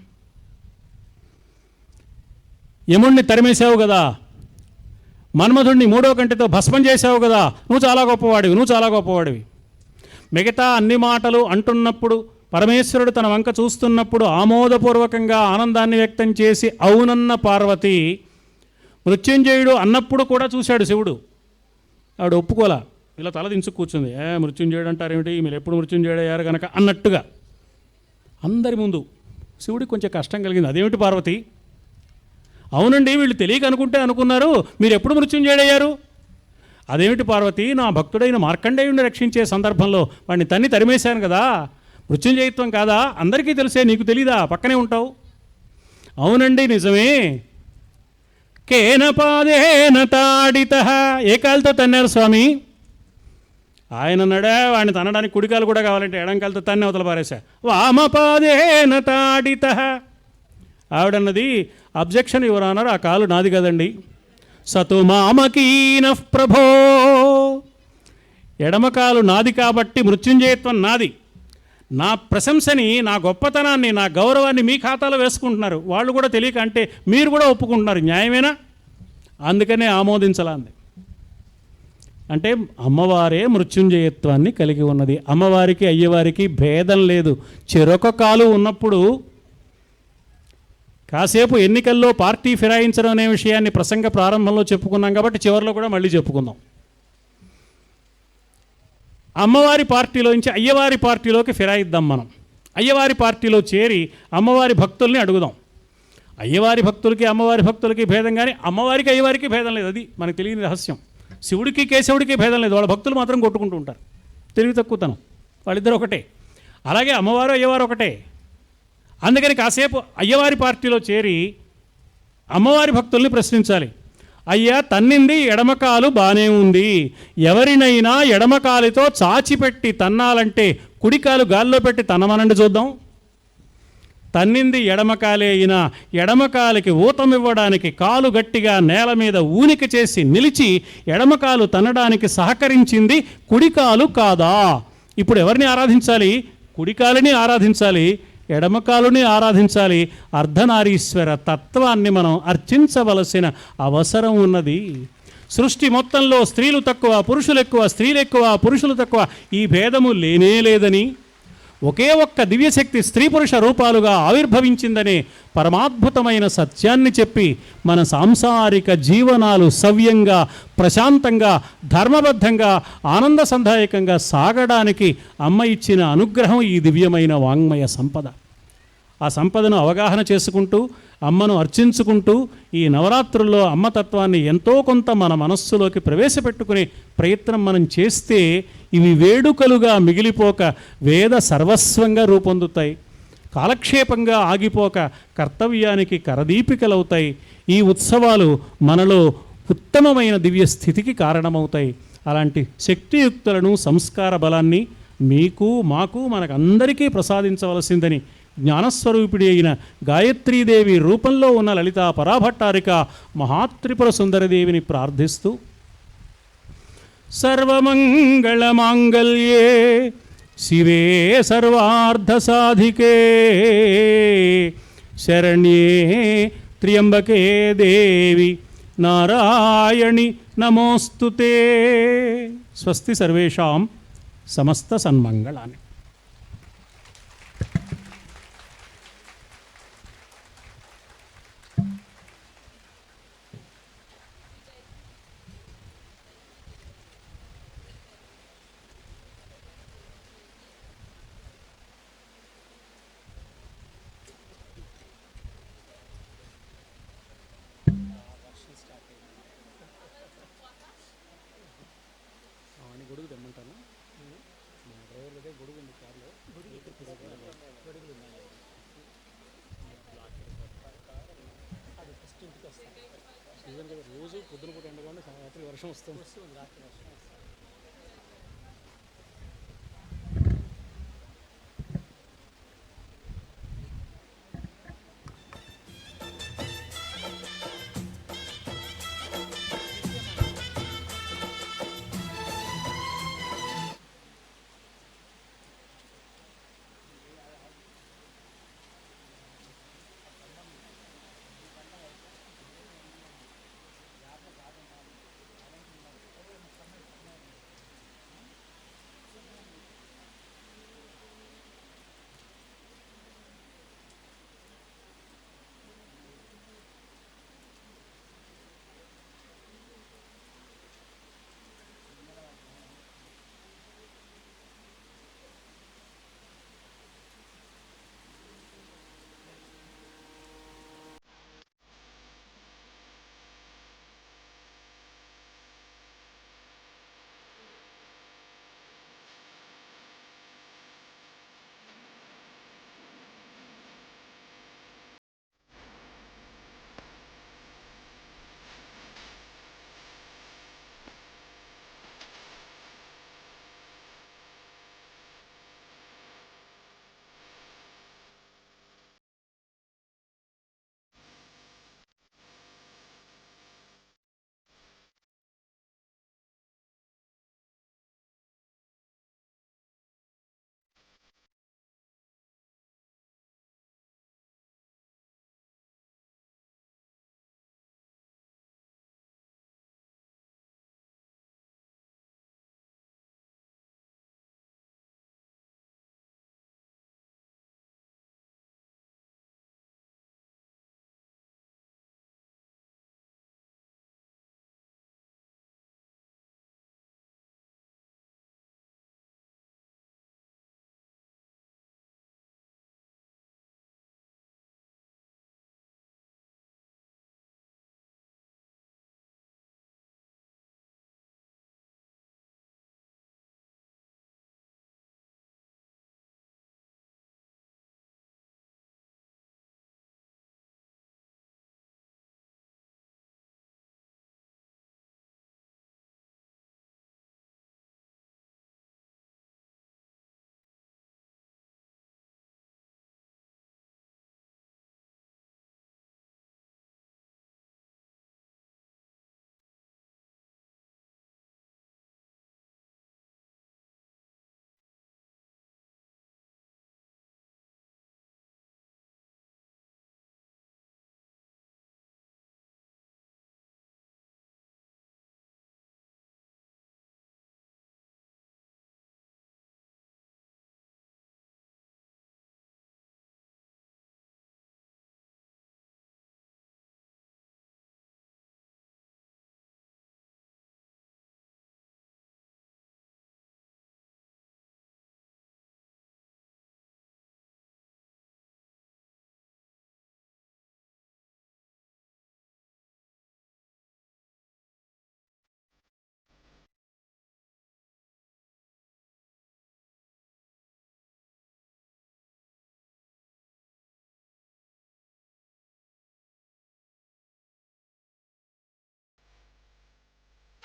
యముణ్ణి తరిమేశావు కదా, మన్మధుడిని మూడో కంటితో భస్మం చేశావు కదా, నువ్వు చాలా గొప్పవాడివి, నువ్వు చాలా గొప్పవాడివి. మిగతా అన్ని మాటలు అంటున్నప్పుడు పరమేశ్వరుడు తన వంక చూస్తున్నప్పుడు ఆమోదపూర్వకంగా ఆనందాన్ని వ్యక్తం చేసి అవునన్న పార్వతి, మృత్యుంజయుడు అన్నప్పుడు కూడా చూశాడు శివుడు, ఆవిడ ఒప్పుకోలా, ఇలా తల దించు కూర్చుంది. మృత్యుంజయుడు అంటారేమిటి, మీరు ఎప్పుడు మృత్యుంజయుడు అయ్యారు కనుక అన్నట్టుగా అందరి ముందు శివుడికి కొంచెం కష్టం కలిగింది. అదేమిటి పార్వతి, అవునండి వీళ్ళు తెలియక అనుకుంటే అనుకున్నారు, మీరు ఎప్పుడు మృత్యుంజయుడయ్యారు? అదేమిటి పార్వతి, నా భక్తుడైన మార్కండేయుడిని రక్షించే సందర్భంలో వాడిని తన్ని తరిమేశాను కదా, మృత్యుంజయత్వం కాదా, అందరికీ తెలిసే, నీకు తెలీదా, పక్కనే ఉంటావు. అవునండి నిజమే. కేన పాదేన తాడితః, ఏ కాలుతో తన్నారు స్వామి? ఆయన అన్నాడా, వాడిని తనడానికి కుడికాలు కూడా కావాలంటే ఎడంకాలతో తన్ని అవతల పారేశా. వామపాదేన తాడితః. ఆవిడన్నది, అబ్జెక్షన్ యువర్ ఆనర్, ఆ కాలు నాది కదండి. సతు మామకీన ప్రభో, ఎడమకాలు నాది కాబట్టి మృత్యుంజయత్వం నాది. నా ప్రశంసని, నా గొప్పతనాన్ని, నా గౌరవాన్ని మీ ఖాతాలో వేసుకుంటున్నారు, వాళ్ళు కూడా తెలియక అంటే మీరు కూడా ఒప్పుకుంటున్నారు, న్యాయమేనా? అందుకనే ఆమోదించాలా అంది. అంటే అమ్మవారే మృత్యుంజయత్వాన్ని కలిగి ఉన్నది. అమ్మవారికి అయ్యవారికి భేదం లేదు. చెరొక కాలు ఉన్నప్పుడు కాసేపు ఎన్నికల్లో పార్టీ ఫిరాయించడం అనే విషయాన్ని ప్రసంగ ప్రారంభంలో చెప్పుకున్నాం కాబట్టి చివరిలో కూడా మళ్ళీ చెప్పుకుందాం. అమ్మవారి పార్టీలోంచి అయ్యవారి పార్టీలోకి ఫిరాయిద్దాం. మనం అయ్యవారి పార్టీలో చేరి అమ్మవారి భక్తుల్ని అడుగుదాం. అయ్యవారి భక్తులకి అమ్మవారి భక్తులకి భేదం, కానీ అమ్మవారికి అయ్యవారికి భేదం లేదు. అది మనకు తెలియని రహస్యం. శివుడికి కేశవుడికి భేదం లేదు. వాళ్ళ భక్తులు మాత్రం కొట్టుకుంటూ ఉంటారు. తెలివి తక్కువతనం. వాళ్ళిద్దరు ఒకటే. అలాగే అమ్మవారు అయ్యవారు ఒకటే. అందుకని కాసేపు అయ్యవారి పార్టీలో చేరి అమ్మవారి భక్తుల్ని ప్రశ్నించాలి. అయ్యా, తన్నింది ఎడమకాలు బాగానే ఉంది, ఎవరినైనా ఎడమకాలితో చాచిపెట్టి తన్నాలంటే కుడికాలు గాల్లో పెట్టి తన్నమనండి చూద్దాం. తన్నింది ఎడమకాలే అయినా ఎడమకాలికి ఊతమివ్వడానికి కాలు గట్టిగా నేల మీద ఊనిక చేసి నిలిచి ఎడమకాలు తన్నడానికి సహకరించింది కుడికాలు కాదా? ఇప్పుడు ఎవరిని ఆరాధించాలి? కుడికాలిని ఆరాధించాలి, ఎడమకాలుని ఆరాధించాలి. అర్ధనారీశ్వర తత్వాన్ని మనం అర్చించవలసిన అవసరం ఉన్నది. సృష్టి మొత్తంలో స్త్రీలు తక్కువ పురుషులు ఎక్కువ, స్త్రీలు ఎక్కువ పురుషులు తక్కువ, ఈ భేదము లేనే లేదని, ఒకే ఒక్క దివ్యశక్తి స్త్రీ పురుష రూపాలుగా ఆవిర్భవించిందనే పరమాద్భుతమైన సత్యాన్ని చెప్పి మన సాంసారిక జీవనాలు సవ్యంగా, ప్రశాంతంగా, ధర్మబద్ధంగా, ఆనందసందాయకంగా సాగడానికి అమ్మ ఇచ్చిన అనుగ్రహం ఈ దివ్యమైన వాంగ్మయ సంపద. ఆ సంపదను అవగాహన చేసుకుంటూ అమ్మను అర్చించుకుంటూ ఈ నవరాత్రుల్లో అమ్మతత్వాన్ని ఎంతో కొంత మన మనస్సులోకి ప్రవేశపెట్టుకునే ప్రయత్నం మనం చేస్తే ఇవి వేడుకలుగా మిగిలిపోక వేద సర్వస్వంగా రూపొందుతాయి. కాలక్షేపంగా ఆగిపోక కర్తవ్యానికి కరదీపికలవుతాయి. ఈ ఉత్సవాలు మనలో ఉత్తమమైన దివ్య స్థితికి కారణమవుతాయి. అలాంటి శక్తియుక్తులను, సంస్కార బలాన్ని మీకు, మాకు, మనకందరికీ ప్రసాదించవలసిందని జ్ఞానస్వరూపిణి అయిన గాయత్రీదేవి రూపంలో ఉన్న లలితా పరాభట్టారిక మహాత్రిపుర సుందరదేవిని ప్రార్థిస్తూ, సర్వమంగళమాంగళ్యే శివే సర్వార్థసాధికే శరణ్యే త్ర్యంబకే దేవి నారాయణి నమోస్తుతే. స్వస్తి సర్వేషాం సమస్త సన్మంగళాని. గొడుగు తెమ్మంటాను. డ్రైవర్ దగ్గర గొడుగు ఉంది కార్లో. అది ఫస్ట్ ఇంటికి వస్తాను. సీజన్ కదా, రోజు పొద్దున పూట ఎండగా రాత్రి వర్షం వస్తుంది.